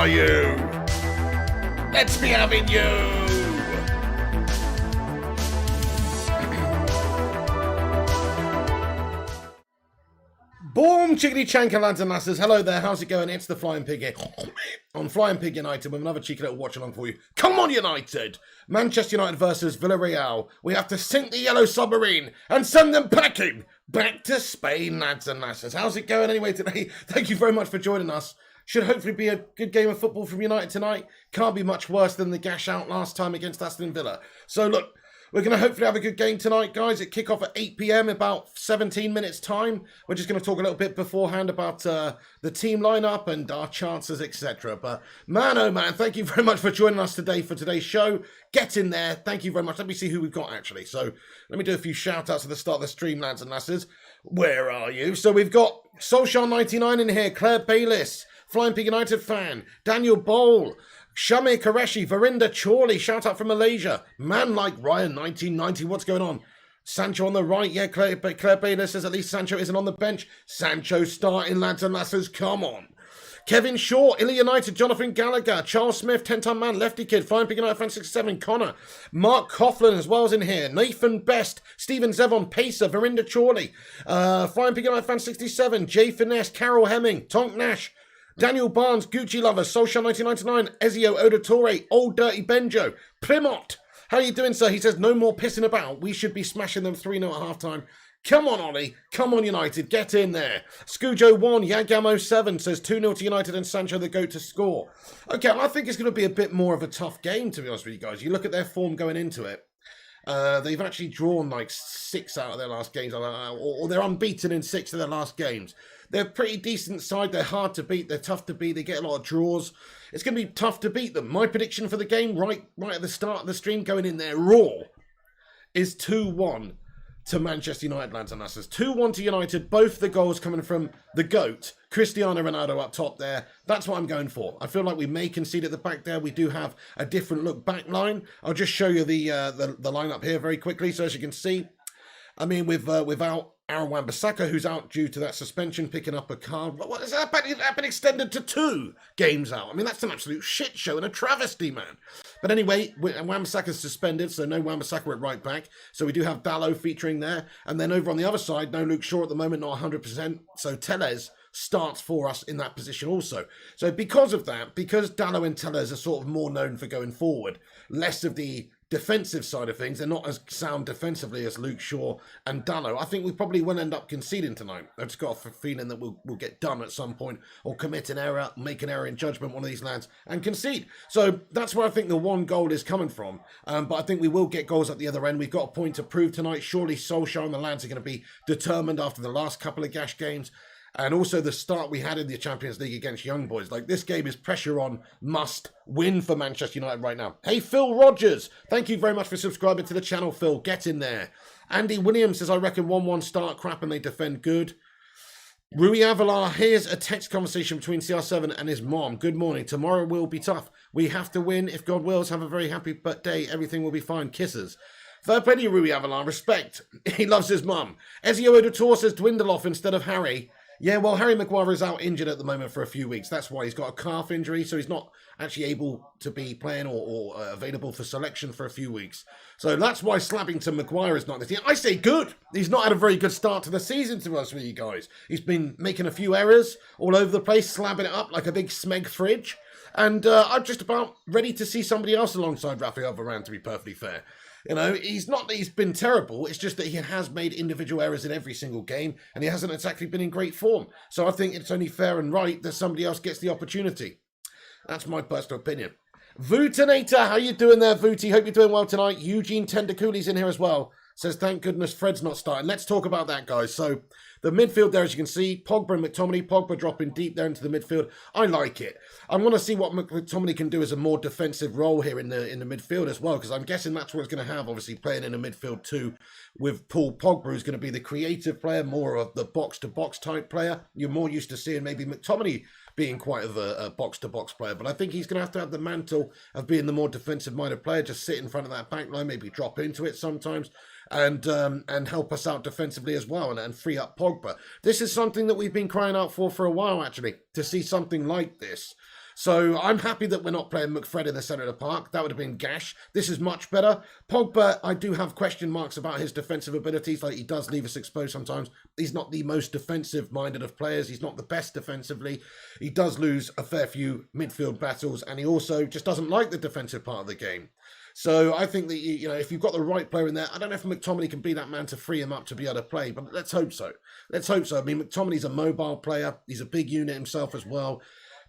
are you? Let's be having you. Boom, chickadee chanker, lads and lasses. Hello there, how's it going? It's the Flying Pig here. On Flying Pig United with another cheeky little watch along for you. Come on, United! Manchester United versus Villarreal. We have to sink the yellow submarine and send them packing back to Spain, lads and lasses. How's it going anyway today? Thank you very much for joining us. Should hopefully be a good game of football from United tonight. Can't be much worse than the gash out last time against Aston Villa. So look, we're going to hopefully have a good game tonight, guys. It kick off at 8 p.m. about 17 minutes time. We're just going to talk a little bit beforehand about the team lineup and our chances, etc. But man, oh man, thank you very much for joining us today for today's show. Get in there. Thank you very much. Let me see who we've got, actually. So let me do a few shout-outs at the start of the stream, lads and lasses. Where are you? So we've got Solskjaer99 in here, Claire Bayliss, Flying Pig United fan, Daniel Bowl, Shamir Qureshi, Verinda Chorley, shout out from Malaysia. Man like Ryan 1990, what's going on? Sancho on the right, yeah, Claire Bayliss says at least Sancho isn't on the bench. Sancho starting, lads and lasses, come on. Kevin Shaw, Illa United, Jonathan Gallagher, Charles Smith, 10-time man, Lefty Kid, Flying Pig United fan 67, Connor, Mark Coughlin as well as in here, Nathan Best, Stephen Zevon, Pacer, Verinda Chorley, Flying Pig United fan 67, Jay Finesse, Carol Hemming, Tonk Nash, Daniel Barnes, Gucci Lover, Solskjaer 1999, Ezio Odatore, Old Dirty Benjo, Plymouth. How are you doing, sir? He says, no more pissing about. We should be smashing them 3-0 at half-time. Come on, Ollie. Come on, United. Get in there. Scoojo1, Yagamo7 says 2-0 to United and Sancho the GOAT to score. Okay, well, I think it's going to be a bit more of a tough game, to be honest with you guys. You look at their form going into it. They've actually drawn like 6 out of their last games, or they're unbeaten in 6 of their last games. They're a pretty decent side. They're hard to beat. They're tough to beat. They get a lot of draws. It's going to be tough to beat them. My prediction for the game, right at the start of the stream, going in there raw, is 2-1 to Manchester United, lads and lasses. 2-1 to United. Both the goals coming from the GOAT, Cristiano Ronaldo up top there. That's what I'm going for. I feel like we may concede at the back there. We do have a different look back line. I'll just show you the lineup here very quickly. So as you can see, I mean, without Aaron Wan-Bissaka, who's out due to that suspension, picking up a card. What is that? That been extended to 2 games out. I mean, that's an absolute shit show and a travesty, man. But anyway, Wan-Bissaka's suspended, so no Wan-Bissaka at right back. So we do have Dalot featuring there. And then over on the other side, no Luke Shaw at the moment, not 100%. So Tellez starts for us in that position also. So because of that, because Dalot and Tellez are sort of more known for going forward, less of the defensive side of things, they're not as sound defensively as Luke Shaw and Dalot. I think we probably will end up conceding tonight. I've just got a feeling that we'll get done at some point, or commit an error, make an error in judgment, one of these lads, and concede. So that's where I think the 1 goal is coming from. But I think we will get goals at the other end. We've got a point to prove tonight. Surely Solskjaer and the lads are going to be determined after the last couple of gash games. And also the start we had in the Champions League against Young Boys. Like, this game is pressure on, must win for Manchester United right now. Hey, Phil Rogers. Thank you very much for subscribing to the channel, Phil. Get in there. Andy Williams says, I reckon 1-1 start crap and they defend good. Rui Avalar, here's a text conversation between CR7 and his mom. Good morning. Tomorrow will be tough. We have to win. If God wills, have a very happy day. Everything will be fine. Kisses. Fair play to you, Rui Avalar. Respect. He loves his mum. Ezio Odatore says dwindle off instead of Harry. Yeah, well, Harry Maguire is out injured at the moment for a few weeks. That's why he's got a calf injury, so he's not actually able to be playing or available for selection for a few weeks. So that's why Slappington Maguire is not this year. I say good. He's not had a very good start to the season, to be honest with you guys. He's been making a few errors all over the place, slabbing it up like a big smeg fridge. And I'm just about ready to see somebody else alongside Rafael Varane, to be perfectly fair. You know, he's not that he's been terrible. It's just that he has made individual errors in every single game, and he hasn't exactly been in great form. So I think it's only fair and right that somebody else gets the opportunity. That's my personal opinion. Vootinator, how you doing there, Vooty? Hope you're doing well tonight. Eugene Tendercooley's in here as well. Says, thank goodness Fred's not starting. Let's talk about that, guys. So the midfield there, as you can see, Pogba and McTominay. Pogba dropping deep there into the midfield. I like it. I want to see what McTominay can do as a more defensive role here in the midfield as well, because I'm guessing that's what it's going to have, obviously, playing in a midfield too, with Paul Pogba, who's going to be the creative player, more of the box-to-box type player. You're more used to seeing maybe McTominay being quite of a box-to-box player, but I think he's going to have the mantle of being the more defensive-minded player, just sit in front of that back line, maybe drop into it sometimes, and help us out defensively as well, and free up Pogba. This is something that we've been crying out for a while, actually, to see something like this. So I'm happy that we're not playing McFred in the centre of the park. That would have been gash. This is much better. Pogba, I do have question marks about his defensive abilities. Like, he does leave us exposed sometimes. He's not the most defensive-minded of players. He's not the best defensively. He does lose a fair few midfield battles, and he also just doesn't like the defensive part of the game. So I think that, if you've got the right player in there, I don't know if McTominay can be that man to free him up to be able to play, but let's hope so. Let's hope so. I mean, McTominay's a mobile player. He's a big unit himself as well.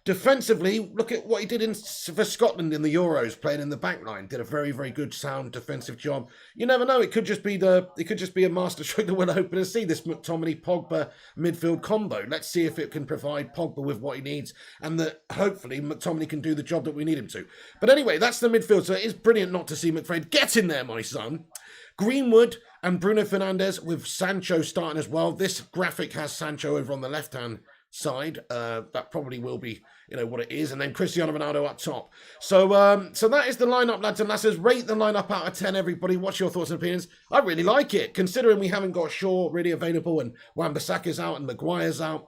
Defensively, look at what he did for Scotland in the Euros, playing in the back line. Did a very, very good, sound defensive job. You never know; it could just be a masterstroke that we're hoping to see, this McTominay-Pogba midfield combo. Let's see if it can provide Pogba with what he needs, and that hopefully McTominay can do the job that we need him to. But anyway, that's the midfield. So it is brilliant not to see McFred. Get in there, my son. Greenwood and Bruno Fernandes with Sancho starting as well. This graphic has Sancho over on the left-hand side. That probably will be, what it is. And then Cristiano Ronaldo up top. So that is the lineup, lads and lasses. Rate the lineup out of 10, everybody. What's your thoughts and opinions? I really like it, considering we haven't got Shaw really available and Wan-Bissaka's out and Maguire's out.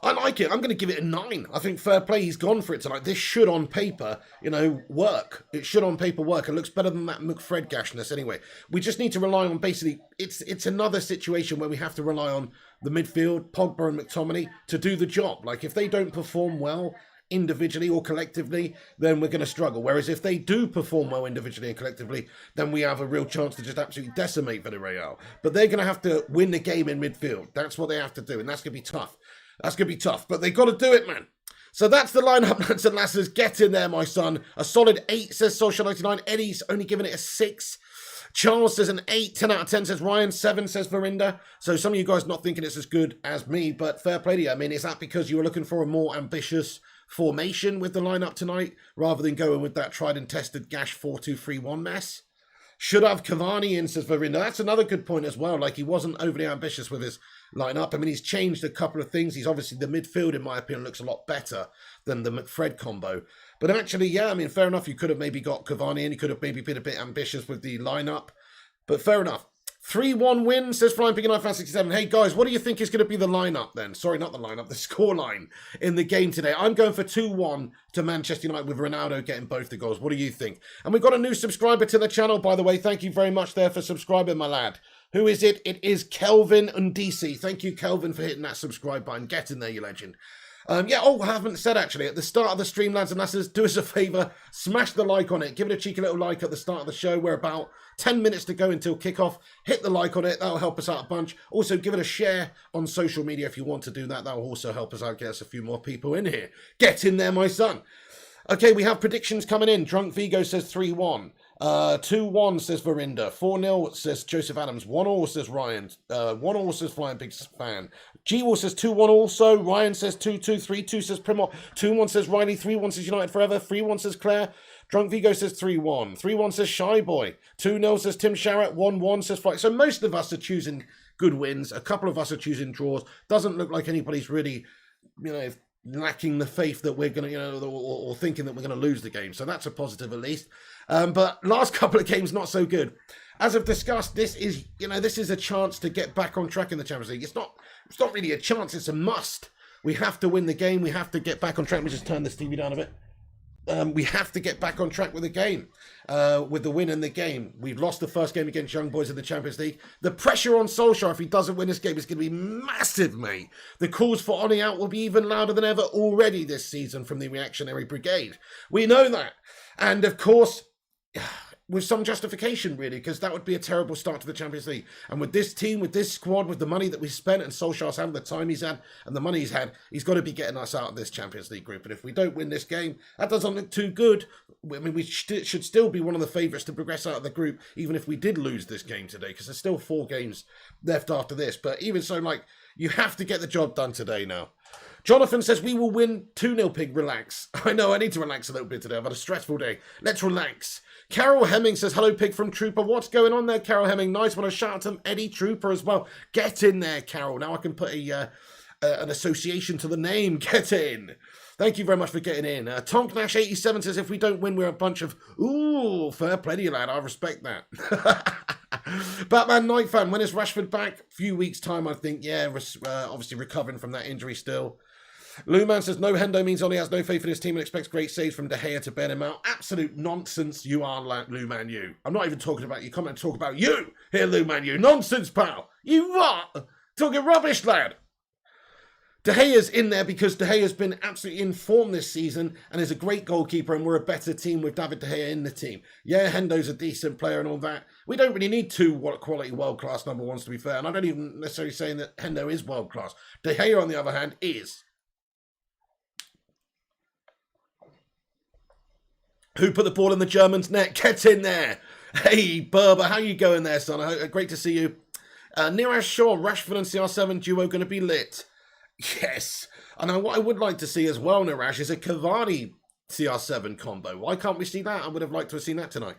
I like it. I'm going to give it a 9. I think fair play. He's gone for it tonight. This should, on paper, work. It should, on paper, work. It looks better than that McFred gashness anyway. We just need to rely on, basically, it's another situation where we have to rely on the midfield, Pogba and McTominay, to do the job. Like, if they don't perform well individually or collectively, then we're going to struggle. Whereas if they do perform well individually and collectively, then we have a real chance to just absolutely decimate Villarreal. But they're going to have to win the game in midfield. That's what they have to do, and that's going to be tough. That's going to be tough, but they've got to do it, man. So that's the lineup, lads and lasses. Get in there, my son. A solid 8, says Social99. Eddie's only giving it a 6. Charles says an 8. 10 out of 10, says Ryan. 7, says Verinda. So some of you guys not thinking it's as good as me, but fair play to you. I mean, is that because you were looking for a more ambitious formation with the lineup tonight, rather than going with that tried and tested Gash 4-2-3-1 mess? Should have Cavani in, says Verinda. That's another good point as well. Like, he wasn't overly ambitious with his lineup. I mean, he's changed a couple of things. He's obviously, the midfield, in my opinion, looks a lot better than the McFred combo. But actually, yeah, I mean, fair enough. You could have maybe got Cavani in. You could have maybe been a bit ambitious with the lineup. But fair enough. 3-1 win, says Flying Pig 967. Hey, guys, what do you think is going to be the lineup then? Sorry, not the lineup, the scoreline in the game today. I'm going for 2-1 to Manchester United with Ronaldo getting both the goals. What do you think? And we've got a new subscriber to the channel, by the way. Thank you very much there for subscribing, my lad. Who is it? It is Kelvin Undisi. Thank you, Kelvin, for hitting that subscribe button. Get in there, you legend. I haven't said, actually, at the start of the stream, lads and lasses, do us a favour, smash the like on it. Give it a cheeky little like at the start of the show. We're about 10 minutes to go until kickoff. Hit the like on it. That'll help us out a bunch. Also, give it a share on social media if you want to do that. That'll also help us out, get us a few more people in here. Get in there, my son. Okay, we have predictions coming in. Drunk Vigo says 3-1. 2-1, says Verinda. 4-0, says Joseph Adams. 1-0, says Ryan. 1-0, says Flying Pigs fan. G-Wall says 2-1 also. Ryan says 2-2. 3-2, says Primot. 2-1, says Riley. 3-1, says United Forever. 3-1, says Claire. Drunk Vigo says 3-1. 3-1, says Shy Boy. 2-0, says Tim Sharrett. 1-1, says Flight. So most of us are choosing good wins. A couple of us are choosing draws. Doesn't look like anybody's really, lacking the faith that we're going to, or thinking that we're going to lose the game. So that's a positive at least. But last couple of games, not so good. As I've discussed, this is a chance to get back on track in the Champions League. It's not really a chance, it's a must. We have to win the game. We have to get back on track. Let me just turn this TV down a bit. We have to get back on track with the game, with the win in the game. We've lost the first game against Young Boys in the Champions League. The pressure on Solskjaer, if he doesn't win this game, is going to be massive, mate. The calls for Oni out will be even louder than ever already this season from the reactionary brigade. We know that. And, of course, with some justification, really, because that would be a terrible start to the Champions League. And with this team, with this squad, with the money that we spent, and Solskjaer's had, the time he's had, and the money he's had, he's got to be getting us out of this Champions League group. And if we don't win this game, that doesn't look too good. I mean, we should still be one of the favourites to progress out of the group, even if we did lose this game today, because there's still 4 games left after this. But even so, you have to get the job done today now. Jonathan says, we will win 2-0, Pig. Relax. I know, I need to relax a little bit today. I've had a stressful day. Let's relax. Carol Hemming says, hello, Pig from Trooper. What's going on there, Carol Hemming? Nice one. A shout out to Eddie Trooper as well. Get in there, Carol. Now I can put an association to the name. Get in. Thank you very much for getting in. Tonk Nash 87 says, if we don't win, we're a bunch of... Ooh, fair play to you, lad. I respect that. Batman Night Fan, when is Rashford back? A few weeks' time, I think. Yeah, obviously recovering from that injury still. Luman says, no, Hendo means Ollie has no faith in his team and expects great saves from De Gea to bail him out. Absolute nonsense you are, Luman, you. I'm not even talking about you. Come and talk about you here, Luman, you. Nonsense, pal. You what? Talking rubbish, lad. De Gea's in there because De Gea's been absolutely in form this season and is a great goalkeeper, and we're a better team with David De Gea in the team. Yeah, Hendo's a decent player and all that. We don't really need two quality world-class number ones, to be fair, and I don't even necessarily saying that Hendo is world-class. De Gea, on the other hand, is. Who put the ball in the German's net? Get in there. Hey, Berber, how you going there, son? Great to see you. Niraj Shaw, Rashford and CR7 duo going to be lit. Yes. And what I would like to see as well, Niraj, is a Cavani CR7 combo. Why can't we see that? I would have liked to have seen that tonight.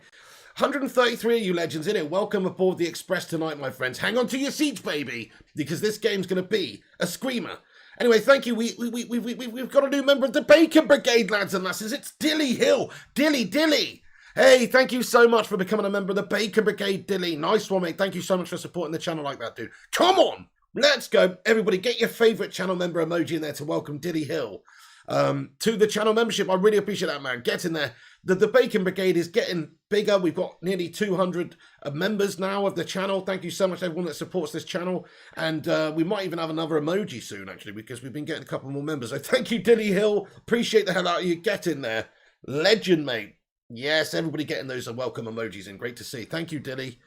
133 of you legends in it. Welcome aboard the Express tonight, my friends. Hang on to your seats, baby, because this game's going to be a screamer. Anyway, thank you. We've got a new member of the Bacon Brigade, lads and lasses. It's Dilly Hill. Dilly. Hey, thank you so much for becoming a member of the Bacon Brigade, Dilly. Nice one, mate. Thank you so much for supporting the channel like that, dude. Come on. Let's go. Everybody, get your favourite channel member emoji in there to welcome Dilly Hill to the channel membership. I really appreciate that, man. Get in there. The Bacon Brigade is getting bigger. We've got nearly 200 members now of the channel. Thank you so much to everyone that supports this channel. And we might even have another emoji soon, actually, because we've been getting a couple more members. So thank you, Dilly Hill. Appreciate the hell out of you. Get in there. Legend, mate. Yes, everybody getting those welcome emojis in. Great to see. Thank you, Dilly.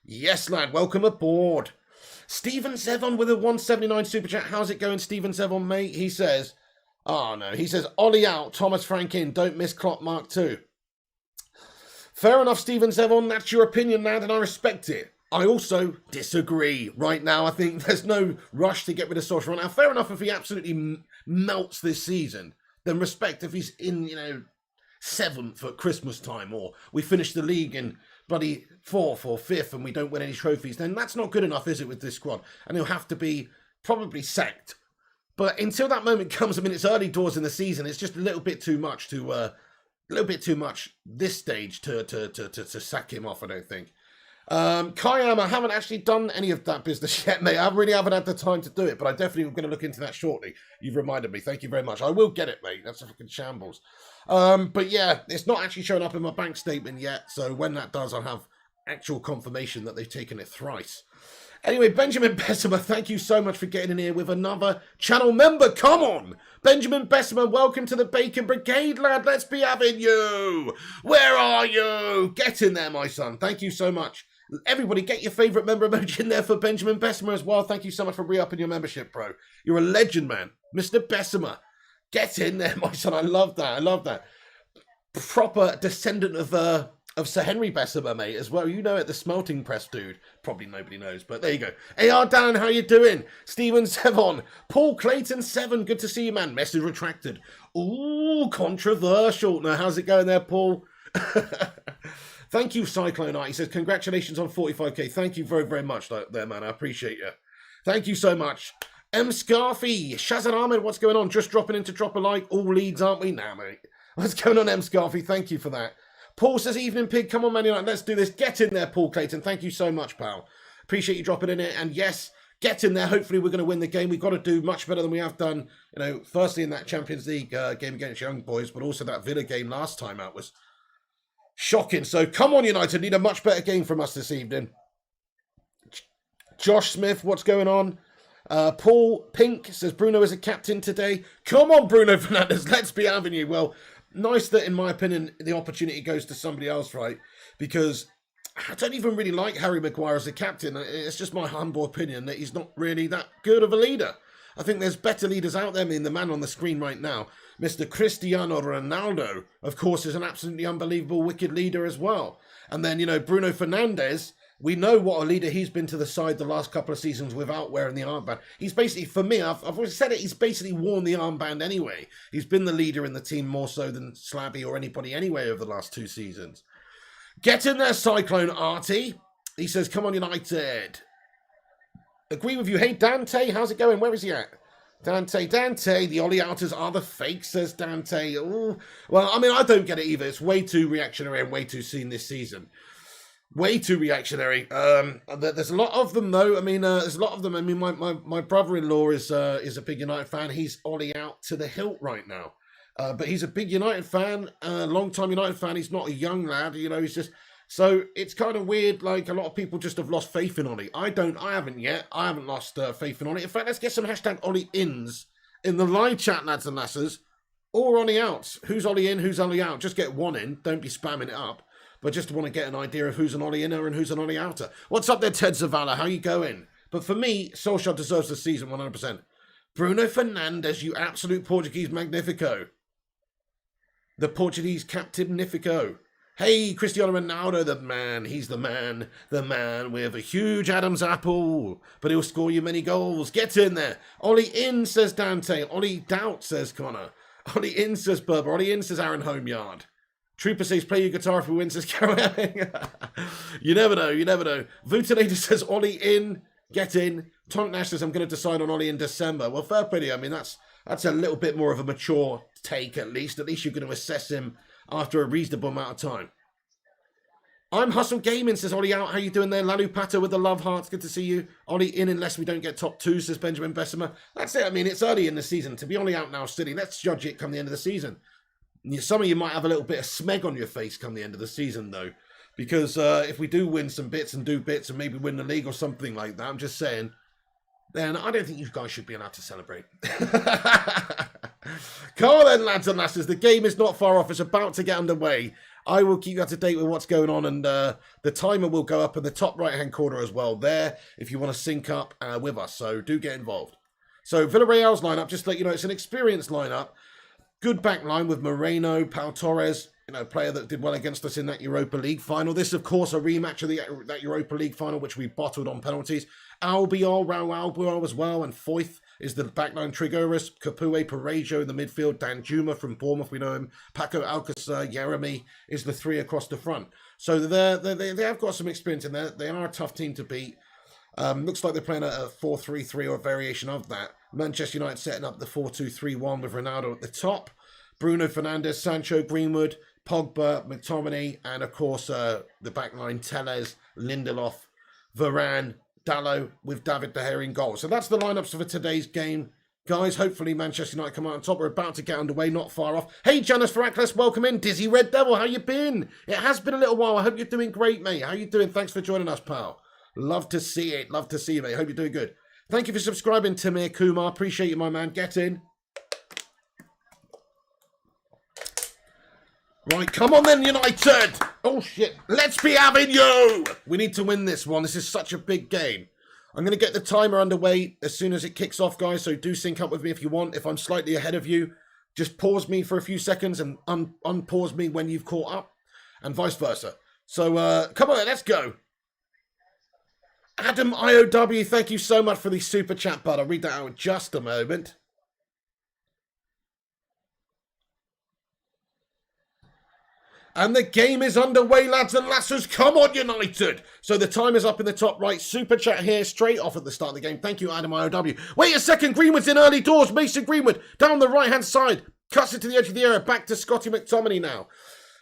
Yes, lad. Welcome aboard. Stephen Zevon with a 179 super chat. How's it going, Stephen Zevon, mate? He says, oh no, he says, Ollie out, Thomas Frank in, don't miss Klopp Mark 2. Fair enough, Stephen Zevon, that's your opinion, lad, and I respect it. I also disagree right now. I think there's no rush to get rid of Solskjaer right now. Fair enough if he absolutely melts this season, then respect if he's in, 7th at Christmas time, or we finish the league in bloody 4th or 5th and we don't win any trophies, then that's not good enough, is it, with this squad? And he'll have to be probably sacked. But until that moment comes, I mean, it's early doors in the season. It's just a little bit too much this stage to sack him off, I don't think. Kayam, I haven't actually done any of that business yet, mate. I really haven't had the time to do it, but I definitely am going to look into that shortly. You've reminded me. Thank you very much. I will get it, mate. That's a fucking shambles. But yeah, it's not actually showing up in my bank statement yet, so when that does, I'll have actual confirmation that they've taken it thrice. Anyway, Benjamin Bessemer, thank you so much for getting in here with another channel member. Come on! Benjamin Bessemer, welcome to the Bacon Brigade, lad. Let's be having you. Where are you? Get in there, my son. Thank you so much. Everybody, get your favourite member emoji in there for Benjamin Bessemer as well. Thank you so much for re-upping your membership, bro. You're a legend, man. Mr. Bessemer. Get in there, my son. I love that. I love that. Proper descendant of Sir Henry Bessemer, mate, as well. You know it, the smelting press dude. Probably nobody knows, but there you go. AR Dan, how you doing? Steven Sevon. Paul Clayton 7, good to see you, man. Message retracted. Ooh, controversial. Now, how's it going there, Paul? Thank you, Cyclone Art. He says, congratulations on 45k. Thank you very, very much there, man. I appreciate you. Thank you so much. M. Scarfy. Shazan Ahmed, what's going on? Just dropping in to drop a like. All leads, aren't we? Nah, mate. What's going on, M. Scarfy? Thank you for that. Paul says, evening, pig. Come on, Man United. Let's do this. Get in there, Paul Clayton. Thank you so much, pal. Appreciate you dropping in it. And yes, get in there. Hopefully, we're going to win the game. We've got to do much better than we have done, firstly in that Champions League game against Young Boys, but also that Villa game last time out was shocking. So come on, United. Need a much better game from us this evening. Josh Smith, what's going on? Paul Pink says, Bruno is a captain today. Come on, Bruno Fernandes. Let's be having you. Well, nice that, in my opinion, the opportunity goes to somebody else, right? Because I don't even really like Harry Maguire as a captain. It's just my humble opinion that he's not really that good of a leader. I think there's better leaders out there than the man on the screen right now. Mr. Cristiano Ronaldo, of course, is an absolutely unbelievable wicked leader as well. And then, Bruno Fernandes, we know what a leader he's been to the side the last couple of seasons without wearing the armband. He's basically, for me, I've always said it, he's basically worn the armband anyway. He's been the leader in the team more so than Slabby or anybody anyway over the last 2 seasons. Get in there, Cyclone Artie. He says, come on, United. Agree with you. Hey, Dante, how's it going? Where is he at? Dante, the Ollie Outers are the fakes, says Dante. Ooh. Well, I mean, I don't get it either. It's way too reactionary and way too seen this season. Way too reactionary. There's a lot of them, though. I mean, there's a lot of them. I mean, my brother-in-law is a big United fan. He's Ollie out to the hilt right now. But he's a big United fan, long-time United fan. He's not a young lad, you know. He's just so it's kind of weird. Like a lot of people just have lost faith in Ollie. I haven't yet. I haven't lost faith in Ollie. In fact, let's get some hashtag Ollie ins in the live chat, lads and lasses, or Ollie outs. Who's Ollie in? Who's Ollie out? Just get one in. Don't be spamming it up. But just want to get an idea of who's an Ollie inner and who's an Ollie outer. What's up there, Ted Zavala? How you going? But for me, Solskjaer deserves the season 100%. Bruno Fernandes, you absolute Portuguese magnifico. The Portuguese captain-nifico. Hey, Cristiano Ronaldo, the man. He's the man with a huge Adam's apple. But he'll score you many goals. Get in there. Ollie in, says Dante. Ollie doubt, says Connor. Ollie in, says Berber. Ollie in, says Aaron Homeyard. Trooper says, play your guitar if we win, says Carol. You never know, you never know. Vutilator says, Ollie in, get in. Tont Nash says, I'm going to decide on Ollie in December. Well, fair play. I mean, that's a little bit more of a mature take, at least. At least you're going to assess him after a reasonable amount of time. I'm Hustle Gaming, says Ollie out. How you doing there? Lalu Pato with the love hearts. Good to see you. Ollie in unless we don't get top 2, says Benjamin Bessemer. That's it. I mean, it's early in the season. To be Ollie out now, silly. Let's judge it come the end of the season. Some of you might have a little bit of smeg on your face come the end of the season, though. Because if we do win some bits and do bits and maybe win the league or something like that, I'm just saying, then I don't think you guys should be allowed to celebrate. Come on then, lads and lasses. The game is not far off. It's about to get underway. I will keep you up to date with what's going on, and the timer will go up in the top right-hand corner as well there if you want to sync up with us. So do get involved. So Villarreal's lineup, just to let you know, it's an experienced lineup. Good back line with Moreno, Pau Torres, you know, player that did well against us in that Europa League final. This, of course, a rematch of that Europa League final, which we bottled on penalties. Albiol, Raul Albiol as well, and Foyth is the backline. Trigoris, Capoue, Parejo in the midfield. Danjuma from Bournemouth, we know him. Paco Alcacer, Jeremy is the 3 across the front. So they have got some experience in there. They are a tough team to beat. Looks like they're playing a 4-3-3 or a variation of that. Manchester United setting up the 4-2-3-1 with Ronaldo at the top. Bruno Fernandes, Sancho, Greenwood, Pogba, McTominay, and of course the backline, Telles, Lindelof, Varane, Dalot with David De Gea in goal. So that's the lineups for today's game. Guys, hopefully Manchester United come out on top. We're about to get underway, not far off. Hey, Janice Faraklis, welcome in. Dizzy Red Devil, how you been? It has been a little while. I hope you're doing great, mate. How you doing? Thanks for joining us, pal. Love to see it. Love to see you, mate. Hope you're doing good. Thank you for subscribing, Tamir Kumar. Appreciate you, my man. Get in. Right, come on then, United. Oh, shit. Let's be having you. We need to win this one. This is such a big game. I'm going to get the timer underway as soon as it kicks off, guys. So do sync up with me if you want. If I'm slightly ahead of you, just pause me for a few seconds and unpause me when you've caught up and vice versa. So come on, let's go. Adam IOW, thank you so much for the super chat, bud. I'll read that out in just a moment. And the game is underway, lads and lasses. Come on, United. So the time is up in the top right. Super chat here, straight off at the start of the game. Thank you, Adam IOW. Wait a second. Greenwood's in early doors. Mason Greenwood down the right-hand side. Cuts it to the edge of the area. Back to Scotty McTominay now.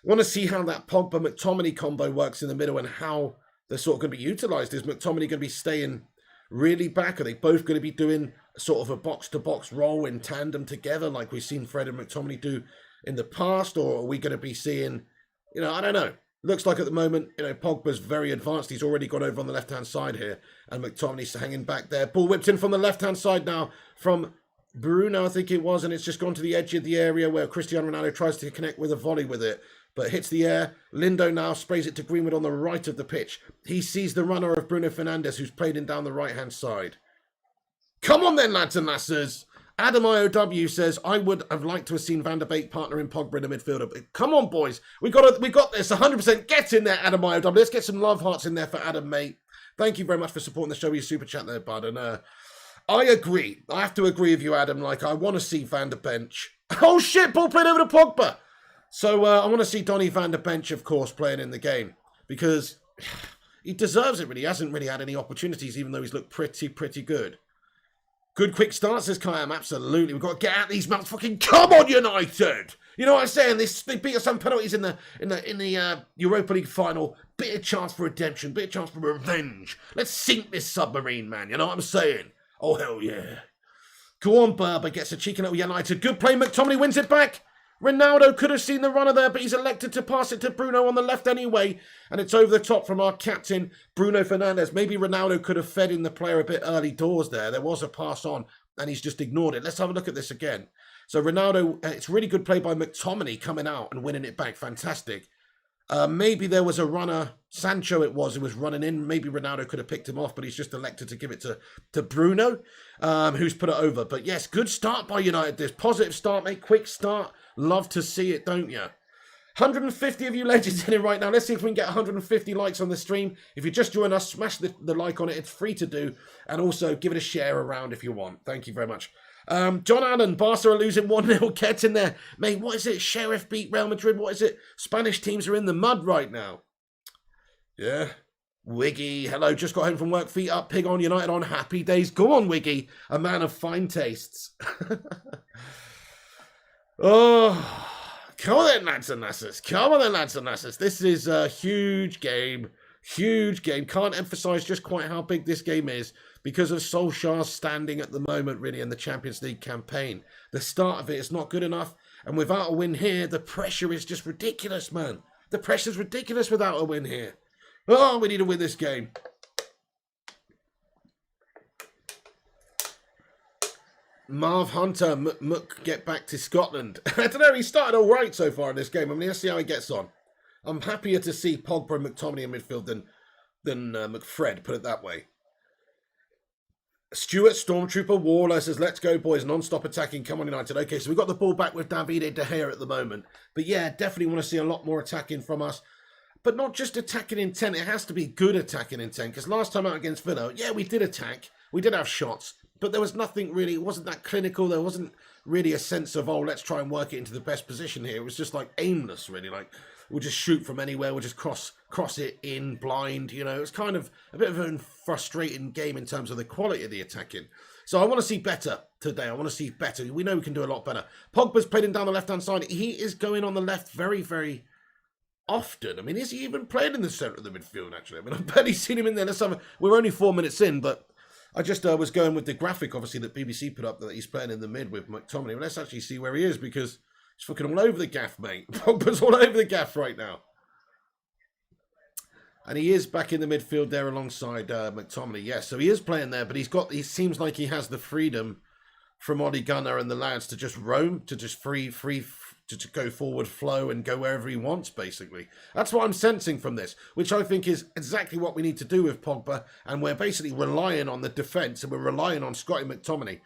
Want to see how that Pogba-McTominay combo works in the middle and how they're sort of going to be utilised. Is McTominay going to be staying really back? Are they both going to be doing sort of a box-to-box role in tandem together like we've seen Fred and McTominay do in the past? Or are we going to be seeing... You know, I don't know. Looks like at the moment, you know, Pogba's very advanced. He's already gone over on the left-hand side here. And McTominay's hanging back there. Ball whipped in from the left-hand side now from Bruno, I think it was. And it's just gone to the edge of the area where Cristiano Ronaldo tries to connect with a volley with it. But hits the air. Lindo now sprays it to Greenwood on the right of the pitch. He sees the runner of Bruno Fernandes, who's played in down the right-hand side. Come on then, lads and lasses. Adam IOW says, I would have liked to have seen Van der Beek partner in Pogba in the midfield. Come on, boys. We got this. 100%. Get in there, Adam IOW. Let's get some love hearts in there for Adam, mate. Thank you very much for supporting the show with your super chat there, bud. And I agree. I have to agree with you, Adam. Like, I want to see Van der Bench. Oh, shit. Ball played over to Pogba. So I want to see Donny Van der Bench, of course, playing in the game. Because he deserves it, really. He hasn't really had any opportunities, even though he's looked pretty good. Good quick start, says Kayam. Absolutely. We've got to get out these mouths. Fucking come on, United! You know what I'm saying? They beat us some penalties in the Europa League final. Bit of chance for redemption, bit of chance for revenge. Let's sink this submarine, man. You know what I'm saying? Oh, hell yeah. Go on, Berber gets a cheeky little United. Good play. McTominay wins it back. Ronaldo could have seen the runner there, but he's elected to pass it to Bruno on the left anyway. And it's over the top from our captain, Bruno Fernandes. Maybe Ronaldo could have fed in the player a bit early doors there. There was a pass on, and he's just ignored it. Let's have a look at this again. So Ronaldo, it's really good play by McTominay coming out and winning it back. Fantastic. Maybe there was a runner, Sancho it was, who was running in. Maybe Ronaldo could have picked him off, but he's just elected to give it to Bruno, who's put it over. But yes, good start by United. This positive start, mate. Quick start. Love to see it, don't you? 150 of you legends in it right now. Let's see if we can get 150 likes on the stream. If you just join us, smash the like on it. It's free to do. And also give it a share around if you want. Thank you very much. John Allen, Barca are losing 1-0. Get in there. Mate, what is it? Sheriff beat Real Madrid. What is it? Spanish teams are in the mud right now. Yeah. Wiggy, hello. Just got home from work. Feet up. Pig on. United on. Happy days. Go on, Wiggy. A man of fine tastes. Oh, come on then, lads and lasses. Come on then, lads and lasses. This is a huge game. Huge game. Can't emphasise just quite how big this game is because of Solskjaer's standing at the moment, really, in the Champions League campaign. The start of it is not good enough. And without a win here, the pressure is just ridiculous, man. The pressure's ridiculous without a win here. Oh, we need to win this game. Marv Hunter, Mook, get back to Scotland. I don't know, he started all right so far in this game. I mean, let's see how he gets on. I'm happier to see Pogba and McTominay in midfield than McFred, put it that way. Stuart, Stormtrooper, Waller says, let's go, boys. Non-stop attacking. Come on, United. Okay, so we've got the ball back with Davide De Gea at the moment. But yeah, definitely want to see a lot more attacking from us. But not just attacking intent. It has to be good attacking intent. Because last time out against Villa, yeah, we did attack. We did have shots. But there was nothing really, it wasn't that clinical. There wasn't really a sense of, oh, let's try and work it into the best position here. It was just like aimless, really. Like, we'll just shoot from anywhere. We'll just cross it in blind. You know, it was kind of a bit of a frustrating game in terms of the quality of the attacking. So I want to see better today. I want to see better. We know we can do a lot better. Pogba's playing him down the left-hand side. He is going on the left very, very often. I mean, is he even playing in the centre of the midfield, actually? I mean, I've barely seen him in there. We're only 4 minutes in, but I just was going with the graphic, obviously, that BBC put up that he's playing in the mid with McTominay. Well, let's actually see where he is, because he's fucking all over the gaff, mate. Pogba's all over the gaff right now. And he is back in the midfield there alongside McTominay. Yes, so he is playing there, but he seems like he has the freedom from Ole Gunnar and the lads to just roam, to just to go forward, flow, and go wherever he wants, basically. That's what I'm sensing from this, which I think is exactly what we need to do with Pogba, and we're basically relying on the defence, and we're relying on Scotty McTominay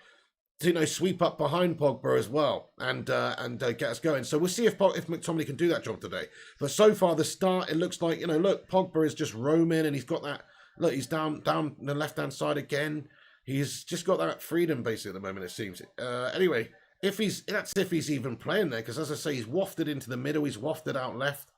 to, you know, sweep up behind Pogba as well, and get us going. So we'll see if McTominay can do that job today. But so far, the start, it looks like, you know, look, Pogba is just roaming, and he's got that, look, he's down the left-hand side again. He's just got that freedom, basically, at the moment, it seems. Anyway, if he's even playing there, because as I say, he's wafted into the middle, he's wafted out left.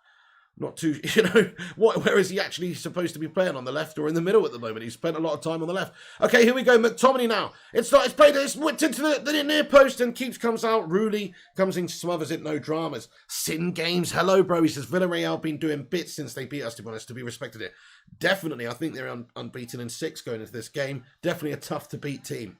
Not too, you know, where is he actually supposed to be playing, on the left or in the middle at the moment? He's spent a lot of time on the left. Okay, here we go, McTominay now. It's played, it's whipped into the near post, and comes out. Rooney comes in, smothers it, no dramas. Sin Games, hello, bro. He says, Villarreal been doing bits since they beat us, to be honest, to be respected it. Definitely, I think they're unbeaten in 6 going into this game. Definitely a tough to beat team.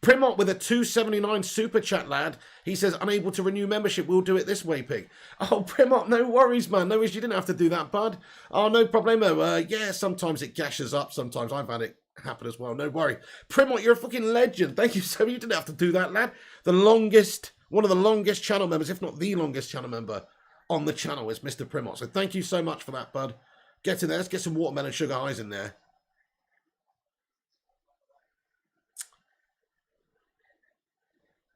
Primot with a 279 super chat, lad. He says, unable to renew membership. We'll do it this way, pig. Oh, Primot, no worries, man. No worries. You didn't have to do that, bud. Oh, no problemo. Yeah, sometimes it gashes up. Sometimes I've had it happen as well. No worry. Primot, you're a fucking legend. Thank you so much. You didn't have to do that, lad. One of the longest channel members, if not the longest channel member on the channel is Mr. Primot. So thank you so much for that, bud. Get in there. Let's get some watermelon sugar highs in there.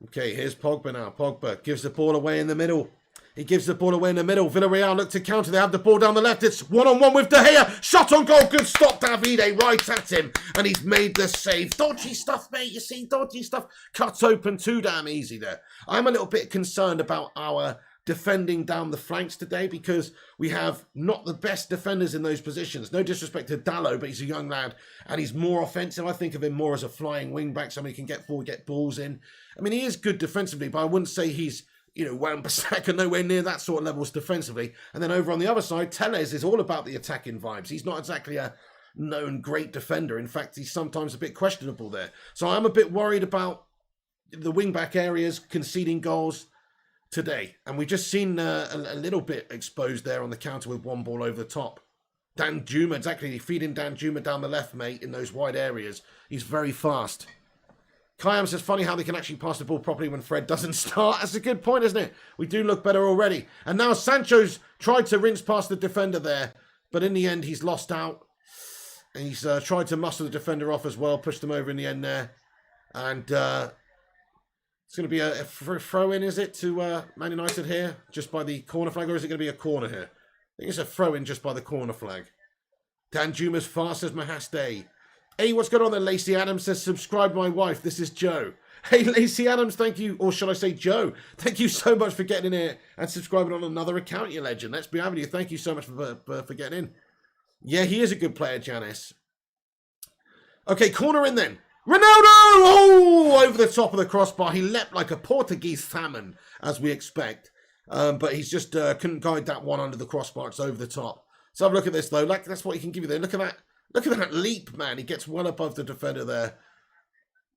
Okay, here's Pogba now. Pogba gives the ball away in the middle. He gives the ball away in the middle. Villarreal look to counter. They have the ball down the left. It's one-on-one with De Gea. Shot on goal. Good stop, Davide. Right at him. And he's made the save. Dodgy stuff, mate. You see, dodgy stuff. Cuts open too damn easy there. I'm a little bit concerned about our defending down the flanks today because we have not the best defenders in those positions. No disrespect to Dalot, but he's a young lad and he's more offensive. I think of him more as a flying wing back, somebody who can get forward, get balls in. I mean, he is good defensively, but I wouldn't say he's, you know, Wan-Bissaka, nowhere near that sort of levels defensively. And then over on the other side, Telles is all about the attacking vibes. He's not exactly a known great defender. In fact, he's sometimes a bit questionable there. So I'm a bit worried about the wing-back areas conceding goals today. And we've just seen a little bit exposed there on the counter with one ball over the top. Danjuma, exactly, feeding Danjuma down the left, mate, in those wide areas. He's very fast. Kayam says, funny how they can actually pass the ball properly when Fred doesn't start. That's a good point, isn't it? We do look better already. And now Sancho's tried to rinse past the defender there, but in the end, he's lost out. And he's tried to muscle the defender off as well, pushed him over in the end there. And it's going to be a throw-in, is it, to Man United here, just by the corner flag, or is it going to be a corner here? I think it's a throw-in just by the corner flag. Danjuma's fast as Mahaste. Hey, what's going on there? Lacey Adams says, subscribe my wife. This is Joe. Hey, Lacey Adams, thank you, or should I say Joe? Thank you so much for getting in here and subscribing on another account, you legend. Let's be having you. Thank you so much for getting in. Yeah, he is a good player, Janice. Okay, corner in then. Ronaldo! Oh, over the top of the crossbar. He leapt like a Portuguese salmon, as we expect. But he's just couldn't guide that one under the crossbar. It's over the top. So have a look at this, though. Like, that's what he can give you there. Look at that. Look at that leap, man. He gets well above the defender there.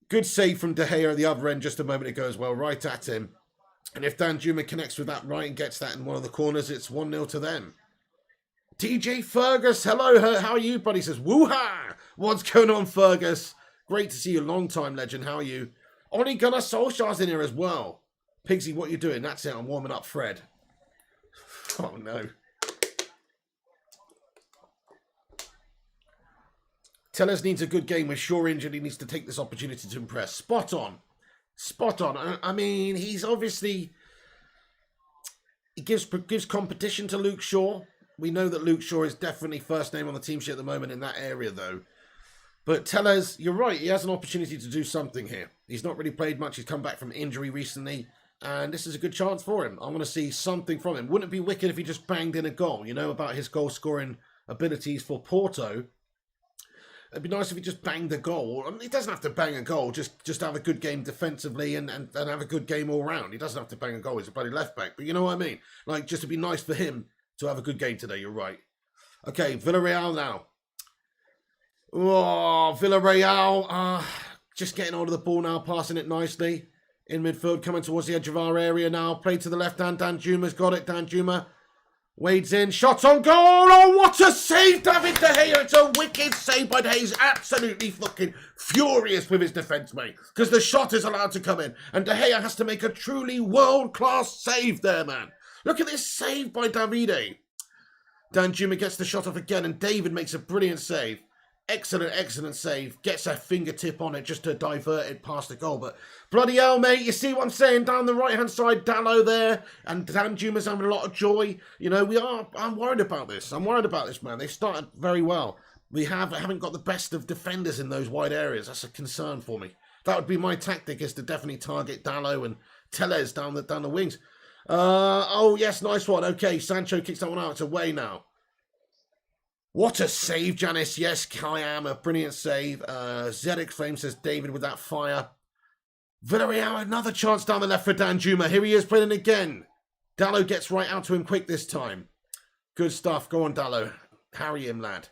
Good save from De Gea at the other end just a moment ago as well. Right at him. And if Danjuma connects with that right and gets that in one of the corners, it's 1-0 to them. TJ Fergus, hello. How are you, buddy? He says, woo-ha! What's going on, Fergus? Great to see you, long-time legend. How are you? Ole Gunnar Solskjaer's in here as well. Pigsy, what are you doing? That's it. I'm warming up Fred. Oh, no. Telles needs a good game with Shaw injured. He needs to take this opportunity to impress. Spot on. Spot on. I mean, he's obviously... He gives competition to Luke Shaw. We know that Luke Shaw is definitely first name on the team sheet at the moment in that area, though. But Telles, you're right. He has an opportunity to do something here. He's not really played much. He's come back from injury recently. And this is a good chance for him. I want to see something from him. Wouldn't it be wicked if he just banged in a goal? You know, about his goal-scoring abilities for Porto. It'd be nice if he just banged a goal. I mean, he doesn't have to bang a goal. Just have a good game defensively and have a good game all round. He doesn't have to bang a goal. He's a bloody left-back. But you know what I mean? Like, just to be nice for him to have a good game today. You're right. Okay, Villarreal now. Oh, Villarreal. Just getting hold of the ball now, passing it nicely. In midfield, coming towards the edge of our area now. Play to the left hand. Danjuma's got it. Danjuma wades in. Shot on goal. Oh, what a save, David De Gea. It's a wicked save by De Gea. He's absolutely fucking furious with his defence, mate. Because the shot is allowed to come in. And De Gea has to make a truly world-class save there, man. Look at this save by Davide. Danjuma gets the shot off again. And David makes a brilliant save. Excellent, excellent save. Gets a fingertip on it just to divert it past the goal. But bloody hell, mate. You see what I'm saying? Down the right-hand side, Dalot there. And Danjuma's having a lot of joy. You know, I'm worried about this. I'm worried about this, man. They've started very well. We haven't got the best of defenders in those wide areas. That's a concern for me. That would be my tactic, is to definitely target Dalot and Telles down the wings. Oh, yes, nice one. Okay, Sancho kicks that one out. It's away now. What a save, Janice. Yes, Kayam, a brilliant save. Zedek Flame says David with that fire. Villarreal, another chance down the left for Danjuma. Here he is playing again. Dalot gets right out to him quick this time. Good stuff. Go on, Dalot. Harry him, lad.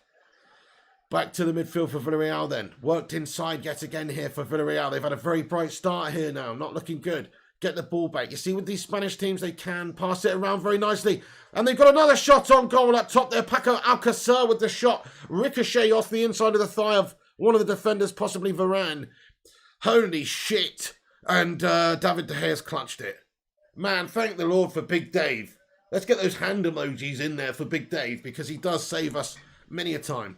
Back to the midfield for Villarreal then. Worked inside yet again here for Villarreal. They've had a very bright start here now. Not looking good. Get the ball back. You see, with these Spanish teams, they can pass it around very nicely. And they've got another shot on goal up top there. Paco Alcacer with the shot. Ricochet off the inside of the thigh of one of the defenders, possibly Varane. Holy shit. And David De Gea's clutched it. Man, thank the Lord for Big Dave. Let's get those hand emojis in there for Big Dave, because he does save us many a time.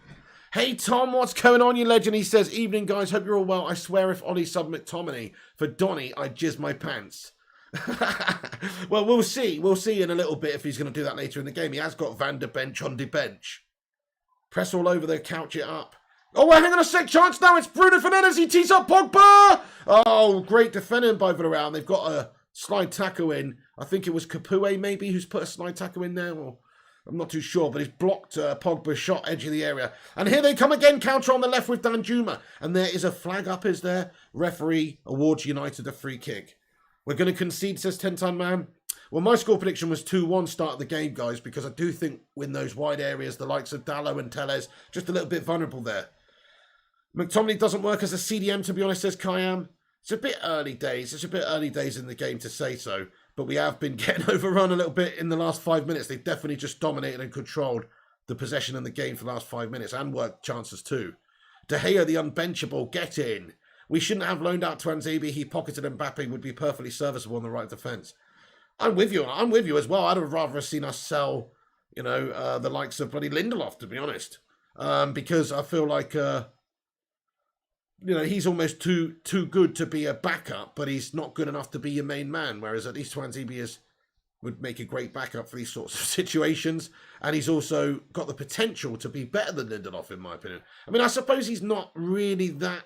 Hey, Tom, what's going on, you legend? He says, evening, guys. Hope you're all well. I swear if Ollie subbed McTominay for Donny, I'd jizz my pants. Well, we'll see. We'll see in a little bit if he's going to do that later in the game. He has got Van der Bench on the bench. Press all over there, couch it up. Oh, we're hanging on a sec chance now. It's Bruno Fernandes. He tees up Pogba. Oh, great defending by Villarreal. They've got a slide tackle in. I think it was Capoue maybe who's put a slide tackle in there, or I'm not too sure, but he's blocked Pogba's shot, edge of the area. And here they come again, counter on the left with Danjuma. And there is a flag up, is there? Referee awards United a free kick. We're going to concede, says 10-time man. Well, my score prediction was 2-1 start of the game, guys, because I do think in those wide areas, the likes of Dallo and Tellez, just a little bit vulnerable there. McTominay doesn't work as a CDM, to be honest, says Kayam. It's a bit early days. It's a bit early days in the game to say so. But we have been getting overrun a little bit in the last 5 minutes. They've definitely just dominated and controlled the possession in the game for the last 5 minutes and worked chances too. De Gea, the unbenchable, get in. We shouldn't have loaned out to Anzabi. He pocketed Mbappe, would be perfectly serviceable on the right defence. I'm with you. I'm with you as well. I'd have rather seen us sell, the likes of bloody Lindelof, to be honest. Because I feel like, he's almost too good to be a backup, but he's not good enough to be your main man. Whereas at least Twanzebe would make a great backup for these sorts of situations. And he's also got the potential to be better than Lindelof, in my opinion. I mean, I suppose he's not really that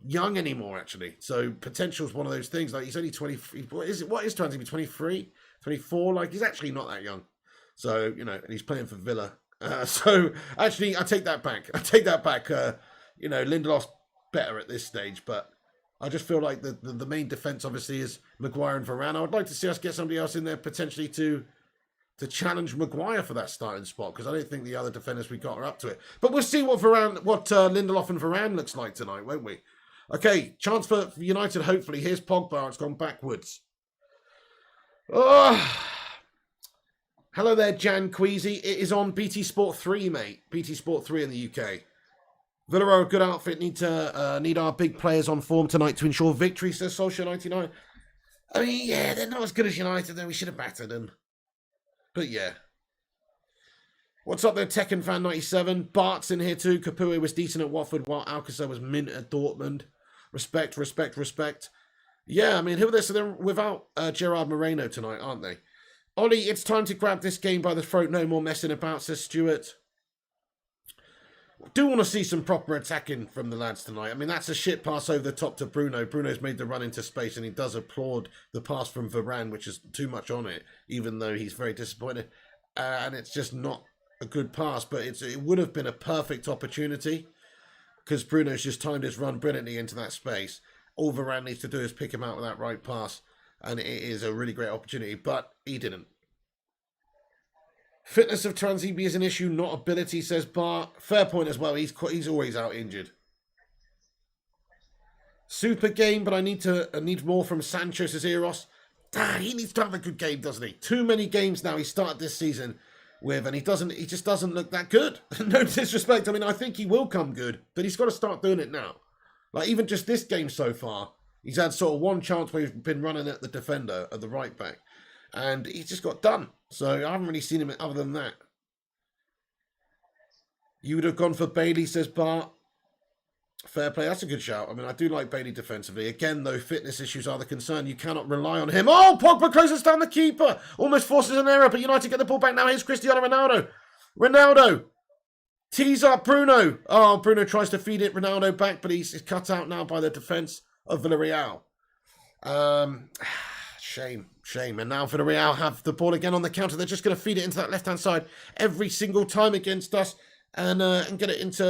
young anymore, actually. So potential is one of those things. Like, he's only 23. What is Twanzebe, 23, 24? Like, he's actually not that young. So, and he's playing for Villa. So, actually, I take that back. Lindelof's better at this stage, but I just feel like the main defence obviously is Maguire and Varane. I would like to see us get somebody else in there potentially to challenge Maguire for that starting spot, because I don't think the other defenders we got are up to it. But we'll see what Lindelof and Varane looks like tonight, won't we? Okay, chance for United hopefully. Here's Pogba. It's gone backwards. Oh, hello there, Jan Queasy. It is on BT Sport 3, mate. BT Sport 3 in the UK. Villarreal, good outfit. Need our big players on form tonight to ensure victory, says Solskjaer 99. I mean, yeah, they're not as good as United, though. We should have battered them. But yeah. What's up there, Tekken Fan 97? Bart's in here too. Capoue was decent at Watford, while Alcacer was mint at Dortmund. Respect. Yeah, I mean, who are they? So they're without Gerard Moreno tonight, aren't they? Ollie, it's time to grab this game by the throat. No more messing about, says Stuart. Do want to see some proper attacking from the lads tonight. I mean, that's a shit pass over the top to Bruno. Bruno's made the run into space, and he does applaud the pass from Varane, which is too much on it, even though he's very disappointed. And it's just not a good pass, but it would have been a perfect opportunity because Bruno's just timed his run brilliantly into that space. All Varane needs to do is pick him out with that right pass, and it is a really great opportunity, but he didn't. Fitness of Transibi is an issue, not ability, says Bart. Fair point as well. He's always out injured. Super game, but I need more from Sancho, says Eros. He needs to have a good game, doesn't he? Too many games now he started this season with, and he just doesn't look that good. No disrespect. I mean, I think he will come good, but he's got to start doing it now. Like, even just this game so far, he's had sort of one chance where he's been running at the defender, at the right back, and he just got done. So I haven't really seen him other than that. You would have gone for Bailey, says Bart. Fair play. That's a good shout. I mean, I do like Bailey defensively. Again, though, fitness issues are the concern. You cannot rely on him. Oh, Pogba closes down the keeper. Almost forces an error, but United get the ball back. Now here's Cristiano Ronaldo. Ronaldo. Tees up Bruno. Oh, Bruno tries to feed it. Ronaldo back, but he's cut out now by the defence of Villarreal. Shame. And now Villarreal have the ball again on the counter. They're just going to feed it into that left-hand side every single time against us and get it into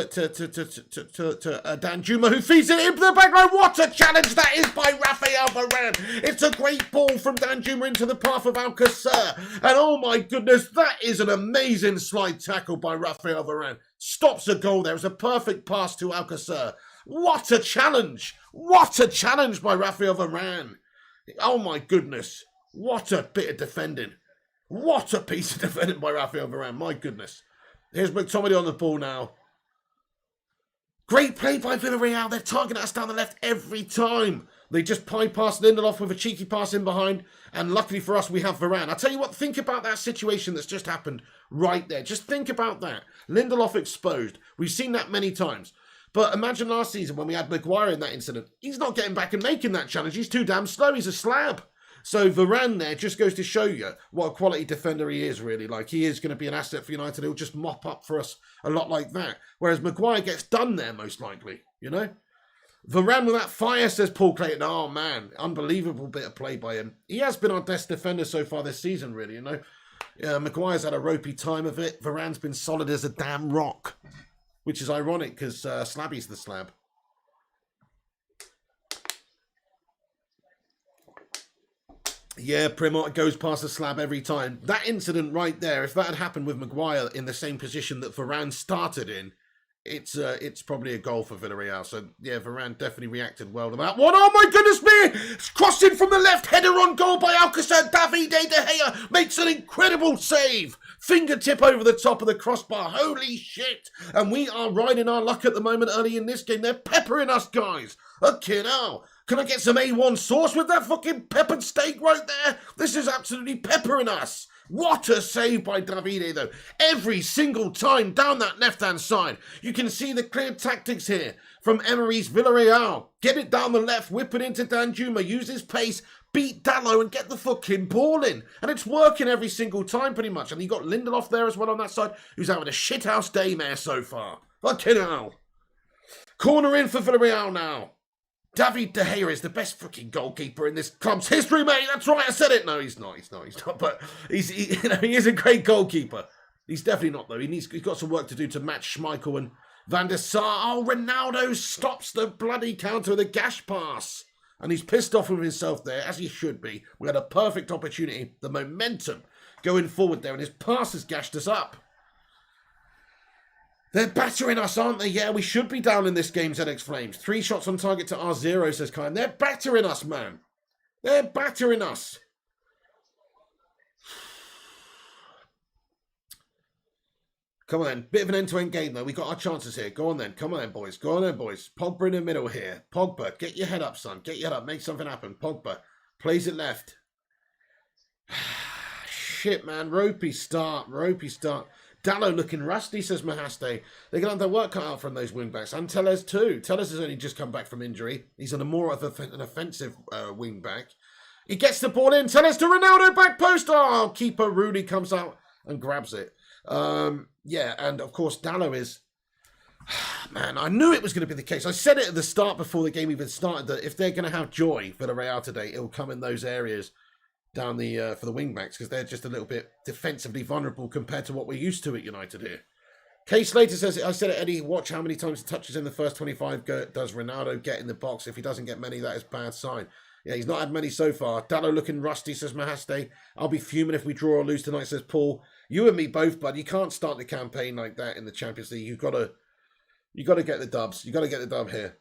Danjuma, who feeds it into the back line. What a challenge that is by Raphael Varane. It's a great ball from Danjuma into the path of Alcacer. And oh my goodness, that is an amazing slide tackle by Raphael Varane. Stops a goal there. It's a perfect pass to Alcacer. What a challenge. What a challenge by Raphael Varane. Oh my goodness. What a bit of defending. What a piece of defending by Raphael Varane. My goodness. Here's McTominay on the ball now. Great play by Villarreal. They're targeting us down the left every time. They just bypass Lindelof with a cheeky pass in behind. And luckily for us, we have Varane. I'll tell you what, think about that situation that's just happened right there. Just think about that. Lindelof exposed. We've seen that many times. But imagine last season when we had Maguire in that incident. He's not getting back and making that challenge. He's too damn slow. He's a slab. So Varane there just goes to show you what a quality defender he is, really. Like, he is going to be an asset for United. He'll just mop up for us a lot like that. Whereas Maguire gets done there, most likely, you know? Varane with that fire, says Paul Clayton. Oh, man. Unbelievable bit of play by him. He has been our best defender so far this season, really, you know. Maguire's had a ropey time of it. Varane's been solid as a damn rock. Which is ironic, because Slabby's the slab. Yeah, Primot goes past the slab every time. That incident right there, if that had happened with Maguire in the same position that Varane started in, it's probably a goal for Villarreal. So, yeah, Varane definitely reacted well to that one. Oh, my goodness me! Crossing from the left, header on goal by Alcacer. Davide De Gea makes an incredible save. Fingertip over the top of the crossbar. Holy shit. And we are riding our luck at the moment early in this game. They're peppering us, guys. Okay, now. Can I get some A1 sauce with that fucking peppered steak right there? This is absolutely peppering us. What a save by Davide, though. Every single time down that left-hand side. You can see the clear tactics here from Emery's Villarreal. Get it down the left, whip it into Danjuma, use his pace, beat Dalot and get the fucking ball in. And it's working every single time pretty much. And you got Lindelof there as well on that side, who's having a shithouse day there so far. Fucking hell. Corner in for Villarreal now. David De Gea is the best fucking goalkeeper in this club's history, mate. That's right, I said it. No, he's not. But he is a great goalkeeper. He's definitely not, though. He's got some work to do to match Schmeichel and Van der Sar. Oh, Ronaldo stops the bloody counter with a gash pass. And he's pissed off with himself there, as he should be. We had a perfect opportunity, the momentum going forward there, and his pass has gashed us up. They're battering us, aren't they? Yeah, we should be down in this game, ZX Flames. 3 shots on target to R0, says Kyle. They're battering us, man. They're battering us. Come on, then. Bit of an end-to-end game, though. We got our chances here. Go on, then. Come on, then, boys. Go on, then, boys. Pogba in the middle here. Pogba, get your head up, son. Get your head up. Make something happen. Pogba plays it left. Shit, man. Ropey start. Dalot looking rusty, says Mahaste. They're going to have their work cut out from those wing-backs. And Tellez too. Tellez has only just come back from injury. He's on a more of an offensive wing-back. He gets the ball in. Tellez to Ronaldo, back post. Oh, keeper Rudy comes out and grabs it. Yeah, and of course Dalot is... Man, I knew it was going to be the case. I said it at the start before the game even started that if they're going to have joy for the Real today, it'll come in those areas down the for the wing backs, because they're just a little bit defensively vulnerable compared to what we're used to at United here. Kay Slater says, I said it, Eddie, watch how many times he touches in the first 25 does Ronaldo get in the box. If he doesn't get many, that is bad sign. Yeah, he's not had many so far. Dalot looking rusty, says Mahaste. I'll be fuming if we draw or lose tonight, says Paul. You and me both, bud. You can't start the campaign like that in the Champions League. You've got to get the dubs. You've got to get the dub here.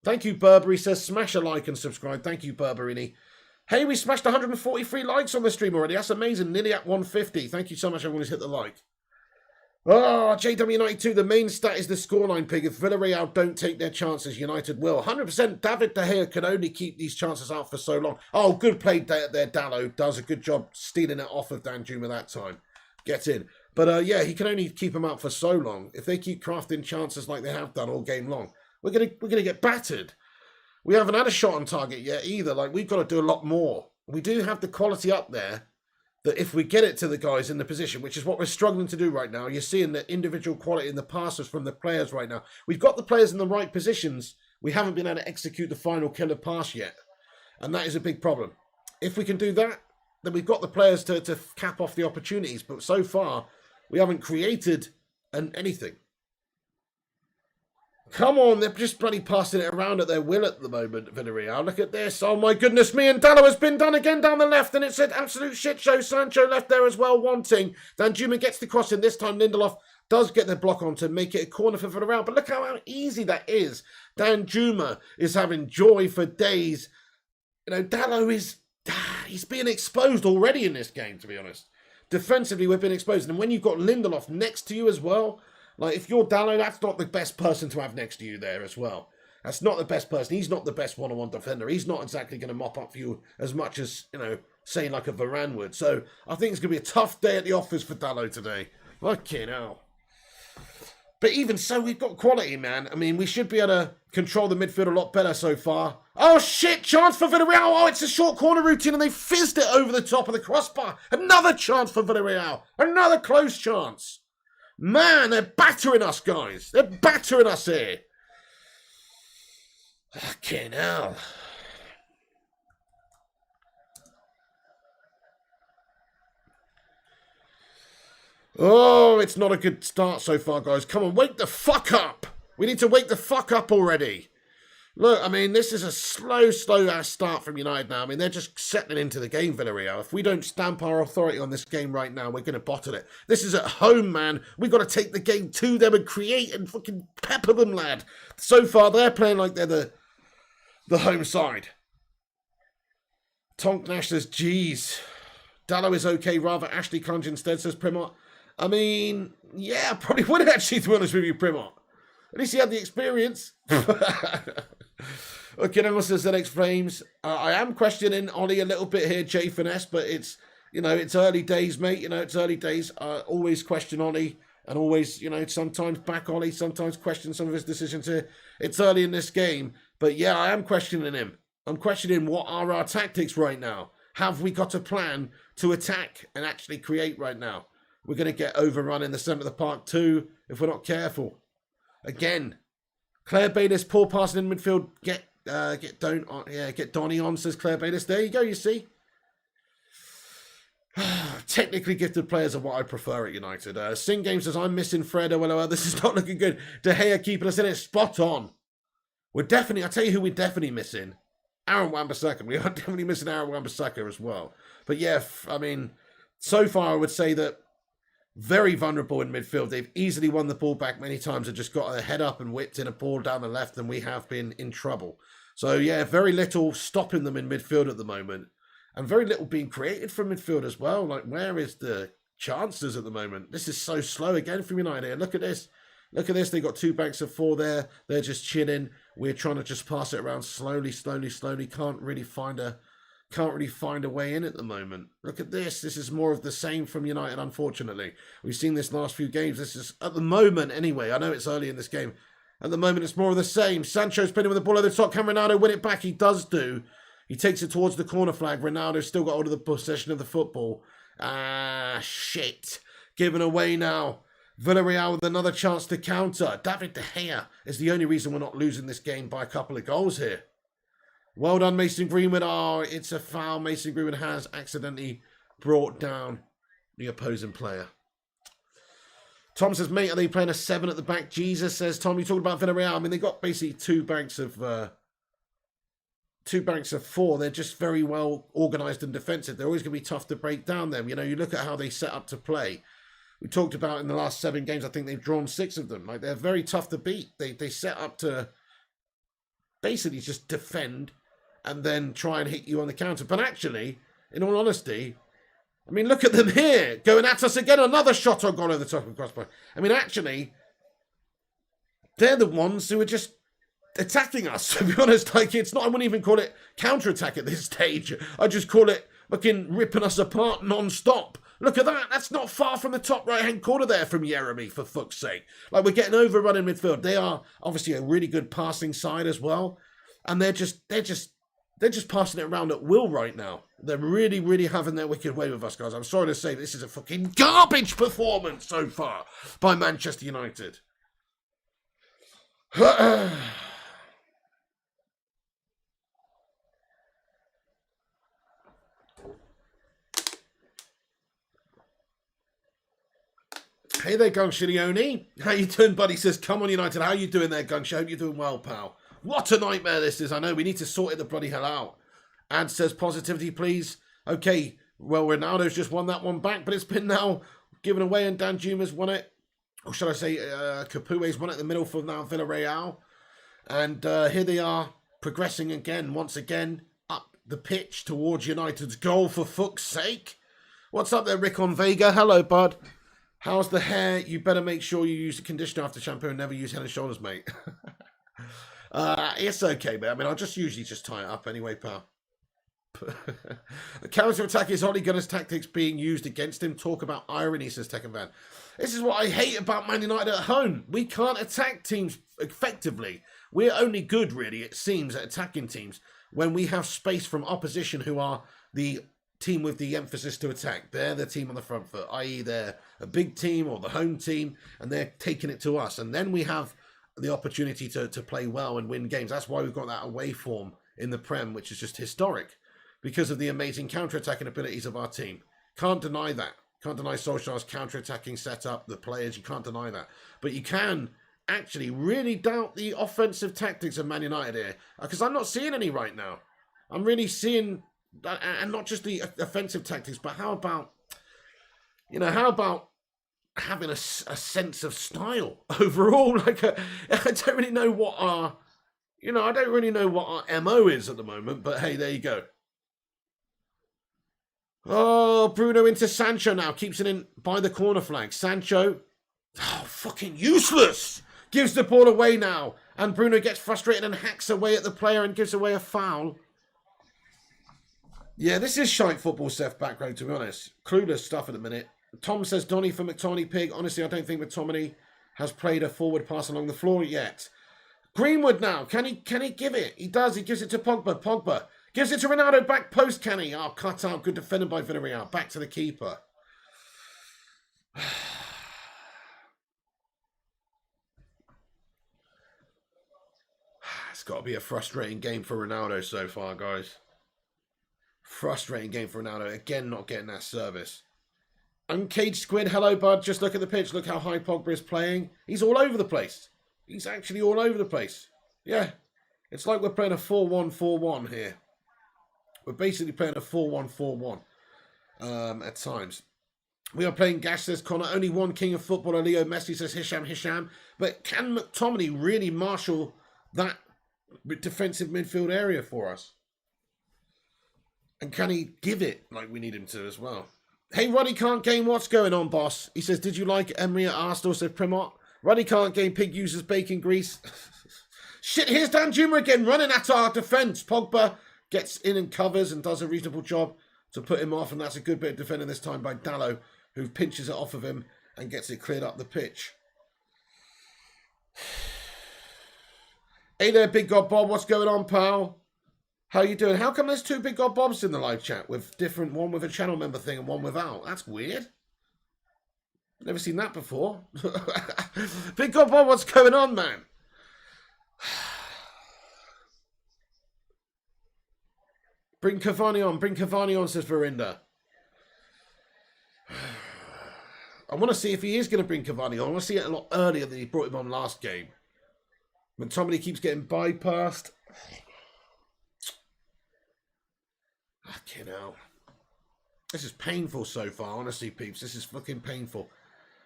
Thank you, Burberry, says smash a like and subscribe. Thank you, Burberini. Hey, we smashed 143 likes on the stream already. That's amazing. Nearly at 150. Thank you so much, everyone who's hit the like. Oh, JW92, the main stat is the scoreline, pig. If Villarreal don't take their chances, United will. 100% David De Gea can only keep these chances out for so long. Oh, good play there, Dalot. Does a good job stealing it off of Danjuma that time. Gets in. But, yeah, he can only keep them out for so long. If they keep crafting chances like they have done all game long, we're gonna get battered. We haven't had a shot on target yet either. Like, we've got to do a lot more. We do have the quality up there that if we get it to the guys in the position, which is what we're struggling to do right now, you're seeing the individual quality in the passes from the players right now. We've got the players in the right positions. We haven't been able to execute the final killer pass yet. And that is a big problem. If we can do that, then we've got the players to cap off the opportunities. But so far, we haven't created anything. Come on, they're just bloody passing it around at their will at the moment, Villarreal. Look at this. Oh, my goodness me. And Dalot has been done again down the left, and it's an absolute shit show. Sancho left there as well, wanting. Danjuma gets the cross in. This time, Lindelof does get the block on to make it a corner for Villarreal. But look how easy that is. Danjuma is having joy for days. You know, Dalot is... He's being exposed already in this game, to be honest. Defensively, we've been exposed. And when you've got Lindelof next to you as well... Like, if you're Dalot, that's not the best person to have next to you there as well. That's not the best person. He's not the best one-on-one defender. He's not exactly going to mop up for you as much as, you know, say like a Varane would. So, I think it's going to be a tough day at the office for Dalot today. Fucking hell. But even so, we've got quality, man. I mean, we should be able to control the midfield a lot better so far. Oh, shit! Chance for Villarreal! Oh, it's a short corner routine and they fizzed it over the top of the crossbar. Another chance for Villarreal. Another close chance. Man, they're battering us, guys. They're battering us here. Fucking hell. Oh, it's not a good start so far, guys. Come on, wake the fuck up. We need to wake the fuck up already. Look, I mean, this is a slow-ass start from United now. I mean, they're just settling into the game, Villarreal. If we don't stamp our authority on this game right now, we're going to bottle it. This is at home, man. We've got to take the game to them and create and fucking pepper them, lad. So far, they're playing like they're the home side. Tonk Nash says, geez. Dallo is okay, rather Ashley Conge instead, says Primot. I mean, yeah, I probably would actually, to be honest with you, Primot. At least he had the experience. Okay, now says ZX Flames. I am questioning Ollie a little bit here, J Finesse, but it's, you know, it's early days, mate. You know, it's early days. I always question Ollie and always, you know, sometimes back Ollie, sometimes question some of his decisions here. It's early in this game, but yeah, I am questioning him. I'm questioning what are our tactics right now. Have we got a plan to attack and actually create right now? We're going to get overrun in the centre of the park too if we're not careful. Again, Claire Bayliss, poor passing in midfield. Get Donny on, says Claire Bayliss. There you go, you see. Technically gifted players are what I prefer at United. Sing Game says, I'm missing Fred. Oh, this is not looking good. De Gea keeping us in it. Spot on. We're definitely, I'll tell you who we're definitely missing. Aaron Wan-Bissaka. We are definitely missing Aaron Wan-Bissaka as well. But yeah, I mean, so far I would say that very vulnerable in midfield. They've easily won the ball back many times and just got their head up and whipped in a ball down the left, and we have been in trouble. So yeah, very little stopping them in midfield at the moment, and very little being created from midfield as well. Like, where is the chances at the moment? This is so slow again from United here. Look at this. Look at this. They got 2 banks of 4 there. They're just chilling. We're trying to just pass it around slowly. Can't really find a way in at the moment. Look at this. This is more of the same from United, unfortunately. We've seen this last few games. This is, at the moment anyway, I know it's early in this game. At the moment, it's more of the same. Sancho's pinning with the ball over the top. Can Ronaldo win it back? He does do. He takes it towards the corner flag. Ronaldo's still got hold of the possession of the football. Shit. Given away now. Villarreal with another chance to counter. David De Gea is the only reason we're not losing this game by a couple of goals here. Well done, Mason Greenwood. Oh, it's a foul. Mason Greenwood has accidentally brought down the opposing player. Tom says, mate, are they playing a 7 at the back? Jesus, says Tom. You talked about Villarreal. I mean, they got basically 2 banks of 4. They're just very well organised and defensive. They're always going to be tough to break down them. You know, you look at how they set up to play. We talked about in the last 7 games, I think they've drawn 6 of them. Like, they're very tough to beat. They set up to basically just defend and then try and hit you on the counter. But actually, in all honesty, I mean, look at them here. Going at us again. Another shot on goal over the top of the crossbar. I mean, actually, they're the ones who are just attacking us, to be honest. Like, it's not, I wouldn't even call it counter-attack at this stage. I just call it fucking ripping us apart non-stop. Look at that. That's not far from the top right-hand corner there from Jeremy, for fuck's sake. Like, we're getting overrun in midfield. They are obviously a really good passing side as well. And they're just passing it around at will right now. They're really, really having their wicked way with us, guys. I'm sorry to say this is a fucking garbage performance so far by Manchester United. Hey there, Gunshilioni. How you doing, buddy? Says, come on, United. How you doing there, Gunsh? I hope you're doing well, pal. What a nightmare this is. I know. We need to sort it the bloody hell out. Ad says, positivity, please. Okay, well, Ronaldo's just won that one back, but it's been now given away, and Dan Juma's won it. Or should I say, Capue's won it in the middle for now Villarreal. And here they are, progressing again, once again, up the pitch towards United's goal, for fuck's sake. What's up there, Rick on Vega? Hello, bud. How's the hair? You better make sure you use the conditioner after shampoo and never use Head and Shoulders, mate. It's okay, man. I mean, I'll just usually just tie it up anyway, pal. The counter-attack is Ole Gunnar's tactics being used against him. Talk about irony, says Tekkenvan. This is what I hate about Man United at home. We can't attack teams effectively. We're only good, really, it seems, at attacking teams when we have space from opposition who are the team with the emphasis to attack. They're the team on the front foot, i.e. they're a big team or the home team, and they're taking it to us. And then we have the opportunity to play well and win games. That's why we've got that away form in the Prem, which is just historic because of the amazing counter-attacking abilities of our team. Can't deny that. Can't deny Solskjaer's counter-attacking setup, the players, you can't deny that. But you can actually really doubt the offensive tactics of Man United here, because I'm not seeing any right now. I'm really seeing, and not just the offensive tactics, but how about having a sense of style overall? I don't really know what our MO is at the moment, but hey, there you go. Oh, Bruno into Sancho now. Keeps it in by the corner flag. Sancho, fucking useless. Gives the ball away now. And Bruno gets frustrated and hacks away at the player and gives away a foul. Yeah, this is shite football, Seth Backrow, to be honest. Clueless stuff at the minute. Tom says, Donny for McTominay Pig. Honestly, I don't think McTominay has played a forward pass along the floor yet. Greenwood now. Can he give it? He does. He gives it to Pogba. Pogba gives it to Ronaldo. Back post, can he? Oh, cut out. Good defending by Villarreal. Back to the keeper. It's got to be a frustrating game for Ronaldo so far, guys. Frustrating game for Ronaldo. Again, not getting that service. Uncaged Squid, hello, bud. Just look at the pitch. Look how high Pogba is playing. He's all over the place. He's actually all over the place. Yeah. It's like we're playing a 4-1-4-1 here. We're basically playing a 4-1-4-1 at times. We are playing Gash, says Connor. Only one king of footballer, Leo Messi, says Hisham. But can McTominay really marshal that defensive midfield area for us? And can he give it like we need him to as well? Hey, Roddy Can't Game, what's going on, boss? He says, did you like Emery at Arsenal, said Primot? Roddy Can't Game, Pig uses bacon grease. Shit, here's Danjuma again, running at our defence. Pogba gets in and covers and does a reasonable job to put him off, and that's a good bit of defending this time by Dallo, who pinches it off of him and gets it cleared up the pitch. Hey there, Big God Bob, what's going on, pal? How you doing? How come there's two Big God Bobs in the live chat with different, one with a channel member thing and one without? That's weird. Never seen that before. Big God Bob, what's going on, man? Bring Cavani on, says Verinda. I want to see if he is going to bring Cavani on. I want to see it a lot earlier than he brought him on last game. McTominay keeps getting bypassed. Fucking hell. This is painful so far, honestly, peeps. This is fucking painful.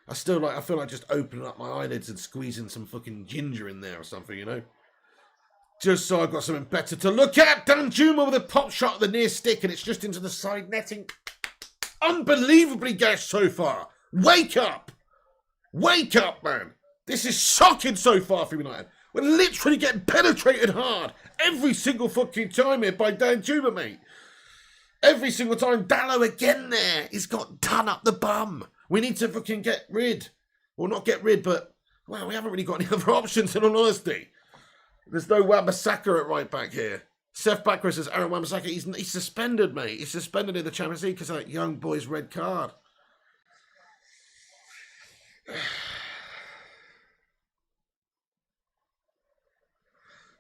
I feel like just opening up my eyelids and squeezing some fucking ginger in there or something, you know? Just so I've got something better to look at. Danjuma with a pop shot at the near stick, and it's just into the side netting. Unbelievably gassed so far. Wake up! Wake up, man! This is shocking so far for United. We're literally getting penetrated hard every single fucking time here by Danjuma, mate. Every single time. Dallo again there. He's got done up the bum. We need to fucking get rid. Well, not get rid, but, well, we haven't really got any other options, in all honesty. There's no Wan-Bissaka at right back here. Seth Backrow says, Aaron Wan-Bissaka, he's suspended, mate. He's suspended in the Champions League because of that young boy's red card.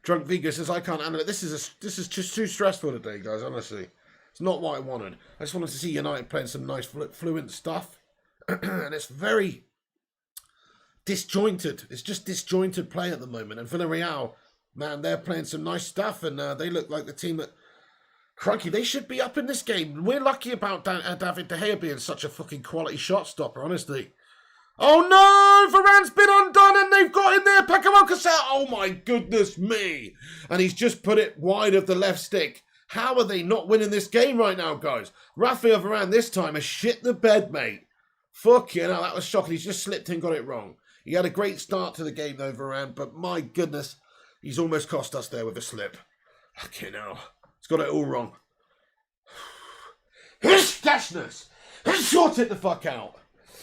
Drunk Vigo says, I can't handle it. This is just too stressful today, guys, honestly. It's not what I wanted. I just wanted to see United playing some nice fluent stuff. And it's very disjointed. It's just disjointed play at the moment. And Villarreal, man, they're playing some nice stuff. And they look like the team that, crikey, they should be up in this game. We're lucky about David De Gea being such a fucking quality shot stopper, honestly. Oh no! Varane's been undone and they've got in there. Pacamo Cassell. Oh my goodness me. And he's just put it wide of the left stick. How are they not winning this game right now, guys? Rafael Varane this time has shit the bed, mate. Fucking hell, that was shocking. He's just slipped and got it wrong. He had a great start to the game, though, Varane, but my goodness, he's almost cost us there with a slip. Fucking hell. He's got it all wrong. Dashness! Sort it the fuck out.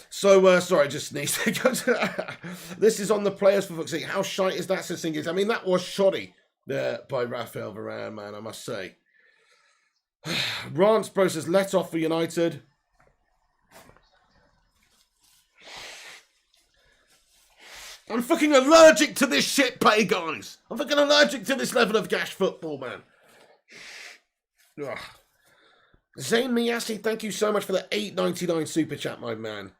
So, sorry, I just sneezed. This is on the players, for fuck's sake. How shite is that, says Singles? I mean, that was shoddy by Rafael Varane, man, I must say. Rance Bro says, let off for United. I'm fucking allergic to this shit play, guys. I'm fucking allergic to this level of gash football, man. Ugh. Zayn Miyasi, thank you so much for the $8.99 super chat, my man.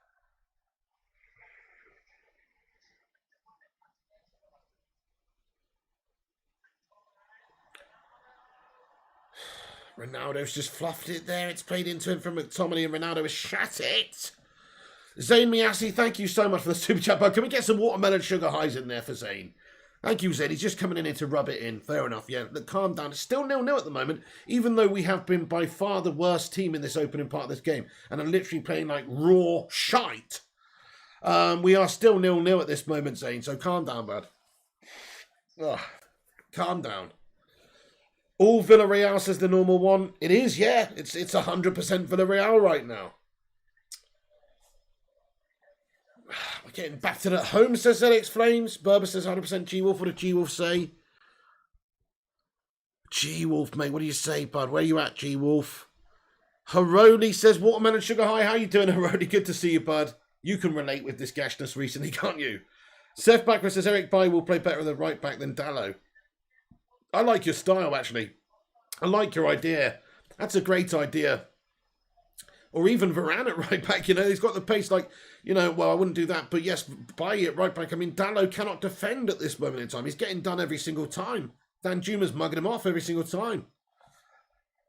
Ronaldo's just fluffed it there. It's played into him from McTominay, and Ronaldo has shat it. Zayn Miyasi, thank you so much for the super chat, bud. Can we get some watermelon sugar highs in there for Zayn? Thank you, Zayn. He's just coming in here to rub it in. Fair enough, yeah. Look, calm down. It's still 0-0 at the moment, even though we have been by far the worst team in this opening part of this game and are literally playing like raw shite. We are still 0-0 at this moment, Zayn, so calm down, bud. Ugh. Calm down. All Villarreal, says the normal one. It is, yeah. It's 100% Villarreal right now. We're getting battered at home, says ZX Flames. Berber says 100% G-Wolf. What did G-Wolf say? G-Wolf, mate. What do you say, bud? Where you at, G-Wolf? Haroli says, watermelon sugar high. How you doing, Haroli? Good to see you, bud. You can relate with this gashness recently, can't you? Seth Backer says, Eric Bailly will play better at the right back than Dallo. I like your style, actually. I like your idea. That's a great idea. Or even Varane at right back, you know. He's got the pace like, you know, well, I wouldn't do that. But yes, Bailly at right back. I mean, Dallo cannot defend at this moment in time. He's getting done every single time. Dan Juma's mugging him off every single time.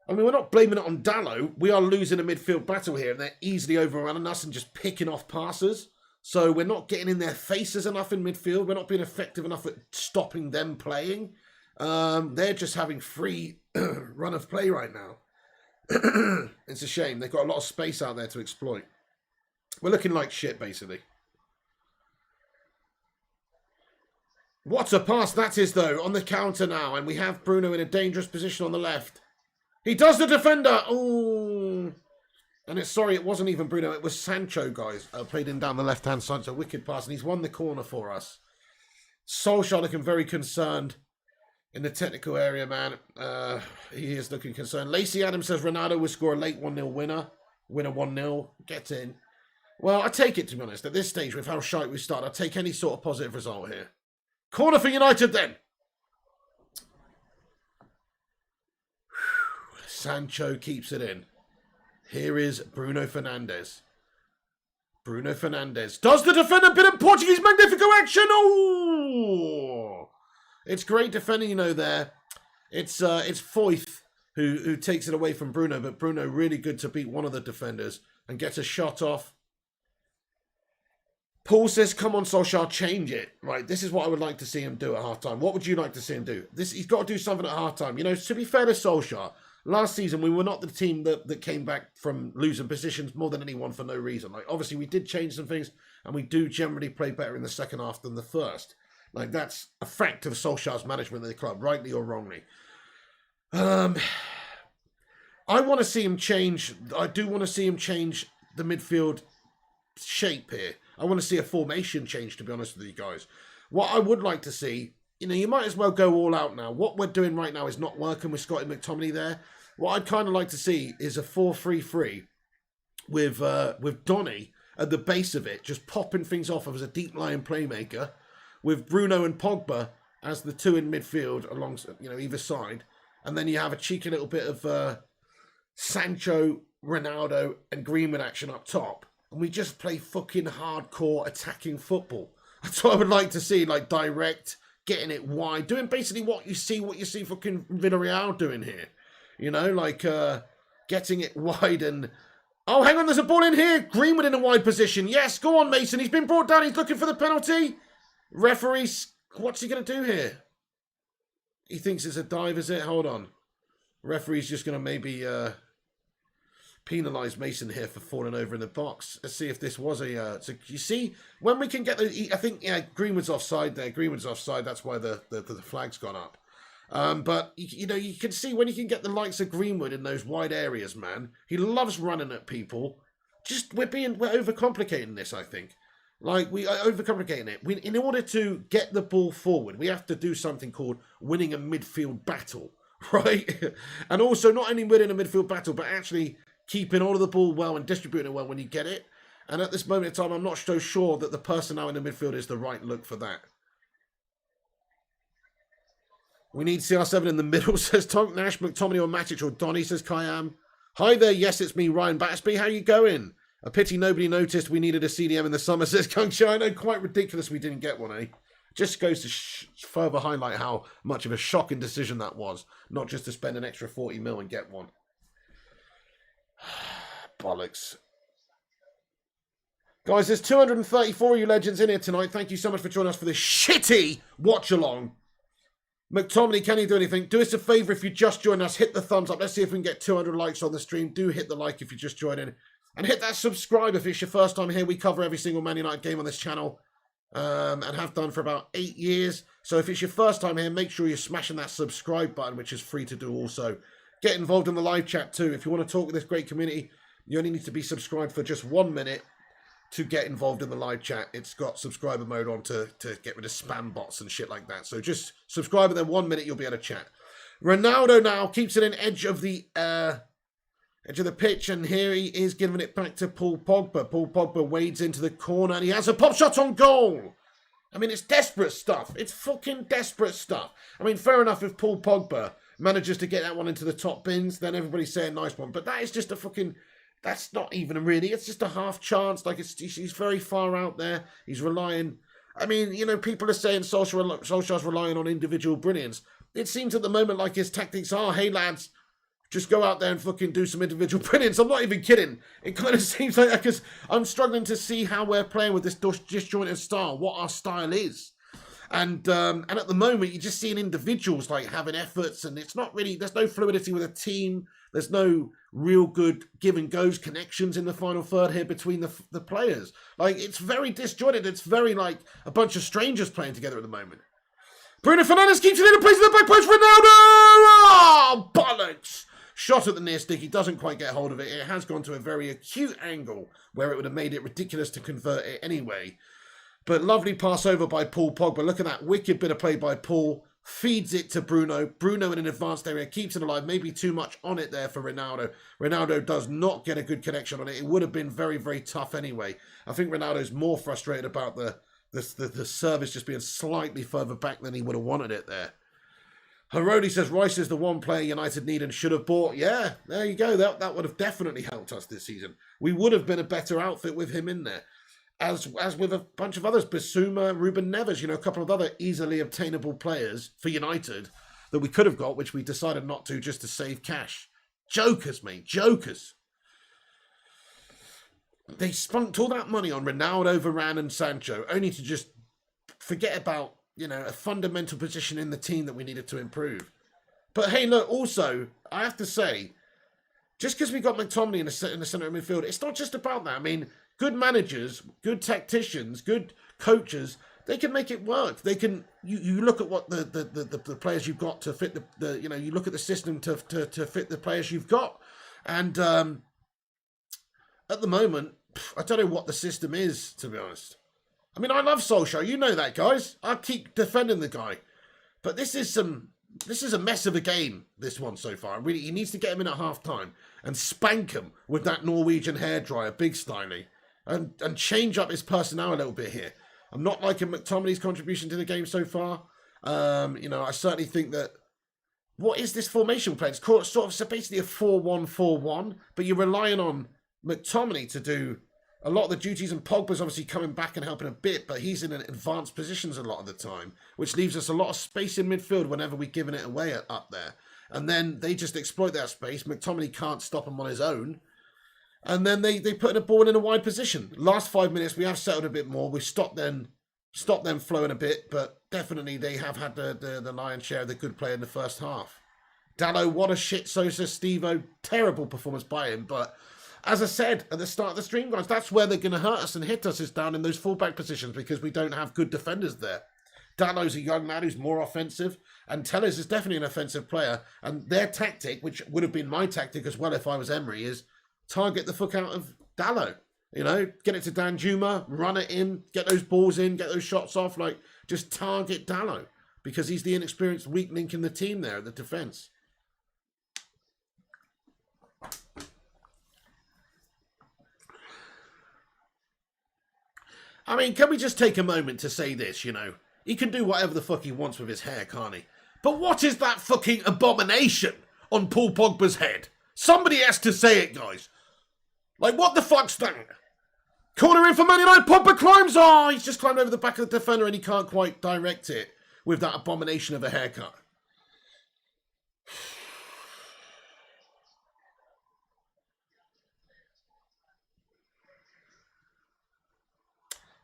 I mean, we're not blaming it on Dallo. We are losing a midfield battle here. And they're easily overrunning us and just picking off passes. So we're not getting in their faces enough in midfield. We're not being effective enough at stopping them playing. They're just having free run of play right now. It's a shame. They've got a lot of space out there to exploit. We're looking like shit, basically. What a pass that is, though, on the counter now. And we have Bruno in a dangerous position on the left. He does the defender. Oh. And it wasn't even Bruno. It was Sancho, guys. Played in down the left-hand side. So wicked pass. And he's won the corner for us. Solskjaer looking very concerned in the technical area, man. He is looking concerned. Lacey Adams says Ronaldo will score a late 1-0 winner. Winner 1-0. Get in. Well, I take it, to be honest. At this stage, with how shite we start, I'll take any sort of positive result here. Corner for United, then. Sancho keeps it in. Here is Bruno Fernandes. Bruno Fernandes does the defender bit of Portuguese Magnifico action. Oh! It's great defending, you know, there. It's Foyth who takes it away from Bruno, but Bruno really good to beat one of the defenders and gets a shot off. Paul says, come on, Solskjaer, change it. Right, this is what I would like to see him do at halftime. What would you like to see him do? He's got to do something at halftime. You know, to be fair to Solskjaer, last season we were not the team that came back from losing positions more than anyone for no reason. Like, obviously, we did change some things, and we do generally play better in the second half than the first. Like, that's a fact of Solskjaer's management of the club, rightly or wrongly. I want to see him change. I do want to see him change the midfield shape here. I want to see a formation change, to be honest with you guys. What I would like to see, you know, you might as well go all out now. What we're doing right now is not working with Scotty McTominay there. What I'd kind of like to see is a 4-3-3 with Donny at the base of it, just popping things off as a deep-lying playmaker, with Bruno and Pogba as the two in midfield along, you know, either side. And then you have a cheeky little bit of Sancho, Ronaldo and Greenwood action up top. And we just play fucking hardcore attacking football. That's what I would like to see, like direct, getting it wide, doing basically what you see fucking Villarreal doing here. You know, like getting it wide and... Oh, hang on, there's a ball in here. Greenwood in a wide position. Yes, go on, Mason. He's been brought down. He's looking for the penalty. Referee, what's he going to do here? He thinks it's a dive, is it? Hold on. Referee's just going to maybe penalise Mason here for falling over in the box. Let's see if this was a... so you see, when we can get the... I think, yeah, Greenwood's offside there. Greenwood's offside. That's why the flag's gone up. But, you know, you can see when you can get the likes of Greenwood in those wide areas, man. He loves running at people. Just, we're overcomplicating this, I think. Like, we are overcomplicating it. In order to get the ball forward, we have to do something called winning a midfield battle, right? And also, not only winning a midfield battle, but actually keeping all of the ball well and distributing it well when you get it. And at this moment in time, I'm not so sure that the personnel in the midfield is the right look for that. We need CR7 in the middle, says Tonk Nash, McTominay or Matic or Donny, says Kayam. Hi there, yes, it's me, Ryan Battersby. How you going? A pity nobody noticed we needed a CDM in the summer, says Kung Show. I know, quite ridiculous we didn't get one, eh? Just goes to further highlight how much of a shocking decision that was. Not just to spend an extra 40 mil and get one. Bollocks. Guys, there's 234 of you legends in here tonight. Thank you so much for joining us for this shitty watch-along. McTominay, can you do anything? Do us a favour if you just joined us. Hit the thumbs up. Let's see if we can get 200 likes on the stream. Do hit the like if you just joined in. And hit that subscribe if it's your first time here. We cover every single Man United game on this channel. And have done for about 8 years. So if it's your first time here, make sure you're smashing that subscribe button, which is free to do also. Get involved in the live chat too. If you want to talk with this great community, you only need to be subscribed for just 1 minute to get involved in the live chat. It's got subscriber mode on to get rid of spam bots and shit like that. So just subscribe and then 1 minute you'll be able to chat. Ronaldo now keeps it in edge of the pitch, and here he is giving it back to Paul Pogba. Paul Pogba wades into the corner and he has a pop shot on goal. I mean, it's desperate stuff. It's fucking desperate stuff. I mean, fair enough if Paul Pogba manages to get that one into the top bins, then everybody's saying nice one. But that is just a fucking... That's not even really. It's just a half chance. Like, he's very far out there. He's relying... I mean, you know, people are saying Solskjaer's relying on individual brilliance. It seems at the moment like his tactics are, hey, lads, just go out there and fucking do some individual brilliance. I'm not even kidding. It kind of seems like that because I'm struggling to see how we're playing with this disjointed style, what our style is. And at the moment, you're just seeing individuals like having efforts, and it's not really, there's no fluidity with a team. There's no real good give and goes connections in the final third here between the players. Like, it's very disjointed. It's very like a bunch of strangers playing together at the moment. Bruno Fernandes keeps it in a place in the back post. Ronaldo! Oh, bollocks! Shot at the near stick. He doesn't quite get hold of it. It has gone to a very acute angle where it would have made it ridiculous to convert it anyway. But lovely pass over by Paul Pogba. Look at that wicked bit of play by Paul. Feeds it to Bruno. Bruno in an advanced area keeps it alive. Maybe too much on it there for Ronaldo. Ronaldo does not get a good connection on it. It would have been very, very tough anyway. I think Ronaldo's more frustrated about the service just being slightly further back than he would have wanted it there. Herodi says Rice is the one player United need and should have bought. Yeah, there you go. That would have definitely helped us this season. We would have been a better outfit with him in there. As with a bunch of others, Bissouma, Ruben Neves, you know, a couple of other easily obtainable players for United that we could have got, which we decided not to just to save cash. Jokers, mate, jokers. They spunked all that money on Ronaldo, Varane and Sancho, only to just forget about, you know, a fundamental position in the team that we needed to improve. But hey, look, also, I have to say, just because we got McTominay in the centre of midfield, it's not just about that. I mean, good managers, good tacticians, good coaches, they can make it work. They can. You look at what the players you've got to fit the you know, you look at the system to fit the players you've got, and at the moment, I don't know what the system is, to be honest. I mean, I love Solskjaer, you know that, guys. I keep defending the guy, but this is a mess of a game, this one so far. Really, he needs to get him in at half time and spank him with that Norwegian hairdryer, big styly. And change up his personnel a little bit here. I'm not liking McTominay's contribution to the game so far. You know, I certainly think that... What is this formation we're playing? It's called sort of so basically a 4-1-4-1, but you're relying on McTominay to do a lot of the duties, and Pogba's obviously coming back and helping a bit, but he's in advanced positions a lot of the time, which leaves us a lot of space in midfield whenever we're giving it away up there. And then they just exploit that space. McTominay can't stop him on his own. And then they put a ball in a wide position. Last 5 minutes, we have settled a bit more. We've stopped them flowing a bit, but definitely they have had the lion's share of the good play in the first half. Dallo, what a shit, so says Steve-O. Terrible performance by him, but as I said at the start of the stream, guys, that's where they're going to hurt us and hit us, is down in those fullback positions because we don't have good defenders there. Dallo's a young lad who's more offensive, and Tellez is definitely an offensive player, and their tactic, which would have been my tactic as well if I was Emery, is target the fuck out of Dallo. You know, get it to Danjuma, run it in, get those balls in, get those shots off. Like, just target Dallo because he's the inexperienced weak link in the team there at the defence. I mean, can we just take a moment to say this, you know? He can do whatever the fuck he wants with his hair, can't he? But what is that fucking abomination on Paul Pogba's head? Somebody has to say it, guys. Like, what the fuck's that? Corner in for Man United. Pogba climbs. Oh, he's just climbed over the back of the defender and he can't quite direct it with that abomination of a haircut.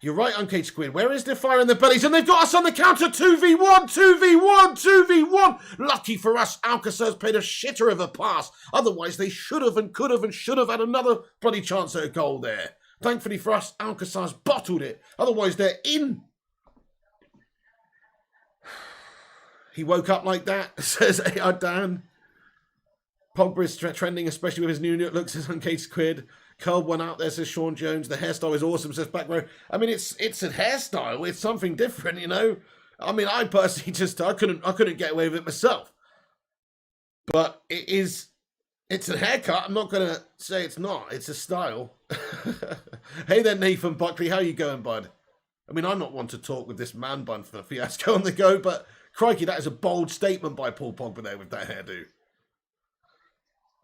You're right, Uncaged Squid. Where is the fire in the bellies? And they've got us on the counter. 2v1, 2v1, 2v1. Lucky for us, Alcacer's played a shitter of a pass. Otherwise, they should have and could have and should have had another bloody chance at a goal there. Thankfully for us, Alcacer's bottled it. Otherwise, they're in. He woke up like that, says Dan. Pogba is trending, especially with his new look, says Uncaged Squid. Curl one out there, says Sean Jones. The hairstyle is awesome, says Back Row. I mean, it's a hairstyle. It's something different, you know. I mean, I personally just I couldn't get away with it myself. But it's a haircut. I'm not gonna say it's not. It's a style. Hey there, Nathan Buckley. How you going, bud? I mean, I'm not one to talk with this man bun for the fiasco on the go, but crikey, that is a bold statement by Paul Pogba there with that hairdo.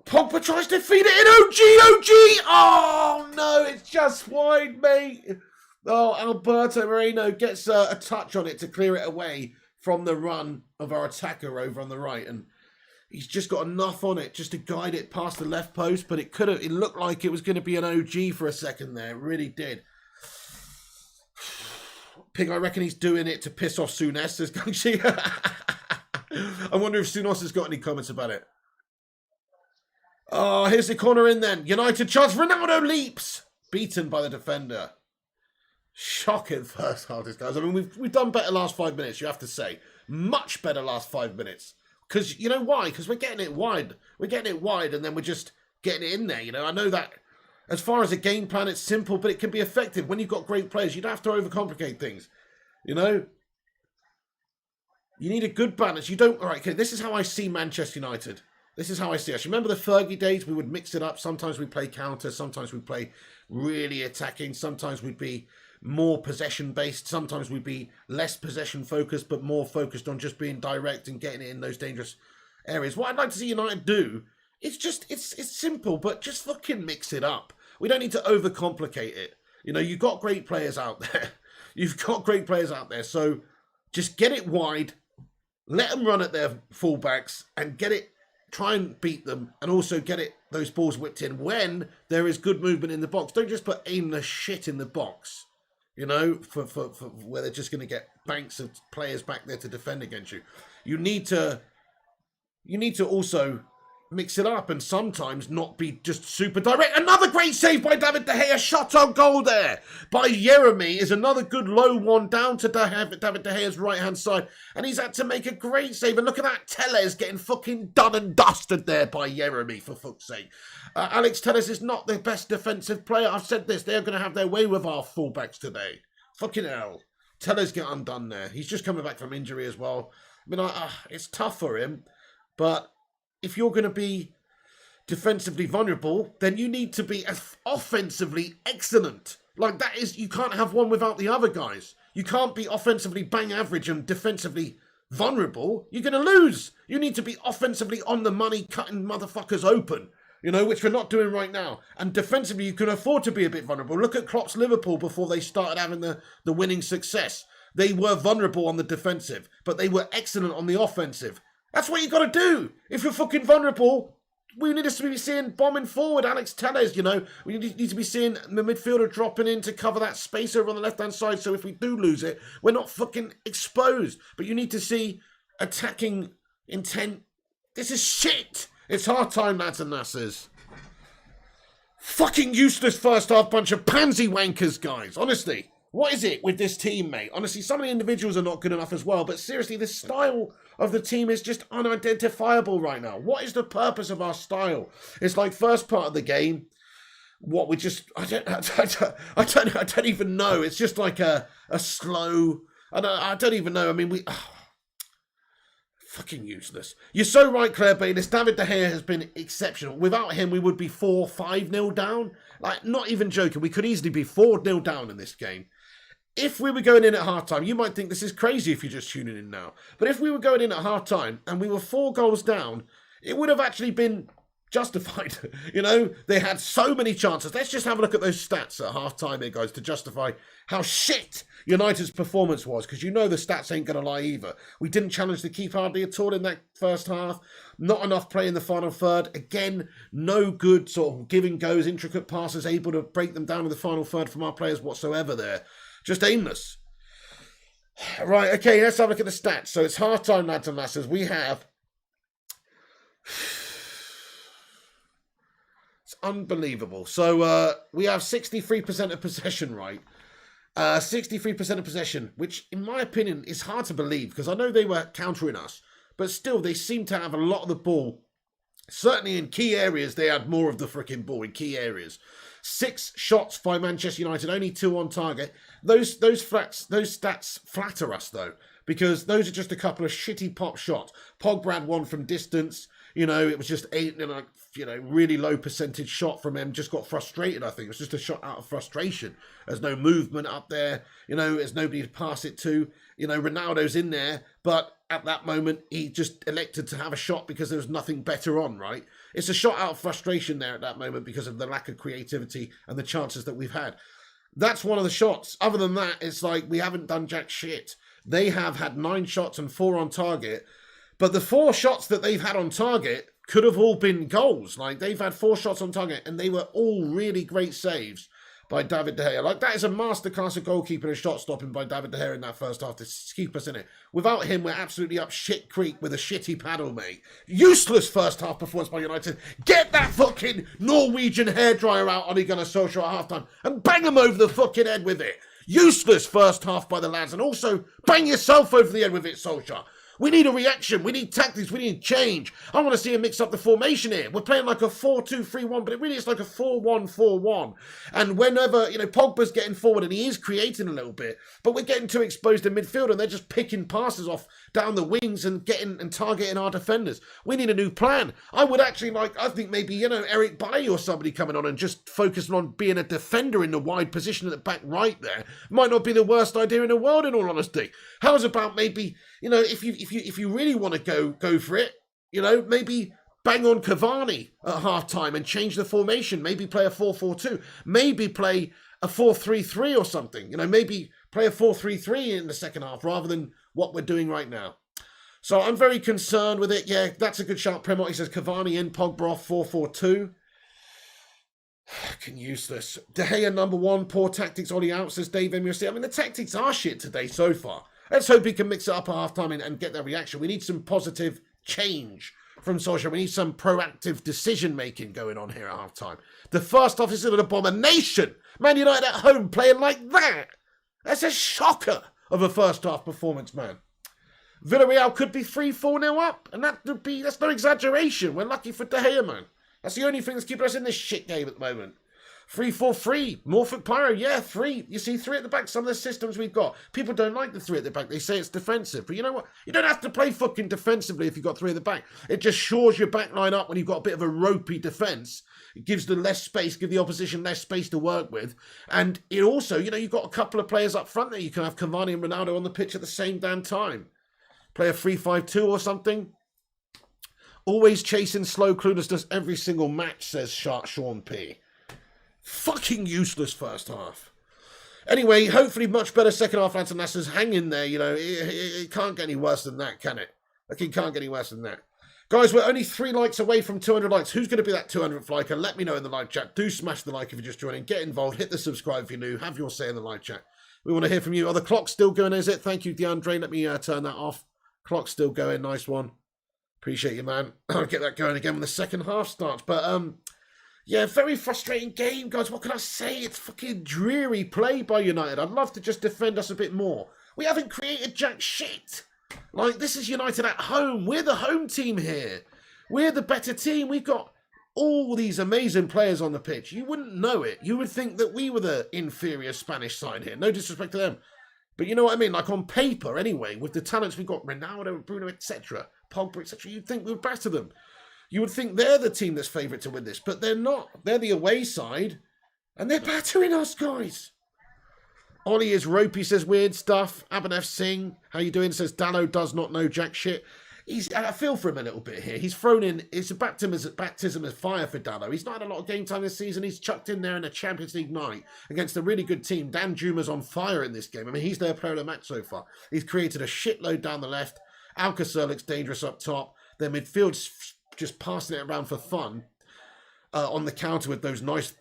Pogba tries to feed it in. OG! Oh, no, it's just wide, mate. Oh, Alberto Moreno gets a touch on it to clear it away from the run of our attacker over on the right. And he's just got enough on it just to guide it past the left post. But it looked like it was going to be an OG for a second there. It really did. Pig, I reckon he's doing it to piss off Souness, says Gangshi. I wonder if Souness has got any comments about it. Oh, here's the corner in then. United chance. Ronaldo leaps. Beaten by the defender. Shocking first half, guys. I mean, we've done better last 5 minutes, you have to say. Much better last 5 minutes. Because, you know why? Because we're getting it wide. We're getting it wide and then we're just getting it in there, you know. I know that as far as a game plan, it's simple, but it can be effective. When you've got great players, you don't have to overcomplicate things, you know. You need a good balance. You don't... All right, okay, this is how I see Manchester United. This is how I see us. You remember the Fergie days? We would mix it up. Sometimes we play counter. Sometimes we play really attacking. Sometimes we'd be more possession-based. Sometimes we'd be less possession-focused, but more focused on just being direct and getting it in those dangerous areas. What I'd like to see United do is just, it's simple, but just fucking mix it up. We don't need to overcomplicate it. You know, you've got great players out there. You've got great players out there. So just get it wide, let them run at their fullbacks and get it. Try and beat them and also get those balls whipped in when there is good movement in the box. Don't just put aimless shit in the box, you know, for where they're just going to get banks of players back there to defend against you. You need to also mix it up and sometimes not be just super direct. Another great save by David De Gea. Shot on goal there by Jeremy is another good low one down to David De Gea's right-hand side. And he's had to make a great save. And look at that. Telles getting fucking done and dusted there by Jeremy, for fuck's sake. Alex Telles is not the best defensive player. I've said this. They're going to have their way with our fullbacks today. Fucking hell. Telles get undone there. He's just coming back from injury as well. I mean, it's tough for him. But if you're going to be defensively vulnerable, then you need to be offensively excellent. Like that is, you can't have one without the other, guys. You can't be offensively bang average and defensively vulnerable. You're going to lose. You need to be offensively on the money, cutting motherfuckers open, you know, which we're not doing right now. And defensively, you can afford to be a bit vulnerable. Look at Klopp's Liverpool before they started having the winning success. They were vulnerable on the defensive, but they were excellent on the offensive. That's what you got to do. If you're fucking vulnerable, we need to be seeing bombing forward Alex Telles, you know. We need to be seeing the midfielder dropping in to cover that space over on the left-hand side. So if we do lose it, we're not fucking exposed. But you need to see attacking intent. This is shit. It's hard time, lads and lasses. Fucking useless first half bunch of pansy wankers, guys. Honestly. What is it with this team, mate? Honestly, some of the individuals are not good enough as well. But seriously, the style of the team is just unidentifiable right now. What is the purpose of our style? It's like first part of the game. What we just, I don't even know. It's just like a slow, I don't even know. I mean, fucking useless. You're so right, Claire Bayliss. David De Gea has been exceptional. Without him, we would be 4-5-0 down. Like, not even joking. We could easily be 4-0 down in this game. if we were going in at half-time, you might think this is crazy if you're just tuning in now. But if we were going in at half-time and we were 4 goals down, it would have actually been justified. You know, they had so many chances. Let's just have a look at those stats at half-time here, guys, to justify how shit United's performance was, because you know the stats ain't going to lie either. We didn't challenge the keeper hardly at all in that first half. Not enough play in the final third. Again, no good sort of give and goes, intricate passes, able to break them down in the final third from our players whatsoever there. Just aimless. Right, okay, let's have a look at the stats. So it's half-time, lads and lasses. We have... It's unbelievable. So we have 63% of possession, right? 63% of possession, which in my opinion is hard to believe, because I know they were countering us, but still they seem to have a lot of the ball. Certainly in key areas, they had more of the freaking ball in key areas. 6 shots by Manchester United, only 2 on target. Those stats flatter us though, because those are just a couple of shitty pop shots. Pogba had one from distance. You know, it was just 8, really low percentage shot from him. Just got frustrated, I think. It was just a shot out of frustration. There's no movement up there. You know, there's nobody to pass it to. You know, Ronaldo's in there. But at that moment, he just elected to have a shot because there was nothing better on, right? It's a shot out of frustration there at that moment because of the lack of creativity and the chances that we've had. That's one of the shots. Other than that, it's like we haven't done jack shit. They have had 9 shots and 4 on target. But the 4 shots that they've had on target could have all been goals. Like, they've had 4 shots on target, and they were all really great saves by David De Gea. Like, that is a masterclass of goalkeeping and shot stopping by David De Gea in that first half to keep us in it. Without him, we're absolutely up shit creek with a shitty paddle, mate. Useless first half performance by United. Get that fucking Norwegian hairdryer out on Ole Gunnar Solskjaer at halftime and bang him over the fucking head with it. Useless first half by the lads, and also bang yourself over the head with it, Solskjaer. We need a reaction. We need tactics. We need change. I want to see him mix up the formation here. We're playing like a 4-2-3-1, but it really is like a 4-1-4-1. And whenever, Pogba's getting forward and he is creating a little bit, but we're getting too exposed in midfield and they're just picking passes off down the wings and getting and targeting our defenders. We need a new plan. I would actually I think maybe, Eric Bailly or somebody coming on and just focusing on being a defender in the wide position at the back right there. Might not be the worst idea in the world, in all honesty. How's about maybe, if you really want to go for it, maybe bang on Cavani at half-time and change the formation. Maybe play a 4-4-2. Maybe play a 4-3-3 or something. Maybe play a 4-3-3 in the second half rather than what we're doing right now. So I'm very concerned with it. Yeah, that's a good shout. Premo, he says Cavani in, Pogba off, 4-4-2. Fucking useless. De Gea number 1, poor tactics, Ollie out, says Dave MUC. I mean, the tactics are shit today so far. Let's hope he can mix it up at half-time and get that reaction. We need some positive change from Solskjaer. We need some proactive decision-making going on here at half-time. The first half is an abomination. Man United at home playing like that. That's a shocker of a first-half performance, man. Villarreal could be 3-4-0 up, and that's no exaggeration. We're lucky for De Gea, man. That's the only thing that's keeping us in this shit game at the moment. 3-4-3. Morphic Pyro, yeah, 3. You see, 3 at the back. Some of the systems we've got. People don't like the 3 at the back. They say it's defensive. But you know what? You don't have to play fucking defensively if you've got 3 at the back. It just shores your back line up when you've got a bit of a ropey defence. It gives the less space, give the opposition less space to work with. And it also, you've got a couple of players up front there. You can have Cavani and Ronaldo on the pitch at the same damn time. Play a 3-5-2 or something. Always chasing slow clueless does every single match, says Sean P. Fucking useless first half. Anyway, hopefully much better second half, lads and lasses. Hang in there, it can't get any worse than that, can it? Like, it can't get any worse than that. Guys, we're only 3 likes away from 200 likes. Who's going to be that 200th liker? Let me know in the live chat. Do smash the like if you're just joining. Get involved. Hit the subscribe if you're new. Have your say in the live chat. We want to hear from you. Are the clocks still going, is it? Thank you, DeAndre. Let me turn that off. Clock's still going. Nice one. Appreciate you, man. I'll get that going again when the second half starts. But, yeah, very frustrating game, guys. What can I say? It's fucking dreary play by United. I'd love to just defend us a bit more. We haven't created jack shit. Like, this is United at home. We're the home team here. We're the better team. We've got all these amazing players on the pitch. You wouldn't know it. You would think that we were the inferior Spanish side here. No disrespect to them. But you know what I mean? Like, on paper, anyway, with the talents we've got, Ronaldo, Bruno, etc., Pogba, etc., you'd think we're better than them. You would think they're the team that's favourite to win this, but they're not. They're the away side, and they're battering us, guys. Ollie is ropey, says weird stuff. Abanef Singh, how you doing? Says Dallo does not know jack shit. I feel for him a little bit here. He's thrown in, it's a baptism of fire for Dallo. He's not had a lot of game time this season. He's chucked in there in a Champions League night against a really good team. Dan Juma's on fire in this game. I mean, he's their player of the match so far. He's created a shitload down the left. Alcacer looks dangerous up top. Their midfield's just passing it around for fun. On the counter with those nice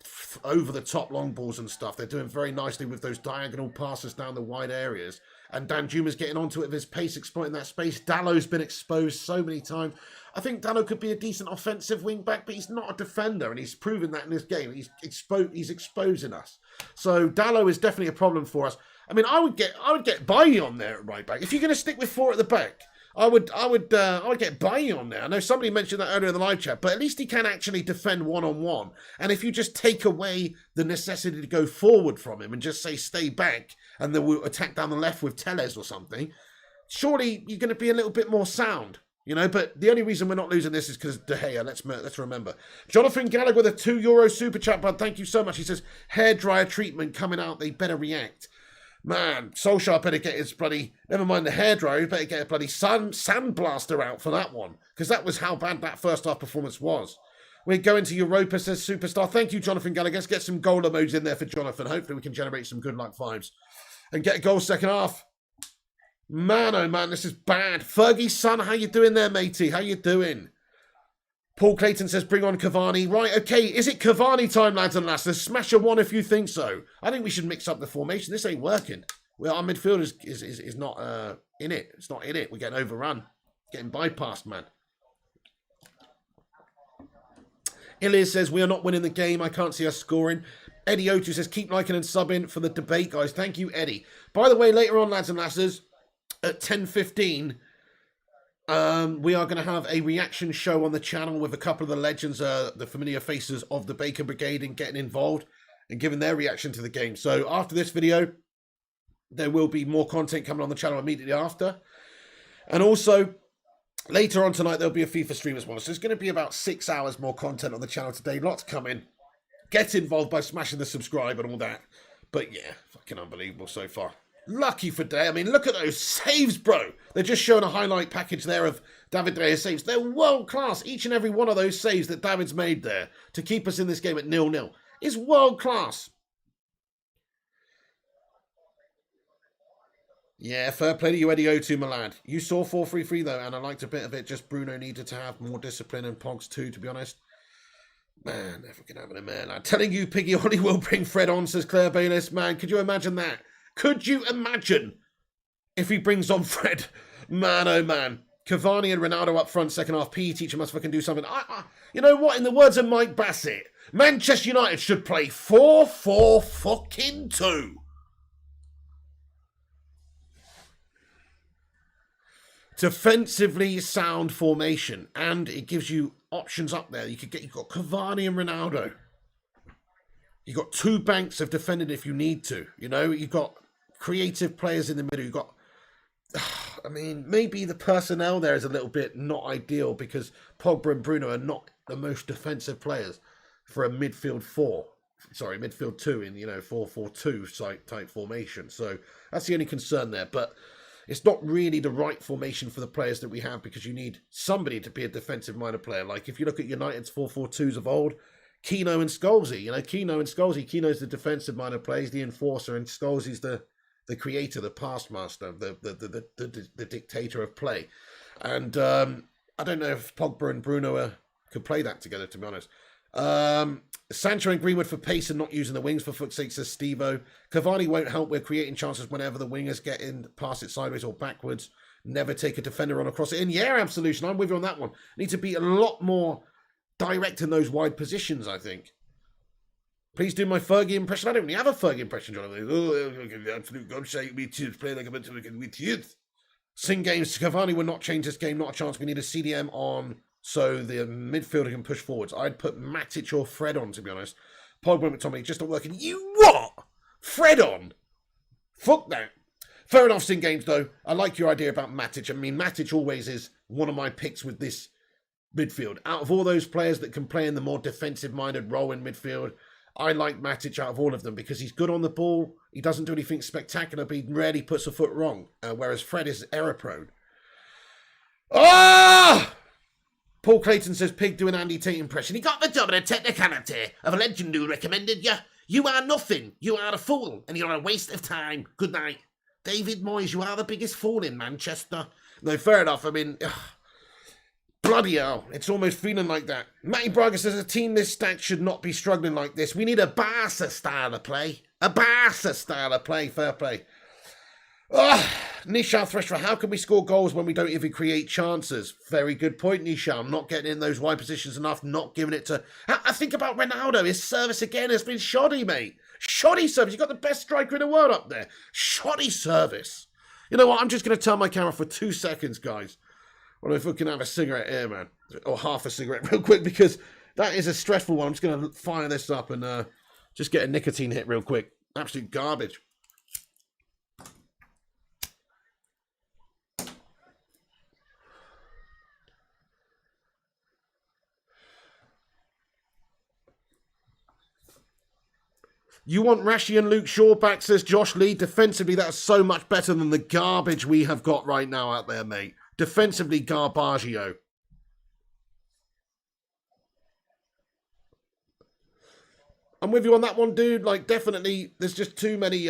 over-the-top long balls and stuff. They're doing very nicely with those diagonal passes down the wide areas. And Dan Juma's getting onto it with his pace, exploiting that space. Dallo's been exposed so many times. I think Dallo could be a decent offensive wing-back, but he's not a defender, and he's proven that in this game. He's exposing us. So Dallo is definitely a problem for us. I mean, I would get Bailly on there at right back. If you're going to stick with 4 at the back, I would get Bailly on there. I know somebody mentioned that earlier in the live chat, but at least he can actually defend one-on-one. And if you just take away the necessity to go forward from him and just say stay back and then we'll attack down the left with Tellez or something, surely you're going to be a little bit more sound. You know, but the only reason we're not losing this is because De Gea. Let's remember. Jonathan Gallagher with a €2 super chat, bud. Thank you so much. He says, hairdryer treatment coming out. They better react. Man, Solskjaer better get his bloody, never mind the hairdryer, he better get a bloody sandblaster out for that one. Because that was how bad that first half performance was. We're going to Europa, says Superstar. Thank you, Jonathan Gallagher. Let's get some goal emotes in there for Jonathan. Hopefully we can generate some good luck vibes. And get a goal second half. Man, oh man, this is bad. Fergie's son, how you doing there, matey? How you doing? Paul Clayton says, bring on Cavani. Right, okay, is it Cavani time, lads and lasses? Smash a 1 if you think so. I think we should mix up the formation. This ain't working. Well, our midfield is not in it. It's not in it. We're getting overrun. Getting bypassed, man. Ilias says, we are not winning the game. I can't see us scoring. Eddie O2 says, keep liking and subbing for the debate, guys. Thank you, Eddie. By the way, later on, lads and lasses, at 10:15, we are going to have a reaction show on the channel with a couple of the legends, the familiar faces of the Baker Brigade, and getting involved and giving their reaction to the game. So after this video, there will be more content coming on the channel immediately after. And also, later on tonight, there'll be a FIFA stream as well. So it's going to be about 6 hours more content on the channel today. Lots coming. Get involved by smashing the subscribe and all that. But yeah, fucking unbelievable so far. Lucky for Day. I mean, look at those saves, bro. They're just showing a highlight package there of David Dea's saves. They're world class. Each and every one of those saves that David's made there to keep us in this game at 0-0 is world class. Yeah, fair play to you, Eddie O2, my lad. You saw 4-3-3 though, and I liked a bit of it. Just Bruno needed to have more discipline, and Pogs too, to be honest. Man, they're fucking having a man. I'm telling you, Piggy Ollie will bring Fred on, says Claire Bayliss. Man, could you imagine that? Could you imagine if he brings on Fred? Man, oh man. Cavani and Ronaldo up front, second half. PE teacher must fucking do something. You know what? In the words of Mike Bassett, Manchester United should play 4-4-2. Defensively sound formation, and it gives you options up there. You've got Cavani and Ronaldo. You've got 2 banks of defending if you need to. You know, you've got creative players in the middle. You've got, I mean, maybe the personnel there is a little bit not ideal because Pogba and Bruno are not the most defensive players for a midfield 2 in, 4-4-2 type formation. So that's the only concern there. But it's not really the right formation for the players that we have because you need somebody to be a defensive-minded player. Like if you look at United's 4-4-2s of old, Keno and Scholesy, Keno's the defensive-minded player, he's the enforcer, and Scholesey's the creator, the past master, the dictator of play. And I don't know if Pogba and Bruno could play that together, to be honest. Sancho and Greenwood for pace and not using the wings, for fuck's sake, says Steve-O. Cavani won't help. We're creating chances whenever the wingers get in, pass it sideways or backwards. Never take a defender on across it in. Yeah, Absolution, I'm with you on that one. Need to be a lot more direct in those wide positions, I think. Please do my Fergie impression. I don't really have a Fergie impression, Jonathan. Oh, absolute gobshite, we tears play like a bunch of tears. Sing games. Cavani will not change this game. Not a chance. We need a CDM on so the midfielder can push forwards. I'd put Matic or Fred on, to be honest. Pogba and McTominay just not working. You what? Fred on? Fuck that. Fair enough, Sing games, though. I like your idea about Matic. I mean, Matic always is one of my picks with this midfield. Out of all those players that can play in the more defensive-minded role in midfield, I like Matic out of all of them because he's good on the ball. He doesn't do anything spectacular, but he rarely puts a foot wrong. Whereas Fred is error prone. Ah! Paul Clayton says, Pig do an Andy Tate impression. He got the job in a technicality of a legend who recommended you. You are nothing. You are a fool, and you're a waste of time. Good night. David Moyes, you are the biggest fool in Manchester. No, fair enough. I mean, bloody hell. It's almost feeling like that. Matty Braga says, a team this stacked should not be struggling like this. We need a Barca style of play. A Barca style of play. Fair play. Nishal Thresher, how can we score goals when we don't even create chances? Very good point, Nishal. Not getting in those wide positions enough, not giving it to... I think about Ronaldo. His service again has been shoddy, mate. Shoddy service. You've got the best striker in the world up there. Shoddy service. You know what? I'm just going to turn my camera for 2 seconds, guys. Well, if we can have a cigarette here, man. Or half a cigarette real quick, because that is a stressful one. I'm just going to fire this up and just get a nicotine hit real quick. Absolute garbage. You want Rashi and Luke Shaw back, says Josh Lee. Defensively, that's so much better than the garbage we have got right now out there, mate. Defensively, Garbaggio. I'm with you on that one, dude. Like, definitely, there's just too many,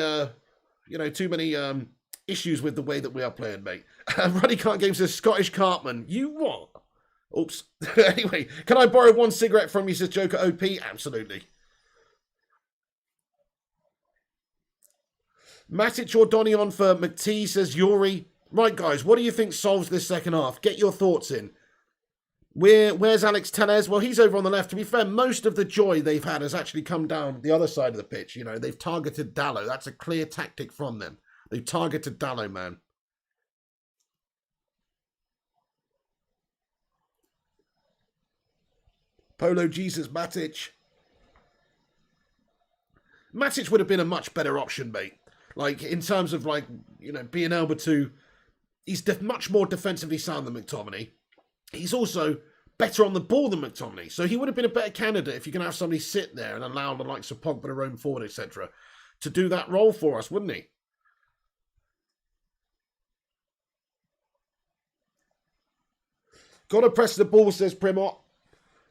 issues with the way that we are playing, mate. Ruddy Cart Game says, Scottish Cartman. You what? Oops. Anyway, can I borrow one cigarette from you, says Joker OP? Absolutely. Matic or Donny on for McTee, says Yuri. Right, guys, what do you think solves this second half? Get your thoughts in. Where's Alex Tellez? Well, he's over on the left. To be fair, most of the joy they've had has actually come down the other side of the pitch. You know, they've targeted Dallo. That's a clear tactic from them. They've targeted Dallo, man. Polo Jesus Matic. Matic would have been a much better option, mate. Like, in terms of, like, you know, being able to... He's much more defensively sound than McTominay. He's also better on the ball than McTominay. So he would have been a better candidate if you can have somebody sit there and allow the likes of Pogba to roam forward, etc., to do that role for us, wouldn't he? Gotta press the ball, says Primot.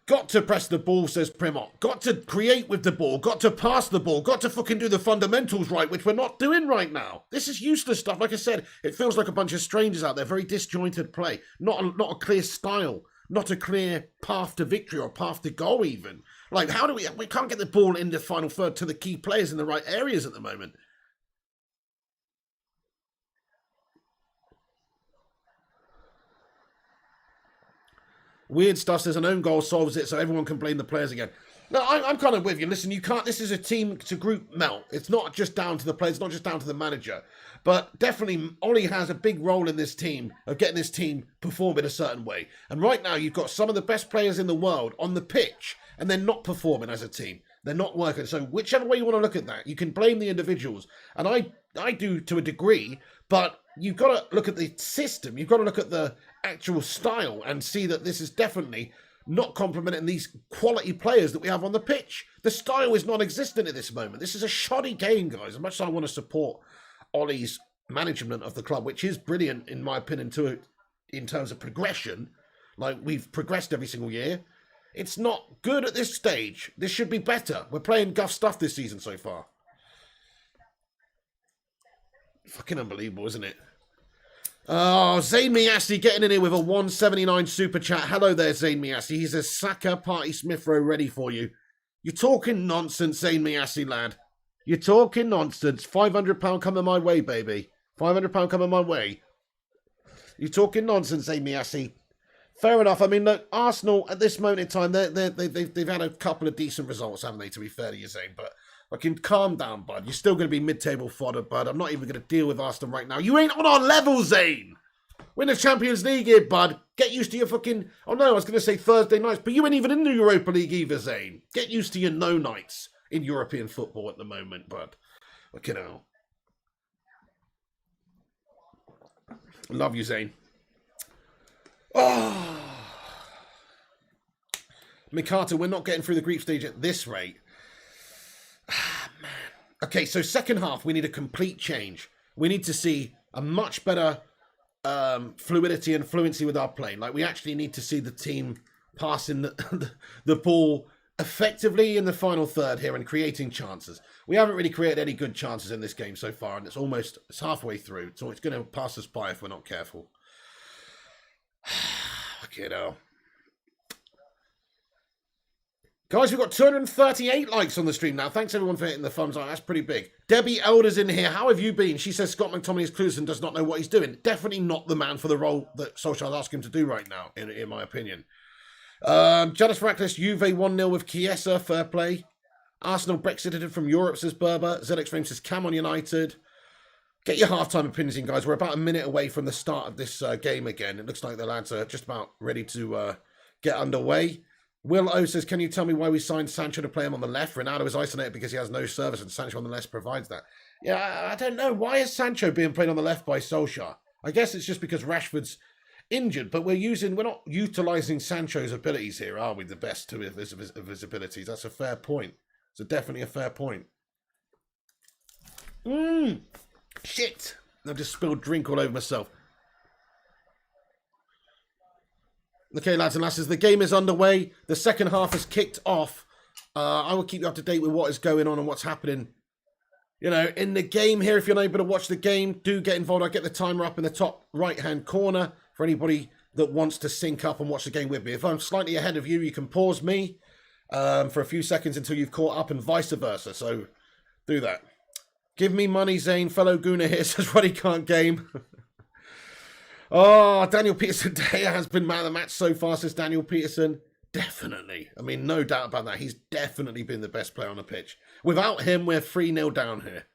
Got to press the ball, says Primot. Got to create with the ball. Got to pass the ball. Got to fucking do the fundamentals right, which we're not doing right now. This is useless stuff. Like I said, it feels like a bunch of strangers out there. Very disjointed play. Not a clear style. Not a clear path to victory or path to goal even. Like, how do we can't get the ball in the final third to the key players in the right areas at the moment. Weird stuff says an own goal solves it so everyone can blame the players again. No, I'm kind of with you. Listen, you can't... This is a team to group melt. It's not just down to the players. It's not just down to the manager. But definitely, Ollie has a big role in this team of getting this team performing a certain way. And right now, you've got some of the best players in the world on the pitch, and they're not performing as a team. They're not working. So whichever way you want to look at that, you can blame the individuals. And I do to a degree, but you've got to look at the system. You've got to look at the actual style and see that this is definitely not complementing these quality players that we have on the pitch. The style is non-existent at this moment. This is a shoddy game, guys. As much as I want to support Ollie's management of the club, which is brilliant in my opinion in terms of progression, like we've progressed every single year, it's not good at this stage. This should be better. We're playing guff stuff this season so far. Fucking unbelievable, isn't it? Oh, Zayn Miassi getting in here with a 179 super chat. Hello there, Zayn Miassi. He says, Saka, Party Smith Rowe ready for you. You're talking nonsense, Zayn Miassi, lad. You're talking nonsense. £500 coming my way, baby. £500 coming my way. You're talking nonsense, Zayn Miassi. Fair enough. I mean, look, Arsenal, at this moment in time, they've had a couple of decent results, haven't they, to be fair to you, Zayn? But I can calm down, bud. You're still going to be mid-table fodder, bud. I'm not even going to deal with Arsenal right now. You ain't on our level, Zayn. We're in the Champions League here, bud. Get used to your fucking... Oh, no, I was going to say Thursday nights, but you ain't even in the Europa League either, Zayn. Get used to your no nights in European football at the moment, bud. Fucking hell. Love you, Zayn. Oh. Mikata, we're not getting through the group stage at this rate. Okay, so second half, we need a complete change. We need to see a much better fluidity and fluency with our play. Like, we actually need to see the team passing the ball effectively in the final third here and creating chances. We haven't really created any good chances in this game so far, and it's halfway through, so it's going to pass us by if we're not careful. Fucking hell. Guys, we've got 238 likes on the stream now. Thanks, everyone, for hitting the thumbs up. That's pretty big. Debbie Elder's in here. How have you been? She says Scott McTominay is clueless and does not know what he's doing. Definitely not the man for the role that Solskjaer's asking him to do right now, in my opinion. Janice Rackless, Juve 1-0 with Chiesa. Fair play. Arsenal Brexited from Europe, says Berber. ZX Frame says Cam on United. Get your halftime opinions in, guys. We're about a minute away from the start of this game again. It looks like the lads are just about ready to get underway. Will O says, can you tell me why we signed Sancho to play him on the left? Ronaldo is isolated because he has no service and Sancho on the left provides that. Yeah, I don't know. Why is Sancho being played on the left by Solskjaer? I guess it's just because Rashford's injured, but we're not utilising Sancho's abilities here, are we? The best of his abilities. That's a fair point. It's definitely a fair point. Shit. I've just spilled drink all over myself. Okay, lads and lasses, the game is underway. The second half has kicked off. I will keep you up to date with what is going on and what's happening, you know, in the game here. If you're not able to watch the game, do get involved. I'll get the timer up in the top right-hand corner for anybody that wants to sync up and watch the game with me. If I'm slightly ahead of you, you can pause me for a few seconds until you've caught up and vice versa. So do that. Give me money, Zane. Fellow Gooner here says Roddy can't game. Oh, Daniel Peterson has been man of the match so far, says Daniel Peterson. Definitely. I mean, no doubt about that. He's definitely been the best player on the pitch. Without him, we're 3-0 down here.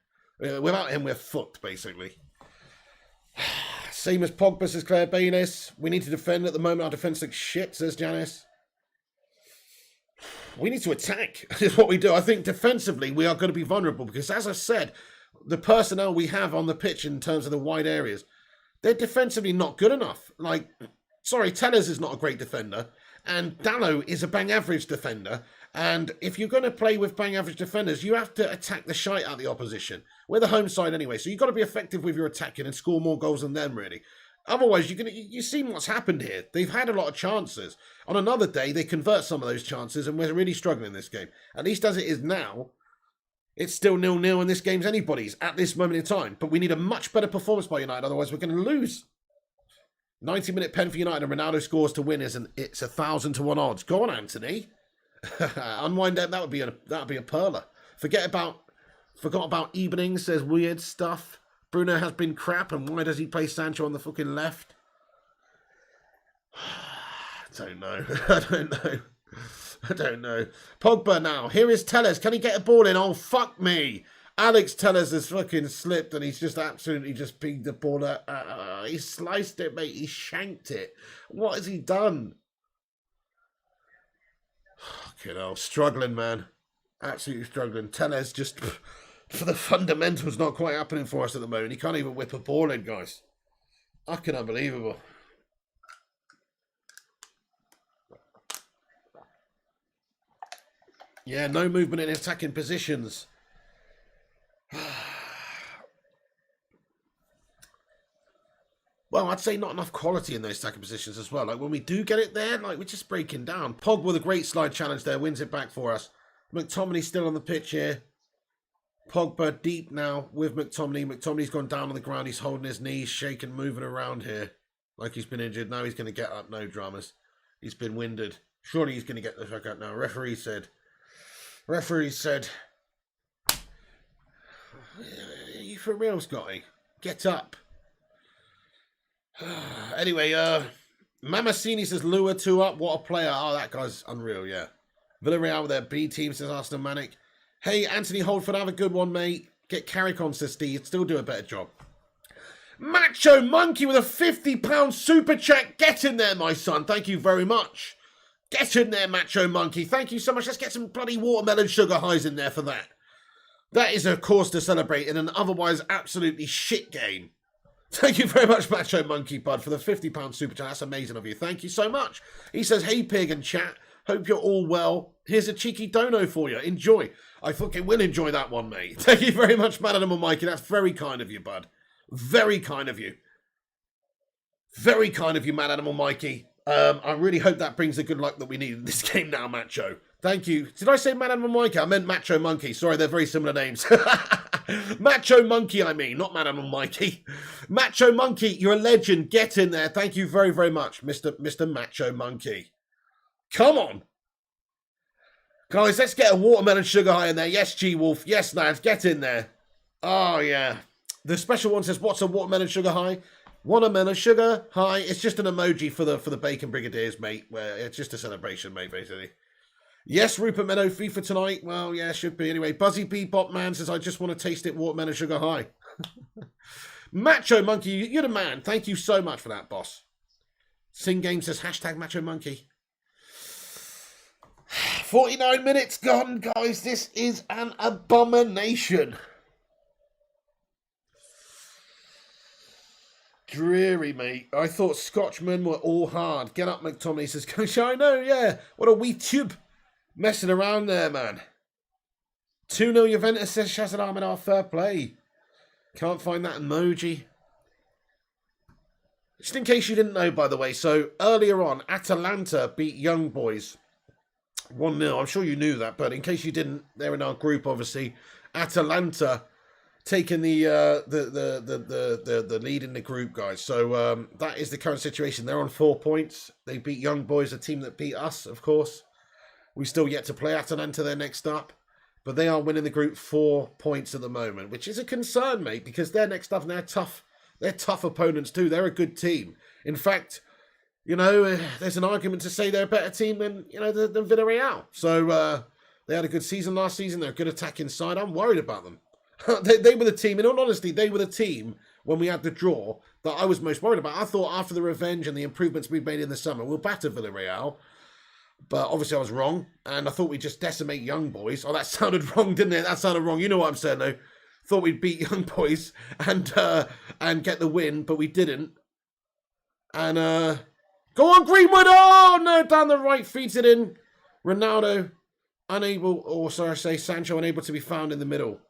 Without him, we're fucked, basically. Same as Pogba, says Claire Bayliss. We need to defend at the moment. Our defence looks shit, says Janice. We need to attack, is what we do. I think defensively, we are going to be vulnerable because, as I said, the personnel we have on the pitch in terms of the wide areas, they're defensively not good enough. Like, sorry, Tellers is not a great defender, and Dallo is a bang-average defender. And if you're going to play with bang-average defenders, you have to attack the shite out of the opposition. We're the home side anyway, so you've got to be effective with your attacking and score more goals than them, really. Otherwise, you've seen what's happened here. They've had a lot of chances. On another day, they convert some of those chances, and we're really struggling in this game. At least as it is now, it's still 0-0 and this game's anybody's at this moment in time. But we need a much better performance by United, otherwise we're going to lose. 90-minute pen for United and Ronaldo scores to win it's 1,000-to-1 odds. Go on, Anthony. Unwind that. That would be a perler. Forgot about Evening, says weird stuff. Bruno has been crap, and why does he play Sancho on the fucking left? I don't know. I don't know. Pogba now. Here is Tellers. Can he get a ball in? Oh, fuck me. Alex Tellers has fucking slipped and he's just absolutely just pinged the ball out. He sliced it, mate. He shanked it. What has he done? Fucking hell. Struggling, man. Absolutely struggling. Tellers just, for the fundamentals, not quite happening for us at the moment. He can't even whip a ball in, guys. Fucking unbelievable. Yeah, no movement in attacking positions. Well, I'd say not enough quality in those attacking positions as well. Like, when we do get it there, like, we're just breaking down. Pog with a great slide challenge there, wins it back for us. McTominay still on the pitch here. Pogba deep now with McTominay. McTominay's gone down on the ground. He's holding his knees, shaking, moving around here. Like he's been injured. Now he's going to get up. No dramas. He's been winded. Surely he's going to get the fuck up now. Referee said, are you for real, Scotty? Get up. Anyway, Mamacini says Lua 2 up. What a player. Oh, that guy's unreal, yeah. Villarreal with their B team, says Arsenal Manic. Hey, Anthony Holdford, have a good one, mate. Get Carrick on, says Steve. Still do a better job. Macho Monkey with a £50 super chat. Get in there, my son. Thank you very much. Get in there, Macho Monkey. Thank you so much. Let's get some bloody watermelon sugar highs in there for that. That is a cause to celebrate in an otherwise absolutely shit game. Thank you very much, Macho Monkey Bud, for the £50 super chat. That's amazing of you. Thank you so much. He says, hey, pig and chat. Hope you're all well. Here's a cheeky dono for you. Enjoy. I fucking will enjoy that one, mate. Thank you very much, Man Animal Mikey. That's very kind of you, bud. Very kind of you. Very kind of you, Man Animal Mikey. I really hope that brings the good luck that we need in this game now, Macho. Thank you. Did I say Man Animal Mikey? I meant Macho Monkey. Sorry, they're very similar names. Macho Monkey, I mean, not Man Animal Mikey. Macho Monkey, you're a legend. Get in there. Thank you very, very much, Mr. Macho Monkey. Come on. Guys, let's get a watermelon sugar high in there. Yes, G-Wolf. Yes, lads, get in there. Oh, yeah. The special one says, what's a watermelon sugar high? Watermelon sugar high. It's just an emoji for the Bacon Brigadiers, mate. Where it's just a celebration, mate, basically. Yes, Rupert Meadow, FIFA tonight. Well, yeah, should be. Anyway, Buzzy Bebop Man says, I just want to taste it, watermelon sugar high. Macho Monkey, you're the man. Thank you so much for that, boss. Sing Game says, hashtag Macho Monkey. 49 minutes gone, guys. This is an abomination. Dreary, mate. I thought Scotchmen were all hard. Get up, McTominay says, Coach, I know, yeah. What a wee tube. Messing around there, man. 2-0 Juventus says Shazad Ahmed, fair play. Can't find that emoji. Just in case you didn't know, by the way, so earlier on, Atalanta beat Young Boys 1-0. I'm sure you knew that, but in case you didn't, they're in our group, obviously. Atalanta taking the lead in the group, guys. So that is the current situation. They're on 4 points. They beat Young Boys, a team that beat us, of course. We still yet to play Atalanta. They're next up. But they are winning the group 4 points at the moment, which is a concern, mate, because they're next up and they're tough. They're tough opponents too. They're a good team. In fact, you know, there's an argument to say they're a better team than, you know, than Villarreal. So they had a good season last season. They're a good attacking side. I'm worried about them. They were the team, in all honesty, they were the team when we had the draw that I was most worried about. I thought after the revenge and the improvements we've made in the summer, we'll batter Villarreal. But obviously I was wrong, and I thought we'd just decimate Young Boys. Oh, that sounded wrong, didn't it? That sounded wrong. You know what I'm saying, though. Thought we'd beat Young Boys and get the win, but we didn't. And go on, Greenwood! Oh, no, down the right, feeds it in. Ronaldo unable, or sorry, I say Sancho unable to be found in the middle.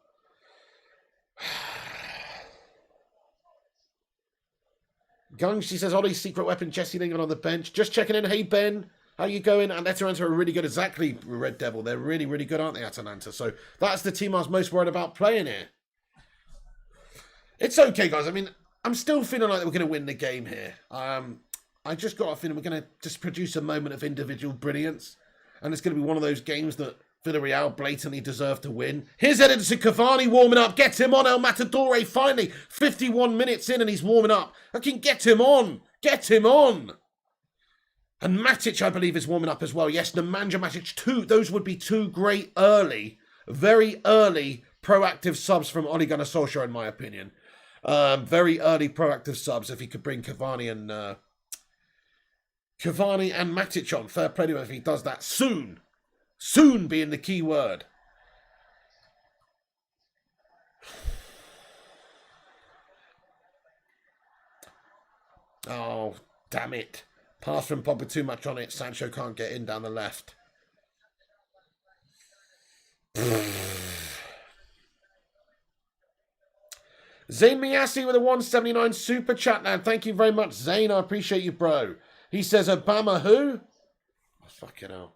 Gung, she says, Ollie's secret weapon, Jesse Lingard on the bench. Just checking in. Hey, Ben. How you going? And Atalanta are really good. Exactly, Red Devil. They're really, really good, aren't they, Atalanta? So that's the team I was most worried about playing here. It's okay, guys. I mean, I'm still feeling like we're going to win the game here. I just got a feeling we're going to just produce a moment of individual brilliance. And it's going to be one of those games that Villarreal blatantly deserve to win. Here's Edinson Cavani warming up. Get him on, El Matadore. Finally, 51 minutes in and he's warming up. I can get him on. Get him on. And Matic, I believe, is warming up as well. Yes, Nemanja Matic, those would be two great early, very early proactive subs from Ole Gunnar Solskjaer, in my opinion. Very early proactive subs if he could bring Cavani and Matic on. Fair play to him if he does that soon. Soon being the key word. Oh, damn it. Pass from Pogba too much on it. Sancho can't get in down the left. Zayn Miyasi with a 179 super chat now. Thank you very much, Zayn. I appreciate you, bro. He says, Obama who? Oh, fucking hell.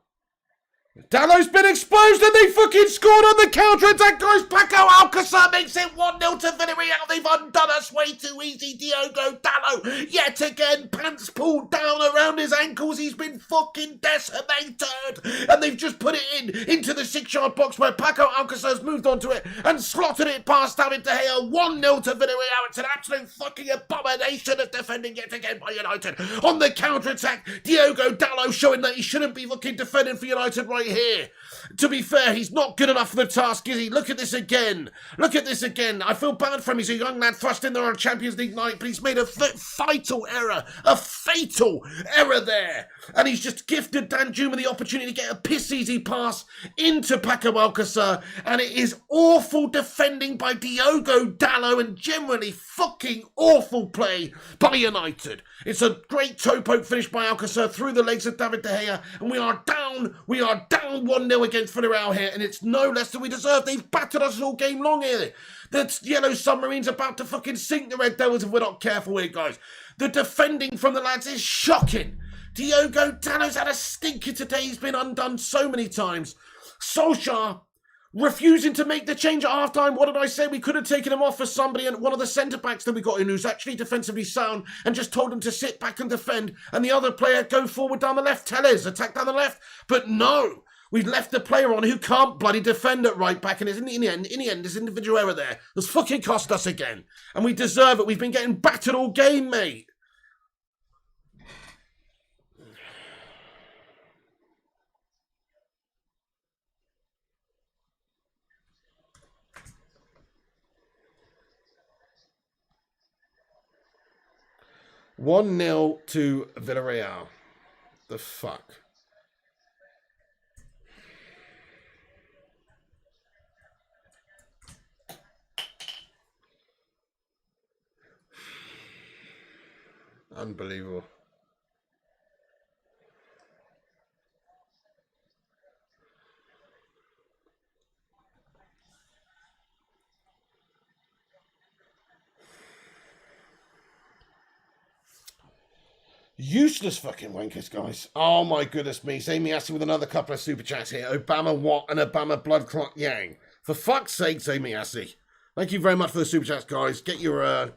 Dalot's been exposed and they fucking scored on the counter-attack, guys. Paco Alcácer makes it 1-0 to Villarreal. They've undone us way too easy. Diogo Dalot, yet again, pants pulled down around his ankles. He's been fucking decimated. And they've just put it into the 6-yard box where Paco Alcácer's moved onto it and slotted it past David De Gea. 1-0 to Villarreal. It's an absolute fucking abomination of defending yet again by United. On the counter-attack, Diogo Dalot showing that he shouldn't be fucking defending for United right here. To be fair, he's not good enough for the task, is he? Look at this again. Look at this again. I feel bad for him. He's a young lad thrust in there on Champions League night, but he's made a fatal error. A fatal error there. And he's just gifted Danjuma the opportunity to get a piss-easy pass into Paco Alcácer. And it is awful defending by Diogo Dalot and generally fucking awful play by United. It's a great toe poke finish by Alcácer through the legs of David De Gea. And we are down down. We are down 1-0 against Villarreal here, and it's no less than we deserve. They've battered us all game long here. The yellow submarine's about to fucking sink the Red Devils if we're not careful here, guys. The defending from the lads is shocking. Diogo Dalot's had a stinker today. He's been undone so many times. Solskjaer refusing to make the change at half-time. What did I say? We could have taken him off for somebody, and one of the centre-backs that we got in who's actually defensively sound, and just told him to sit back and defend, and the other player go forward down the left. Tellez, attack down the left. But no, we've left the player on who can't bloody defend at right back, and in the end, this individual error there has fucking cost us again. And we deserve it. We've been getting battered all game, mate. One 0 to Villarreal. The fuck? Unbelievable. Useless fucking wankers, guys. Oh my goodness me. Amy Assey with another couple of super chats here. Obama Watt and Obama Blood Clot Yang. For fuck's sake, Amy Assey. Thank you very much for the super chats, guys. Get your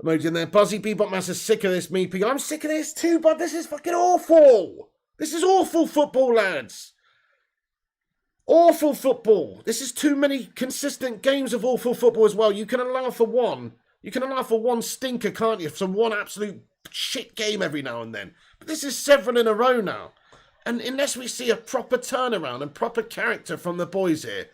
emoji in there. Buzzy Bebop Master's sick of this, me. I'm sick of this too, but this is fucking awful. This is awful football, lads. Awful football. This is too many consistent games of awful football as well. You can allow for one. You can allow for one stinker, can't you? Some one absolute shit game every now and then. But this is several in a row now. And unless we see a proper turnaround and proper character from the boys here,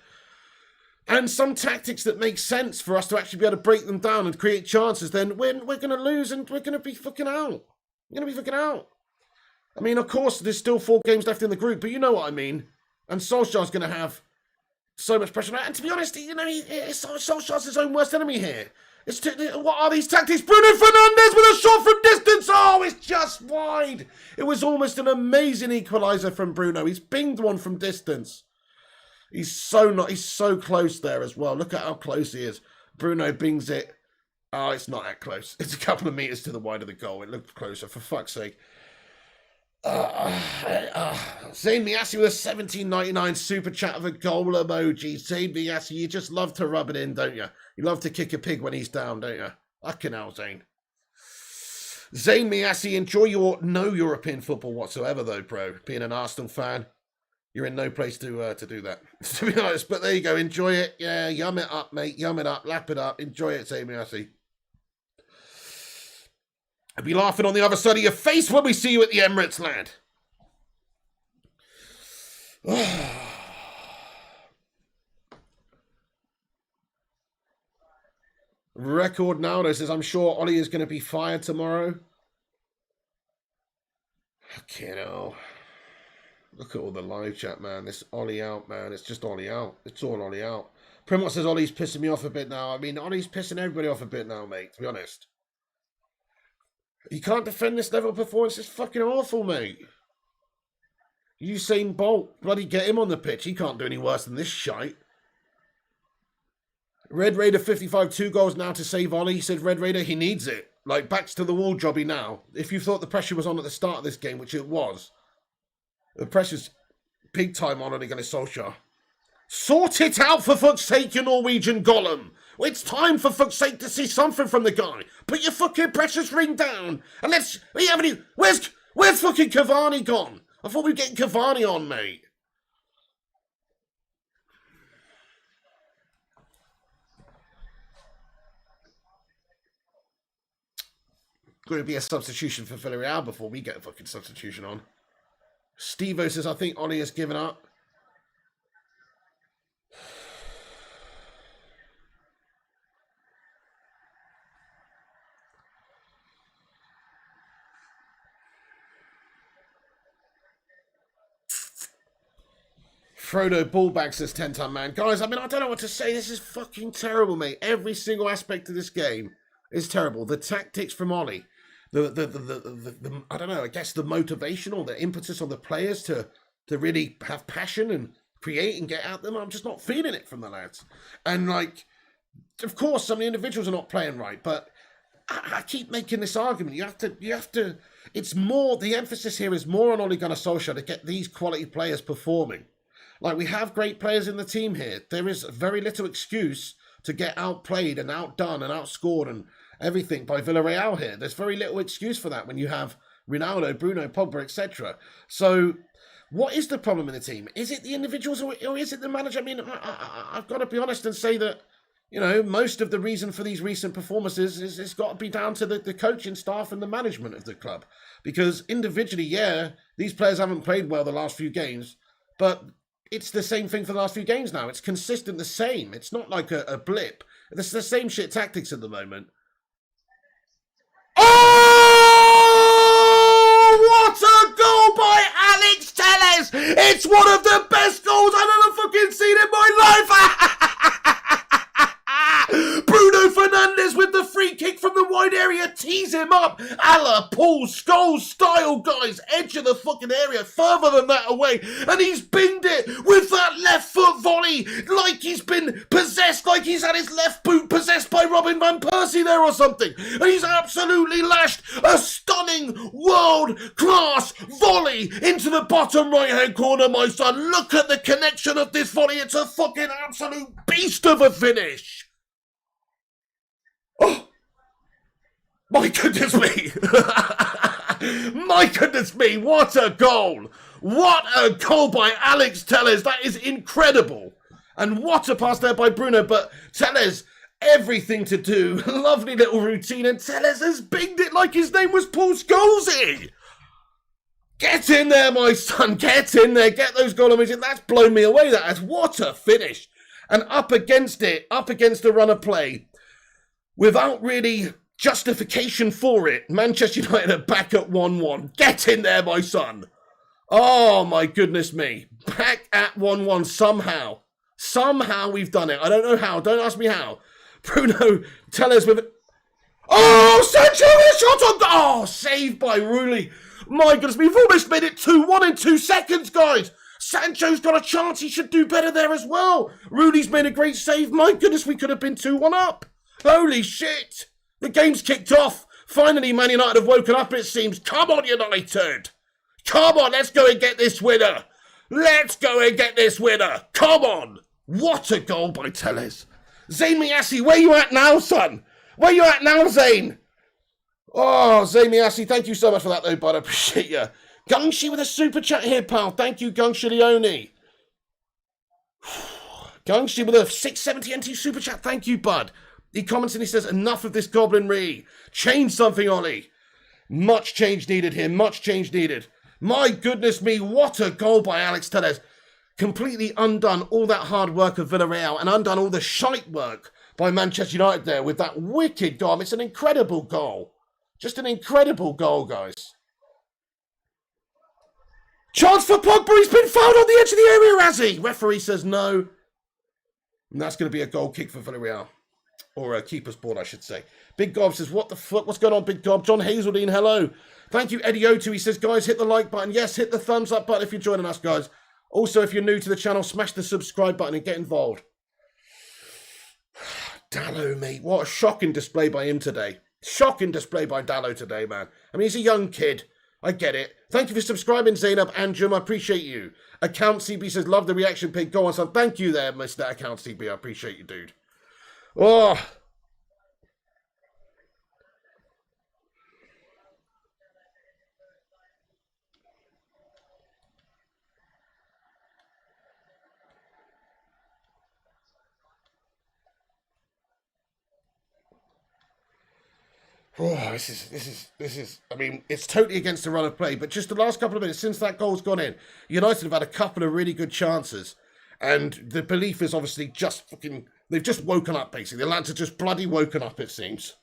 and some tactics that make sense for us to actually be able to break them down and create chances, then we're going to lose and we're going to be fucking out. We're going to be fucking out. I mean, of course, there's still 4 games left in the group, but you know what I mean. And Solskjaer's going to have so much pressure. And to be honest, you know, Solskjaer's his own worst enemy here. What are these tactics? Bruno Fernandes with a shot from distance. Oh, it's just wide. It was almost an amazing equalizer from Bruno. He's pinged one from distance. He's so close there as well. Look at how close he is. Bruno bings it. Oh, it's not that close. It's a couple of metres to the wide of the goal. It looked closer, for fuck's sake. Zayn Miassi with a 17.99 super chat of a goal emoji. Zayn Miassi, you just love to rub it in, don't you? You love to kick a pig when he's down, don't you? Fucking hell, Zayn. Zayn Miassi, enjoy your no European football whatsoever, though, bro. Being an Arsenal fan, you're in no place to do that, to be honest. But there you go, enjoy it. Yeah, yum it up, mate. Yum it up, lap it up. Enjoy it, Zayn Miassi. I'll be laughing on the other side of your face when we see you at the Emirates, lad. Record Naldo says, I'm sure Ollie is going to be fired tomorrow. Fucking hell. Look at all the live chat, man. This Ollie out, man. It's just Ollie out. It's all Ollie out. Primot says Ollie's pissing me off a bit now. I mean, Ollie's pissing everybody off a bit now, mate, to be honest. You can't defend this level of performance. It's fucking awful, mate. Usain Bolt, bloody get him on the pitch. He can't do any worse than this shite. Red Raider 55, 2 goals now to save Ollie. He said Red Raider, he needs it. Like, backs to the wall jobby now. If you thought the pressure was on at the start of this game, which it was, the pressure's big time on Ole Gunnar Solskjaer. Sort it out, for fuck's sake, you Norwegian golem. It's time, for fuck's sake, to see something from the guy. Put your fucking precious ring down. And let's... Where's fucking Cavani gone? I thought we were getting Cavani on, mate. Going to be a substitution for Villarreal before we get a fucking substitution on. Steve-O says, I think Ollie has given up. Frodo Ballbag says 10-ton man. Guys, I mean, I don't know what to say. This is fucking terrible, mate. Every single aspect of this game is terrible. The tactics from Ollie, the I don't know, I guess the motivation or the impetus on the players to to really have passion and create and get out them. I'm just not feeling it from the lads. And like, of course, some of the individuals are not playing right, but I keep making this argument. You have to. It's more. The emphasis here is more on Ole Gunnar Solskjaer to get these quality players performing. Like, we have great players in the team here. There is very little excuse to get outplayed and outdone and outscored and everything by Villarreal here. There's very little excuse for that when you have Ronaldo, Bruno, Pogba, etc. So, what is the problem in the team? Is it the individuals or is it the manager? I mean, I've got to be honest and say that, you know, most of the reason for these recent performances is it's got to be down to the coaching staff and the management of the club. Because individually, yeah, these players haven't played well the last few games, but it's the same thing for the last few games now. It's consistent, the same. It's not like a blip. It's the same shit tactics at the moment. Oh, what a goal by Alex Telles! It's one of the best goals I've ever fucking seen in my life! Bruno Fernandes with the free kick from the wide area, tees him up, a la Paul Scholes style, guys, edge of the fucking area, further than that away, and he's binged it with that left foot volley, like he's been possessed, like he's had his left boot possessed by Robin Van Persie there or something, and he's absolutely lashed a stunning world-class volley into the bottom right-hand corner, my son. Look at the connection of this volley, it's a fucking absolute beast of a finish. Oh, my goodness me. My goodness me, what a goal. What a goal by Alex Telles. That is incredible. And what a pass there by Bruno. But Telles, everything to do. Lovely little routine. And Telles has binged it like his name was Paul Scholes. Get in there, my son. Get in there. Get those goal images. That's blown me away. That has. What a finish. And up against it. Up against the run of play. Without really justification for it, Manchester United are back at 1-1. Get in there, my son. Oh, my goodness me. Back at 1-1 somehow. Somehow we've done it. I don't know how. Don't ask me how. Bruno, tell us with... Oh, Sancho with a shot on... Oh, saved by Rulli. My goodness, we've almost made it 2-1 in 2 seconds, guys. Sancho's got a chance. He should do better there as well. Rulli's made a great save. My goodness, we could have been 2-1 up. Holy shit! The game's kicked off. Finally, Man United have woken up, it seems. Come on, United! Come on, let's go and get this winner! Let's go and get this winner! Come on! What a goal by Telles. Zayn Miassi, where you at now, son? Where you at now, Zayn? Oh, Zayn Miassi, thank you so much for that, though, bud. I appreciate you. Gungshi with a super chat here, pal. Thank you, Gungshi Leone. Gungshi with a 670 NT super chat. Thank you, bud. He comments and he says, enough of this goblinry. Change something, Ollie. Much change needed here. Much change needed. My goodness me, what a goal by Alex Telles. Completely undone all that hard work of Villarreal and undone all the shite work by Manchester United there with that wicked goal. It's an incredible goal. Just an incredible goal, guys. Chance for Pogba. He's been fouled on the edge of the area, has he? Referee says no. And that's going to be a goal kick for Villarreal. Or a keeper's ball, I should say. Big Gob says, what the fuck? What's going on, Big Gob? John Hazeldine, hello. Thank you, Eddie O2. He says, guys, hit the like button. Yes, hit the thumbs up button if you're joining us, guys. Also, if you're new to the channel, smash the subscribe button and get involved. Dallo, mate. What a shocking display by him today. Shocking display by Dallo today, man. I mean, he's a young kid. I get it. Thank you for subscribing, Zainab and Jum. I appreciate you. Account CB says, love the reaction pig. Go on, son. Thank you there, Mr. Account CB. I appreciate you, dude. Oh. Oh, this is, I mean, it's totally against the run of play, but just the last couple of minutes since that goal's gone in, United have had a couple of really good chances, and the belief is obviously just fucking, they've just woken up, basically. The lads are just bloody woken up, it seems.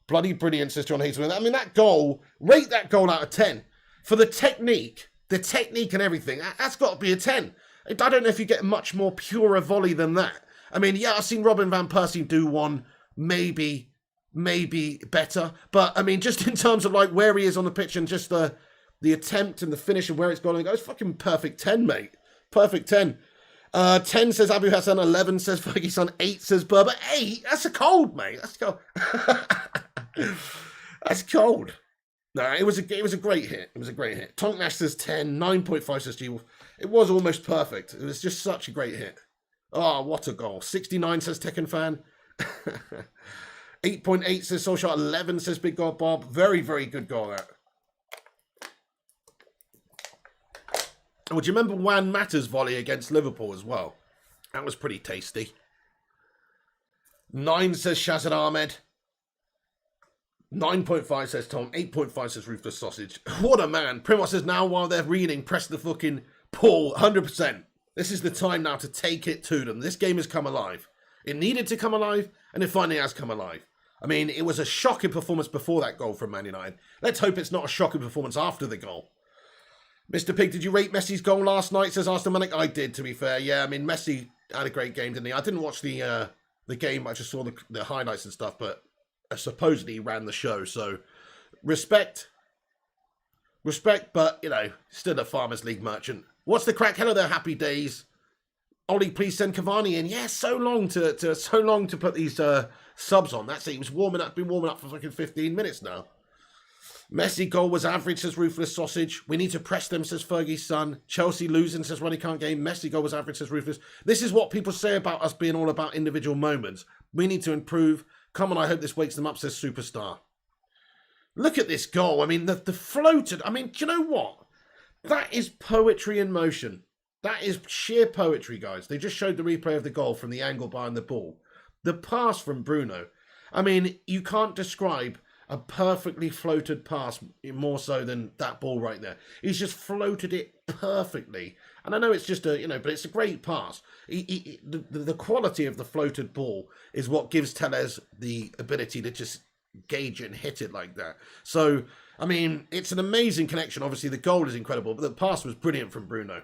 Bloody brilliant, says John Hazelwood. I mean, that goal, rate that goal out of 10. For the technique and everything, that's got to be a 10. I don't know if you get much more purer volley than that. I mean, yeah, I've seen Robin Van Persie do one, maybe better, but I mean, just in terms of like where he is on the pitch and just the the attempt and the finish and where it's gone and goes. Fucking perfect 10, mate. Perfect 10. 10 says Abu Hassan, 11 says Fergie Son, 8 says Berber. 8? That's a cold, mate. That's cold. That's cold. No, it was a great hit. It was a great hit. Tonk Nash says 10, 9.5 says G Wolf. It was almost perfect. It was just such a great hit. Oh, what a goal. 69 says Tekken Fan. 8.8 says Solskjaer. 11 says Big God Bob. Very, very good goal, that. Oh, do you remember Juan Mata's volley against Liverpool as well? That was pretty tasty. 9 says Shazad Ahmed. 9.5 says Tom. 8.5 says Ruthless Sausage. What a man. Primos says now while they're reading, press the fucking pull. 100%. This is the time now to take it to them. This game has come alive. It needed to come alive, and it finally has come alive. I mean, it was a shocking performance before that goal from Man United. Let's hope it's not a shocking performance after the goal. Mr. Pig, did you rate Messi's goal last night? Says Arsene Manic. I did, to be fair. Yeah, I mean, Messi had a great game, didn't he? I didn't watch the game. I just saw the highlights and stuff, but supposedly he ran the show. So, respect, but, you know, still a Farmers League merchant. What's the crack? Hello there, happy days. Ollie, please send Cavani in. Yeah, so long to put these subs on. That's it. He was warming up, been warming up for fucking 15 minutes now. Messi goal was average, says Ruthless Sausage. We need to press them, says Fergie's son. Chelsea losing, says Ronnie Can't Game. Messi goal was average, says Ruthless. This is what people say about us being all about individual moments. We need to improve. Come on, I hope this wakes them up, says Superstar. Look at this goal. I mean, the floated. I mean, do you know what? That is poetry in motion. That is sheer poetry, guys. They just showed the replay of the goal from the angle behind the ball. The pass from Bruno. I mean, you can't describe a perfectly floated pass more so than that ball right there. He's just floated it perfectly. And I know it's just a, but it's a great pass. The quality of the floated ball is what gives Tellez the ability to just gauge it and hit it like that. So, I mean, it's an amazing connection. Obviously, the goal is incredible, but the pass was brilliant from Bruno.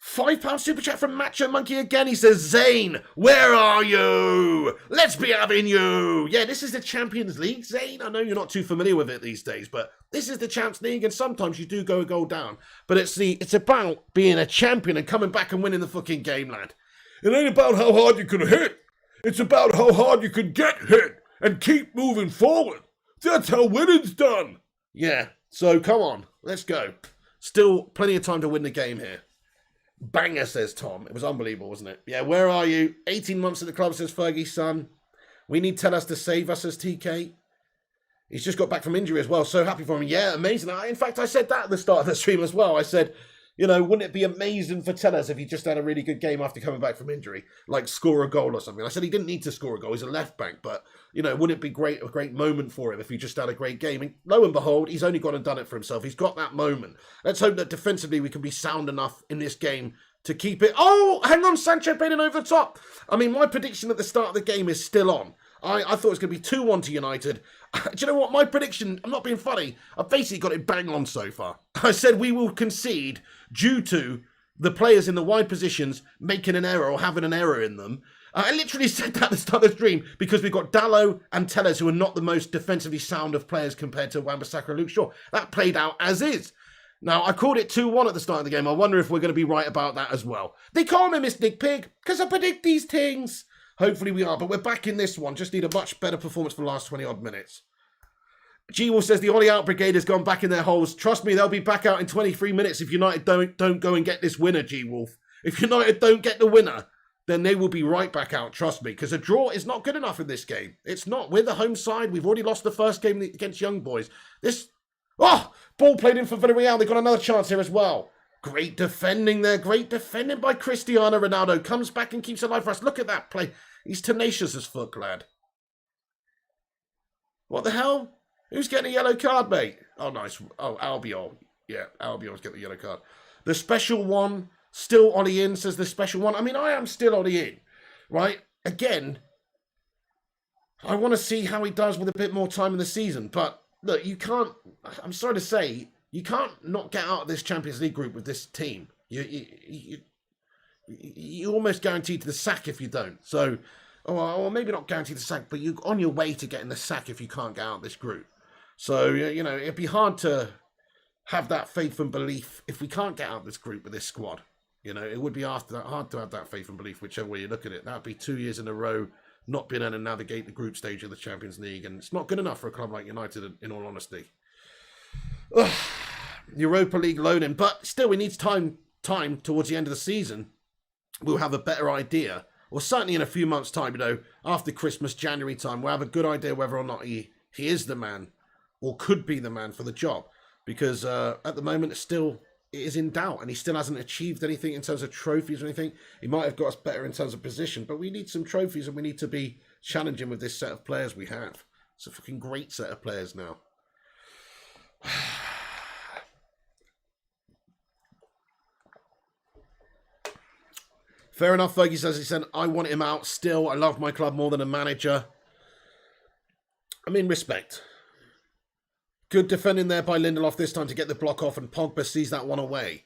£5 super chat from Macho Monkey again. He says, Zane, where are you? Let's be having you. Yeah, this is the Champions League, Zane. I know you're not too familiar with it these days, but this is the Champions League, and sometimes you do go a goal down. But it's about being a champion and coming back and winning the fucking game, lad. It ain't about how hard you can hit. It's about how hard you can get hit and keep moving forward. That's how winning's done. Yeah, so come on, let's go. Still plenty of time to win the game here. Banger, says Tom. It was unbelievable, wasn't it? Yeah, where are you? 18 months at the club, says Fergie's son. We need Tellez to save us, says TK. He's just got back from injury as well. So happy for him. Yeah, amazing. In fact, I said that at the start of the stream as well. I said, wouldn't it be amazing for Tellez if he just had a really good game after coming back from injury? Like score a goal or something. I said he didn't need to score a goal. He's a left back. But, wouldn't it be a great moment for him if he just had a great game? And lo and behold, he's only gone and done it for himself. He's got that moment. Let's hope that defensively we can be sound enough in this game to keep it. Oh, hang on, Sancho baiting over the top. I mean, my prediction at the start of the game is still on. I thought it was going to be 2-1 to United. Do you know what? My prediction, I'm not being funny, I've basically got it bang on so far. I said we will concede due to the players in the wide positions making an error or having an error in them. I literally said that at the start of the stream because we've got Dallo and Tellez who are not the most defensively sound of players compared to Wan-Bissaka and Luke Shaw. That played out as is. Now, I called it 2-1 at the start of the game. I wonder if we're going to be right about that as well. They call me Miss Nick Pig because I predict these things. Hopefully we are, but we're back in this one. Just need a much better performance for the last 20-odd minutes. G-Wolf says the Ollie Out Brigade has gone back in their holes. Trust me, they'll be back out in 23 minutes if United don't go and get this winner, G-Wolf. If United don't get the winner, then they will be right back out, trust me, because a draw is not good enough in this game. It's not. We're the home side. We've already lost the first game against Young Boys. Ball played in for Villarreal. They've got another chance here as well. Great defending there. Great defending by Cristiano Ronaldo. Comes back and keeps it alive for us. Look at that play. He's tenacious as fuck, lad. What the hell? Who's getting a yellow card, mate? Oh, nice. Oh, Albiol. Yeah, Albiol's getting the yellow card. The special one, still Ollie in, says the special one. I mean, I am still Ollie in, right? Again, I want to see how he does with a bit more time in the season. But, look, you can't, I'm sorry to say, you can't not get out of this Champions League group with this team. You're almost guaranteed to the sack if you don't. So, or maybe not guaranteed the sack, but you're on your way to getting the sack if you can't get out of this group. So, it'd be hard to have that faith and belief if we can't get out of this group with this squad. You know, it would be hard to have that faith and belief, whichever way you look at it. That would be 2 years in a row not being able to navigate the group stage of the Champions League, and it's not good enough for a club like United, in all honesty. Ugh. Europa League loaning, but still, we need time towards the end of the season. We'll have a better idea, or certainly in a few months' time, you know, after Christmas, January time, we'll have a good idea whether or not he is the man, or could be the man for the job, because at the moment it is in doubt, and he still hasn't achieved anything in terms of trophies or anything. He might have got us better in terms of position, but we need some trophies, and we need to be challenging with this set of players we have. It's a fucking great set of players now. Fair enough, Fergie says, he said, I want him out still. I love my club more than a manager. I mean, respect. Good defending there by Lindelof this time to get the block off, and Pogba sees that one away.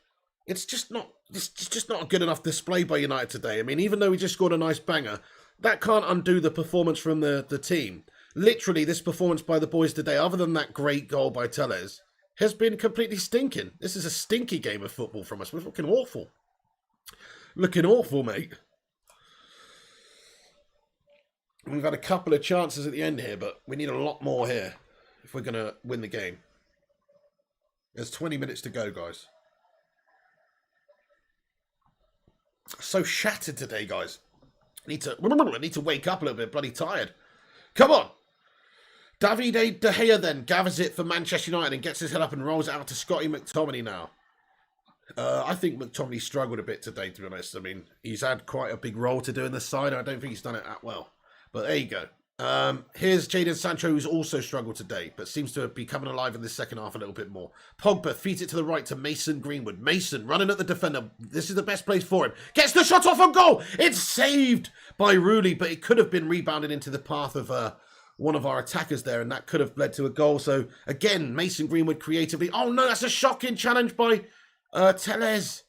It's just not a good enough display by United today. I mean, even though we just scored a nice banger, that can't undo the performance from the team. Literally, this performance by the boys today, other than that great goal by Telles, has been completely stinking. This is a stinky game of football from us. We're looking awful. Looking awful, mate. We've had a couple of chances at the end here, but we need a lot more here if we're going to win the game. There's 20 minutes to go, guys. So shattered today, guys. I need to wake up a little bit. Bloody tired. Come on. Davide De Gea then gathers it for Manchester United and gets his head up and rolls it out to Scotty McTominay now. I think McTominay struggled a bit today, to be honest. I mean, he's had quite a big role to do in the side. I don't think he's done it that well. But there you go. Here's Jadon Sancho, who's also struggled today, but seems to be coming alive in the second half a little bit more. Pogba feeds it to the right to Mason Greenwood. Mason running at the defender. This is the best place for him. Gets the shot off on goal. It's saved by Rooney, but it could have been rebounded into the path of one of our attackers there, and that could have led to a goal. So, again, Mason Greenwood creatively. Oh, no, that's a shocking challenge by Telles.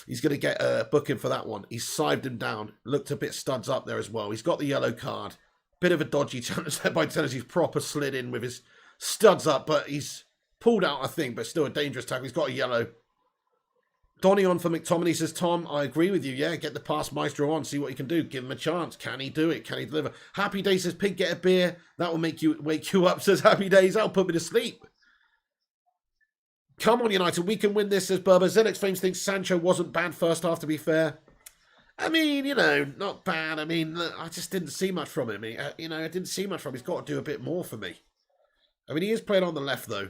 He's going to get a booking for that one. He's sived him down. Looked a bit studs up there as well. He's got the yellow card. Bit of a dodgy challenge there by Telles. He's proper slid in with his studs up, but he's pulled out, I think, but still a dangerous tackle. He's got a yellow. Donny on for McTominay, says Tom. I agree with you. Yeah, get the pass maestro on. See what he can do. Give him a chance. Can he do it? Can he deliver? Happy Days says, Pig, get a beer. That will wake you up, says Happy Days. That'll put me to sleep. Come on, United. We can win this, says Berber. Zenix Flames thinks Sancho wasn't bad first half, to be fair. I mean, you know, not bad. I mean, I just didn't see much from him. I didn't see much from him. He's got to do a bit more for me. I mean, he is playing on the left, though.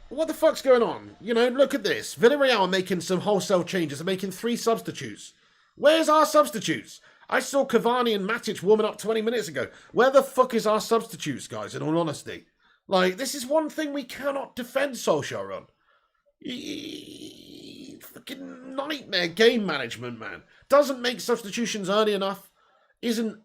What the fuck's going on? You know, look at this. Villarreal are making some wholesale changes. They're making 3 substitutes. Where's our substitutes? I saw Cavani and Matic warming up 20 minutes ago. Where the fuck is our substitutes, guys, in all honesty? Like, this is one thing we cannot defend Solskjaer on. Fucking nightmare game management, man. Doesn't make substitutions early enough. Isn't,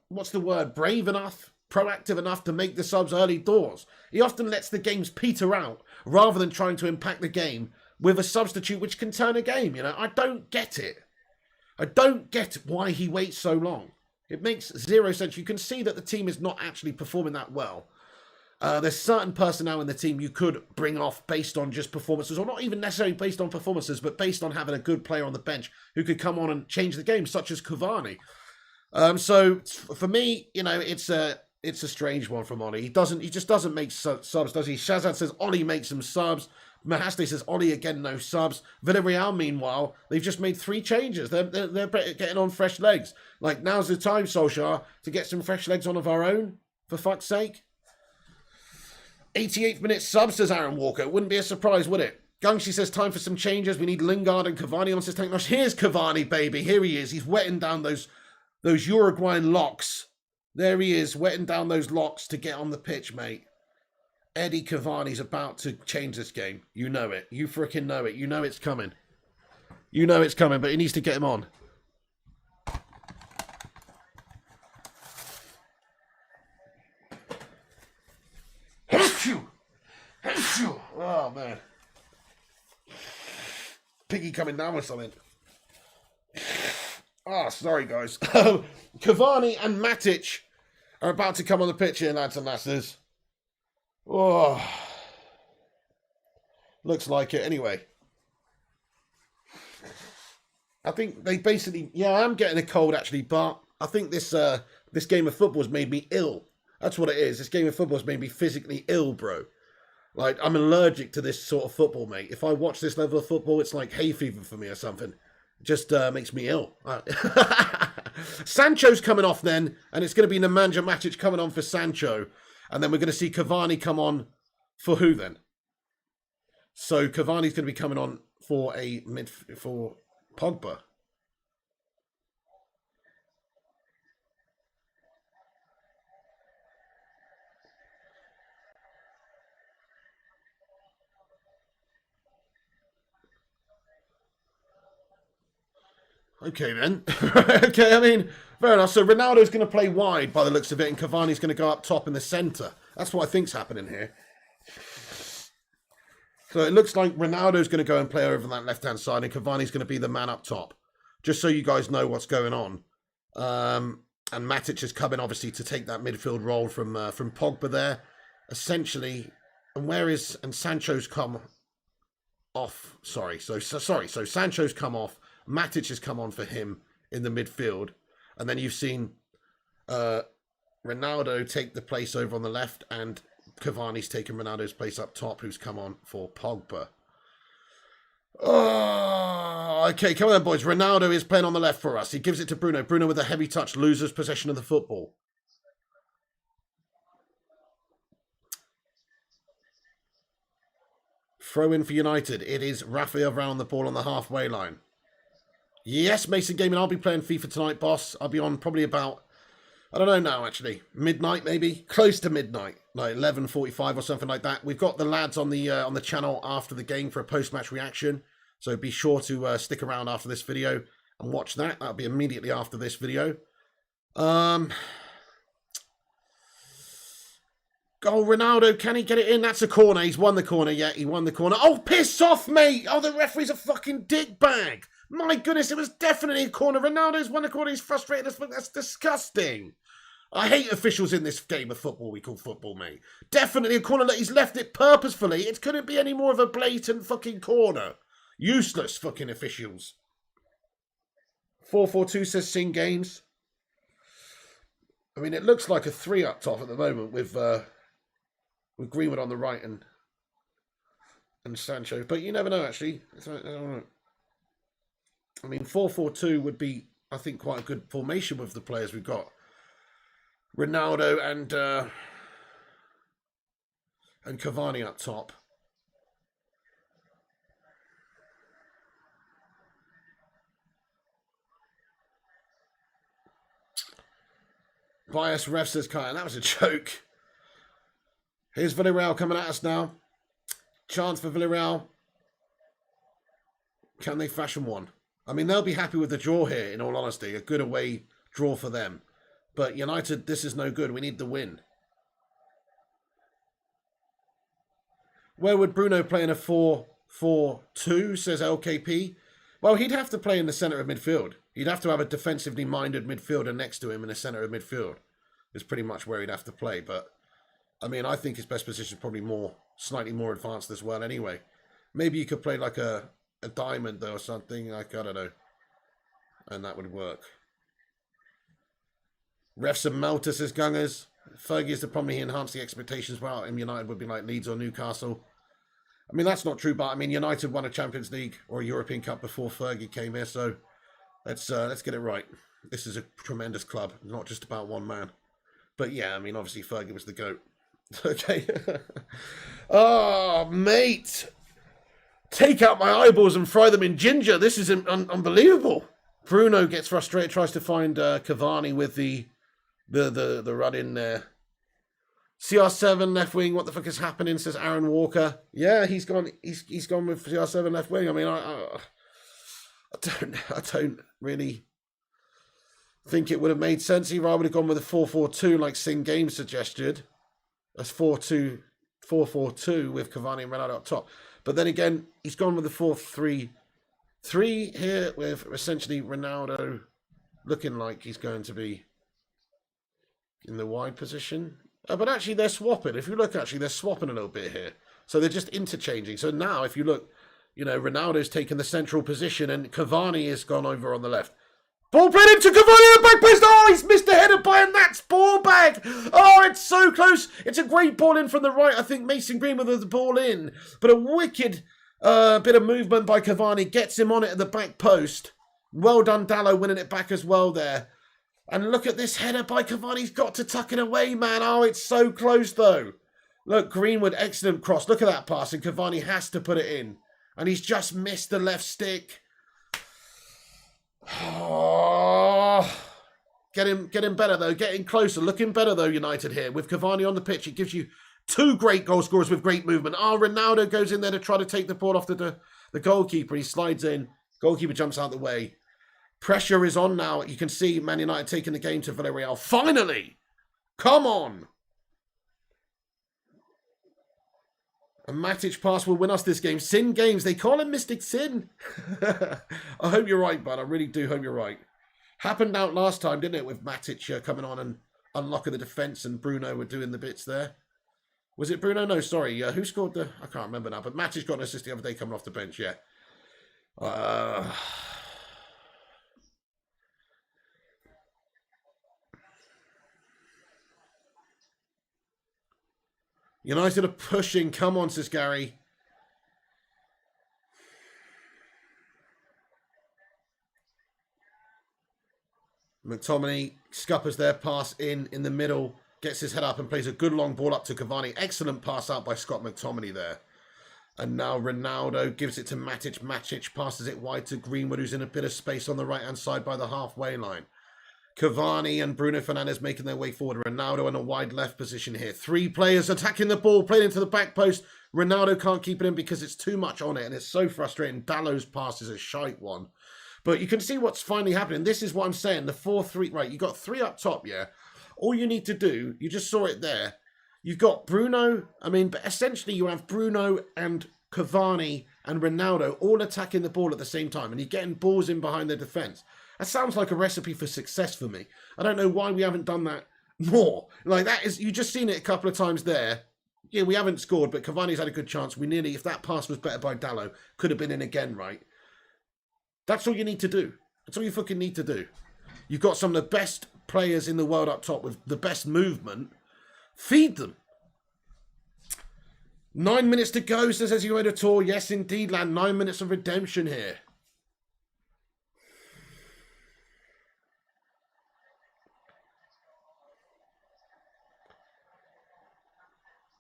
brave enough, proactive enough to make the subs early doors. He often lets the games peter out rather than trying to impact the game with a substitute which can turn a game. You know, I don't get it. I don't get why he waits so long. It makes zero sense. You can see that the team is not actually performing that well. There's certain personnel in the team you could bring off based on just performances, or not even necessarily based on performances, but based on having a good player on the bench who could come on and change the game, such as Cavani. So for me, you know, it's a strange one from Ollie. He just doesn't make subs, does he? Shazad says Ollie makes some subs. Mahaste says Ollie again, no subs. Villarreal, meanwhile, they've just made 3 changes. They're getting on fresh legs. Like, now's the time, Solskjaer, to get some fresh legs on of our own, for fuck's sake. 88th minute sub, says Aaron Walker. Wouldn't be a surprise, would it? Gungshi says time for some changes. We need Lingard and Cavani on, says Tank Nosh. Here's Cavani, baby. Here he is. He's wetting down those Uruguayan locks. There he is, wetting down those locks to get on the pitch, mate. Eddie Cavani's about to change this game. You know it. You freaking know it. You know it's coming. You know it's coming, but he needs to get him on. Oh, man. Piggy coming down with something. Ah, sorry, guys. Cavani and Matic are about to come on the pitch here, lads and lasses. Oh, looks like it. Anyway, I think they basically... Yeah, I'm getting a cold, actually, but I think this game of football has made me ill. That's what it is. This game of football has made me physically ill, bro. Like, I'm allergic to this sort of football, mate. If I watch this level of football, it's like hay fever for me or something. It just makes me ill. Sancho's coming off then, and it's going to be Nemanja Matic coming on for Sancho. And then we're going to see Cavani come on for who then? So Cavani's going to be coming on for for Pogba. Okay, then. Okay, I mean, fair enough. So Ronaldo's going to play wide by the looks of it, and Cavani's going to go up top in the centre. That's what I think's happening here. So it looks like Ronaldo's going to go and play over that left-hand side, and Cavani's going to be the man up top. Just so you guys know what's going on. And Matic is coming, obviously, to take that midfield role from Pogba there. Essentially, and Sancho's come off. So Sancho's come off. Matic has come on for him in the midfield. And then you've seen Ronaldo take the place over on the left, and Cavani's taken Ronaldo's place up top, who's come on for Pogba. Oh, okay, come on, boys. Ronaldo is playing on the left for us. He gives it to Bruno. Bruno with a heavy touch loses possession of the football. Throw in for United. It is Rafael Varane on the ball on the halfway line. Yes, Mason Gaming, I'll be playing FIFA tonight, boss. I'll be on probably about, I don't know now, actually. Midnight, maybe? Close to midnight. Like 11:45 or something like that. We've got the lads on the channel after the game for a post-match reaction. So be sure to stick around after this video and watch that. That'll be immediately after this video. Oh, Ronaldo, can he get it in? That's a corner. He's won the corner. Yeah, he won the corner. Oh, piss off, mate. Oh, the referee's a fucking dickbag. My goodness, it was definitely a corner. Ronaldo's won the corner. He's frustrated as fuck. That's disgusting. I hate officials in this game of football we call football, mate. Definitely a corner. He's left it purposefully. It couldn't be any more of a blatant fucking corner. Useless fucking officials. 4-4-2 says Sing Games. I mean, it looks like a 3 up top at the moment with Greenwood on the right and Sancho. But you never know, actually. I don't know. I mean, 4-4-2 would be, I think, quite a good formation with the players we've got. Ronaldo and Cavani up top. Bias ref says Kyle, that was a joke. Here's Villarreal coming at us now. Chance for Villarreal. Can they fashion one? I mean, they'll be happy with the draw here, in all honesty. A good away draw for them. But United, this is no good. We need the win. Where would Bruno play in a 4-4-2, says LKP? Well, he'd have to play in the centre of midfield. He'd have to have a defensively minded midfielder next to him in the centre of midfield. Is pretty much where he'd have to play. But, I mean, I think his best position is probably slightly more advanced as well anyway. Maybe you could play like a diamond, though, or something. Like, I don't know. And that would work. Refs and Melter, says Gungers. Fergie is the problem. He enhanced the expectations. Well, in United would be like Leeds or Newcastle. I mean, that's not true, but I mean, United won a Champions League or a European Cup before Fergie came here, so let's get it right. This is a tremendous club, not just about one man. But yeah, I mean, obviously Fergie was the GOAT. Okay. Oh, mate. Take out my eyeballs and fry them in ginger. This is unbelievable. Bruno gets frustrated, tries to find Cavani with the run in there. CR7 left wing. What the fuck is happening? Says Aaron Walker. Yeah, he's gone. He's gone with CR7 left wing. I mean, I don't really think it would have made sense. Either I would have gone with a 4-4-2 like Sing Game suggested. That's 4-4-2 with Cavani and Ronaldo up top. But then again, he's gone with the 4-3-3 here with essentially Ronaldo looking like he's going to be in the wide position. But actually, they're swapping. If you look, actually, they're swapping a little bit here. So they're just interchanging. So now, if you look, you know, Ronaldo's taken the central position and Cavani has gone over on the left. Ball played into Cavani in the back post. Oh, he's missed a header by a Nats ball bag. Oh, it's so close. It's a great ball in from the right. I think Mason Greenwood with the ball in. But a wicked bit of movement by Cavani. Gets him on it at the back post. Well done, Dallo, winning it back as well there. And look at this header by Cavani. He's got to tuck it away, man. Oh, it's so close, though. Look, Greenwood, excellent cross. Look at that pass, and Cavani has to put it in. And he's just missed the left stick. Oh, getting better, though. Getting closer. Looking better, though, United here. With Cavani on the pitch, it gives you two great goal scorers with great movement. Oh, Ronaldo goes in there to try to take the ball off the goalkeeper. He slides in. Goalkeeper jumps out the way. Pressure is on now. You can see Man United taking the game to Villarreal. Finally! Come on! A Matic pass will win us this game. Sin Games. They call him Mystic Sin. I hope you're right, bud. I really do hope you're right. Happened out last time, didn't it? With Matic coming on and unlocking the defence and Bruno were doing the bits there. Was it Bruno? No, sorry. Who scored the... I can't remember now. But Matic got an assist the other day coming off the bench, yeah. United are pushing. Come on, says Gary. McTominay scuppers their pass in the middle. Gets his head up and plays a good long ball up to Cavani. Excellent pass out by Scott McTominay there. And now Ronaldo gives it to Matic. Matic passes it wide to Greenwood, who's in a bit of space on the right-hand side by the halfway line. Cavani and Bruno Fernandes making their way forward. Ronaldo in a wide left position here. Three players attacking the ball, playing into the back post. Ronaldo can't keep it in because it's too much on it, and it's so frustrating. Dallo's pass is a shite one. But you can see what's finally happening. This is what I'm saying. The 4-3, right, you got three up top, yeah? All you need to do, you just saw it there. You've got Bruno, but essentially you have Bruno and Cavani and Ronaldo all attacking the ball at the same time, and you're getting balls in behind their defence. That sounds like a recipe for success for me. I don't know why we haven't done that more. Like, that is, you just seen it a couple of times there. Yeah, we haven't scored, but Cavani's had a good chance. We nearly, if that pass was better by Dallo, could have been in again, right? That's all you need to do. That's all you fucking need to do. You've got some of the best players in the world up top with the best movement. Feed them. 9 minutes to go, says as you made a tour. Yes, indeed, lad. 9 minutes of redemption here.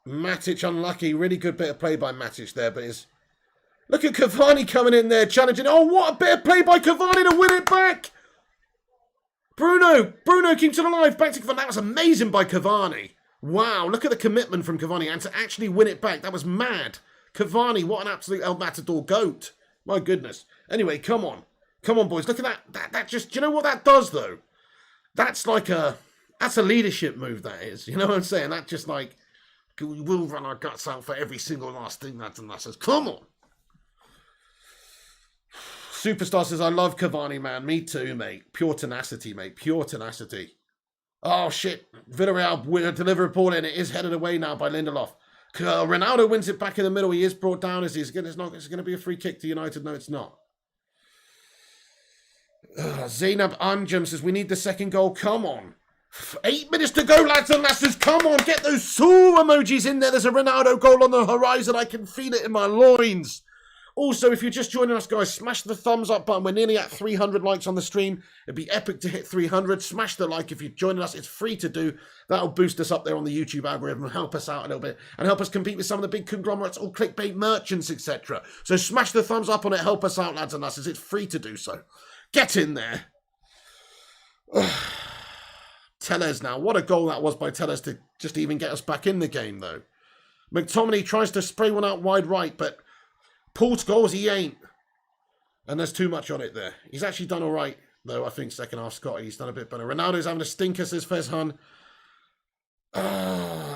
Matic unlucky. Really good bit of play by Matic there, but it's... Look at Cavani coming in there, challenging. Oh, what a bit of play by Cavani to win it back. Bruno keeps it alive. Back to Cavani. That was amazing by Cavani. Wow, look at the commitment from Cavani. And to actually win it back, that was mad. Cavani, what an absolute El Matador goat. My goodness. Anyway, come on. Come on, boys. Look at that. That just, do you know what that does, though? That's like that's a leadership move, that is. You know what I'm saying? That just like, we will run our guts out for every single last thing that's and that says, come on. Superstar says, I love Cavani, man. Me too, mate. Pure tenacity, mate. Pure tenacity. Oh, shit. Villarreal deliver a ball in. It is headed away now by Lindelof. Ronaldo wins it back in the middle. He is brought down. It's going to be a free kick to United. No, it's not. Zainab Anjum says, we need the second goal. Come on. 8 minutes to go, lads and lasses. Come on. Get those Sue emojis in there. There's a Ronaldo goal on the horizon. I can feel it in my loins. Also, if you're just joining us, guys, smash the thumbs up button. We're nearly at 300 likes on the stream. It'd be epic to hit 300. Smash the like if you're joining us. It's free to do. That'll boost us up there on the YouTube algorithm and help us out a little bit and help us compete with some of the big conglomerates or clickbait merchants, etc. So smash the thumbs up on it. Help us out, lads and lasses. It's free to do so. Get in there. Tellez now. What a goal that was by Tellez to just even get us back in the game, though. McTominay tries to spray one out wide right, but... Paul scores, he ain't. And there's too much on it there. He's actually done all right, though, I think, second half. Scotty, he's done a bit better. Ronaldo's having a stinker, says Fezhan.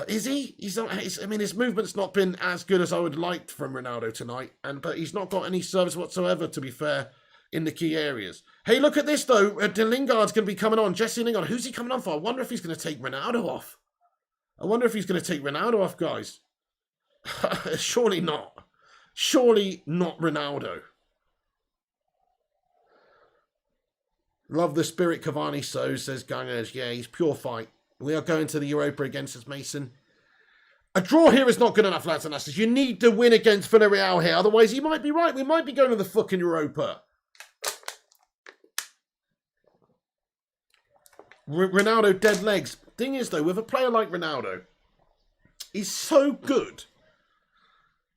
Is he? He's not, his movement's not been as good as I would like from Ronaldo tonight. But he's not got any service whatsoever, to be fair. in the key areas. Hey, look at this, though. Lingard's going to be coming on. Jesse Lingard. Who's he coming on for? I wonder if he's going to take Ronaldo off. Guys. Surely not. Surely not Ronaldo. Love the spirit Cavani sows, says Gangers. Yeah, he's pure fight. We are going to the Europa against us, Mason. A draw here is not good enough, lads and lasses. You need to win against Villarreal here. Otherwise, you might be right. We might be going to the fucking Europa. Ronaldo dead legs. Thing is, though, with a player like Ronaldo, he's so good.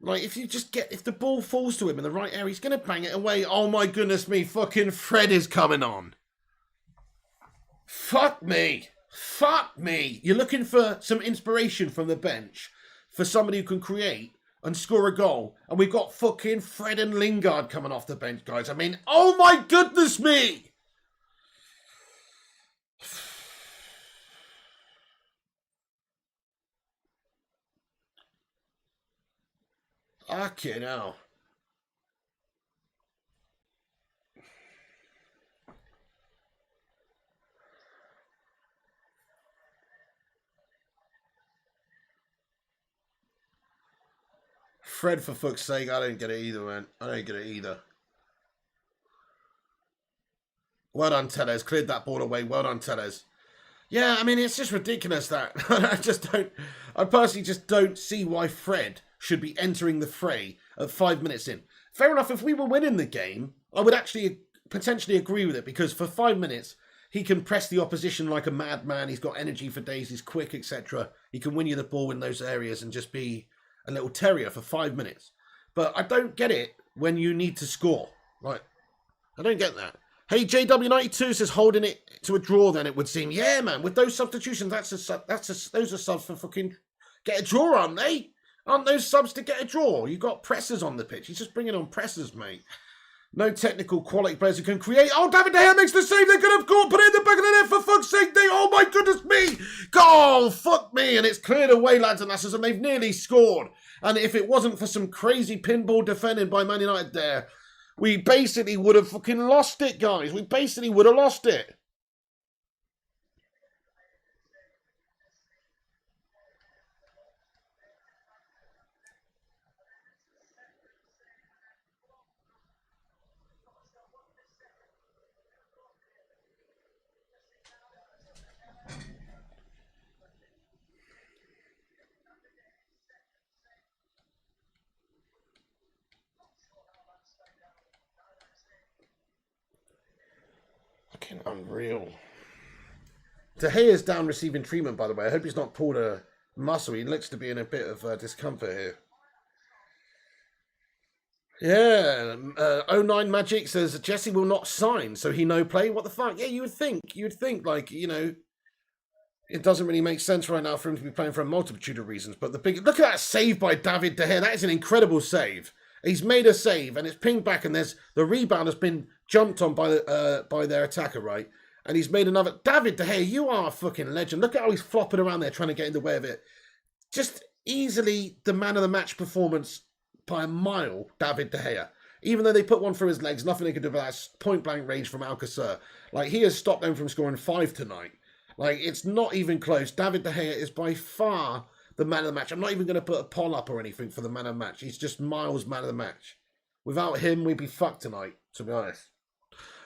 Like, if the ball falls to him in the right area, he's going to bang it away. Oh, my goodness me. Fucking Fred is coming on. Fuck me. Fuck me. You're looking for some inspiration from the bench for somebody who can create and score a goal. And we've got fucking Fred and Lingard coming off the bench, guys. I mean, oh my goodness me. Fucking hell. Fred, for fuck's sake, I don't get it either, man. I don't get it either. Well done, Tellez. Cleared that ball away. Well done, Tellez. Yeah, I mean, it's just ridiculous that. I personally just don't see why Fred should be entering the fray at 5 minutes in. Fair enough, if we were winning the game, I would actually potentially agree with it, because for 5 minutes, he can press the opposition like a madman. He's got energy for days. He's quick, etc. He can win you the ball in those areas and just be a little terrier for 5 minutes. But I don't get it when you need to score. Like, I don't get that. Hey, JW92 says holding it to a draw, then it would seem. Yeah, man, with those substitutions, those are subs for fucking get a draw, aren't they? Aren't those subs to get a draw? You've got pressers on the pitch. He's just bringing on pressers, mate. No technical quality players who can create. Oh, David De Gea makes the save. They could have got put it in the back of the net, for fuck's sake. Oh, my goodness me. Oh, fuck me. And it's cleared away, lads and lasses, and they've nearly scored. And if it wasn't for some crazy pinball defending by Man United there, we basically would have fucking lost it, guys. We basically would have lost it. Fucking unreal. De Gea's down receiving treatment, by the way. I hope he's not pulled a muscle. He looks to be in a bit of discomfort here. Yeah, 09 Magic says Jesse will not sign, so he no play. What the fuck? Yeah, you would think, like, you know, it doesn't really make sense right now for him to be playing for a multitude of reasons. But look at that save by David De Gea. That is an incredible save. He's made a save, and it's pinged back, and the rebound has been jumped on by their attacker, right? And he's made another. David De Gea, you are a fucking legend. Look at how he's flopping around there trying to get in the way of it. Just easily the man of the match performance by a mile, David De Gea. Even though they put one through his legs, nothing they could do about that point blank range from Alcacer. Like, he has stopped them from scoring 5 tonight. Like, it's not even close. David De Gea is by far the man of the match. I'm not even going to put a poll up or anything for the man of the match. He's just miles man of the match. Without him, we'd be fucked tonight, to be honest.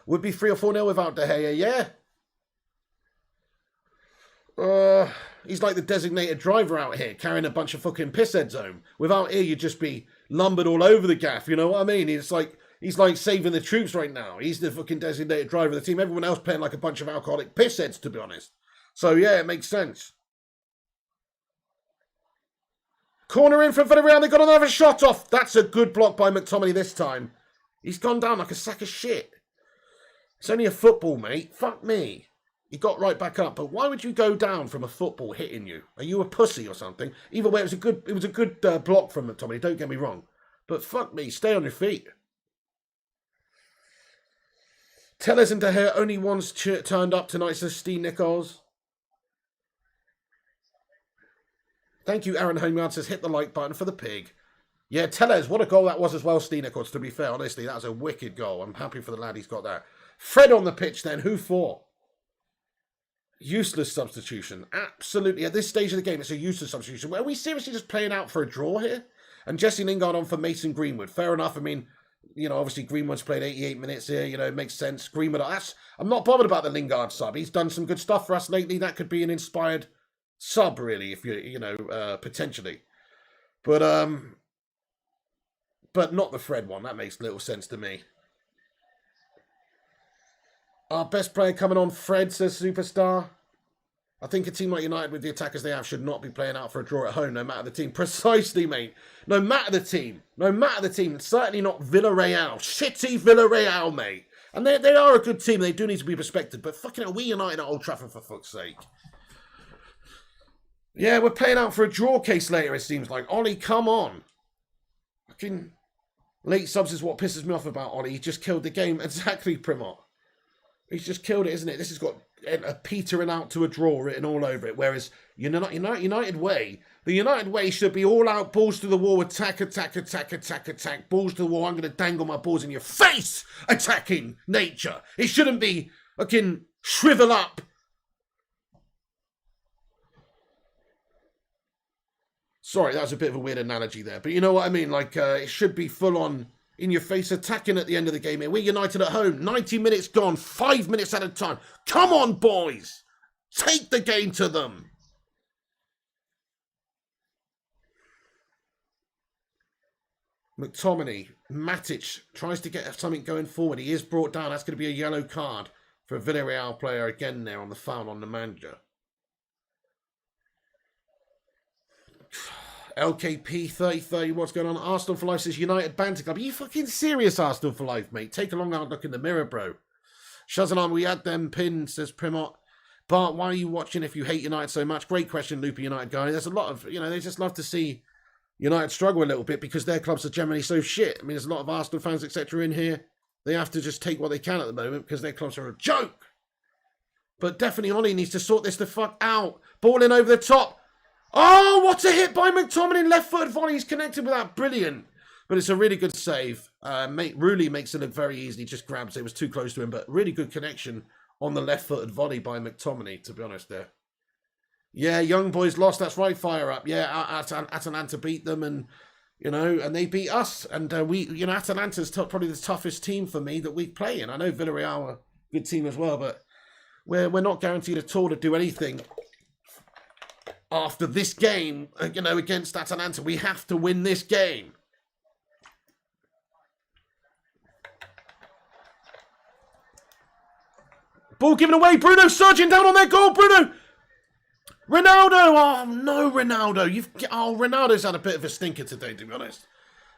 Would be 3 or 4-0 without De Gea, yeah. He's like the designated driver out here, carrying a bunch of fucking pissheads home. Without here, you'd just be lumbered all over the gaff, you know what I mean? He's like saving the troops right now. He's the fucking designated driver of the team. Everyone else playing like a bunch of alcoholic pissheads, to be honest. So, yeah, it makes sense. Corner in from Villarreal. They got another shot off. That's a good block by McTominay this time. He's gone down like a sack of shit. It's only a football, mate. Fuck me. He got right back up. But why would you go down from a football hitting you? Are you a pussy or something? Either way, it was a good block from McTominay. Don't get me wrong. But fuck me. Stay on your feet. Tellez and De Gea only once turned up tonight, says Steve Nichols. Thank you, Aaron Homeyard says hit the like button for the pig. Yeah, Tellez, what a goal that was as well, Steenakots, to be fair. Honestly, that was a wicked goal. I'm happy for the lad he's got that. Fred on the pitch then, who for? Useless substitution. Absolutely. At this stage of the game, it's a useless substitution. Are we seriously just playing out for a draw here? And Jesse Lingard on for Mason Greenwood. Fair enough. I mean, obviously Greenwood's played 88 minutes here. It makes sense. Greenwood, I'm not bothered about the Lingard sub. He's done some good stuff for us lately. That could be an inspired sub, really, if potentially. But not the Fred one. That makes little sense to me. Our best player coming on, Fred, says Superstar. I think a team like United with the attackers they have should not be playing out for a draw at home, no matter the team. Precisely, mate. No matter the team. No matter the team. Certainly not Villarreal. Shitty Villarreal, mate. And they are a good team. They do need to be respected. But fucking hell, we United at Old Trafford, for fuck's sake. Yeah, we're playing out for a draw case later, it seems like. Ollie, come on. Fucking late subs is what pisses me off about Ollie. He just killed the game. Exactly, Primot. He's just killed it, isn't it? This has got a petering out to a draw written all over it. Whereas United way, the United way should be all out, balls to the wall, attack, balls to the wall. I'm going to dangle my balls in your face, attacking nature. It shouldn't be fucking shrivel up. Sorry, that was a bit of a weird analogy there, but you know what I mean. Like it should be full on. In your face attacking at the end of the game here. We're United at home. 90 minutes gone. 5 minutes at a time. Come on, boys. Take the game to them. McTominay. Matic tries to get something going forward. He is brought down. That's going to be a yellow card for a Villarreal player again there on the foul on the manager. LKP 3030, what's going on? Arsenal for Life says United Banter Club. Are you fucking serious, Arsenal for Life, mate? Take a long hard look in the mirror, bro. Shazanam, we had them pinned, says Primot. Bart, why are you watching if you hate United so much? Great question, Loopy United guy. There's a lot of, they just love to see United struggle a little bit because their clubs are generally so shit. I mean, there's a lot of Arsenal fans, etc. in here. They have to just take what they can at the moment because their clubs are a joke. But definitely Ollie needs to sort this the fuck out. Ball in over the top. Oh, what a hit by McTominay. Left-footed volley. He's connected with that. Brilliant. But it's a really good save. Rooney makes it look very easy. Just grabs it. It was too close to him. But really good connection on the left-footed volley by McTominay, to be honest there. Yeah, young boys lost. That's right, fire up. Yeah, Atalanta beat them and, and they beat us. And Atalanta's probably the toughest team for me that we play in. I know Villarreal are a good team as well, but we're not guaranteed at all to do anything. After this game, against Atalanta, we have to win this game. Ball given away. Bruno surging down on their goal. Bruno. Ronaldo. Oh, no, Ronaldo. Ronaldo's had a bit of a stinker today, to be honest.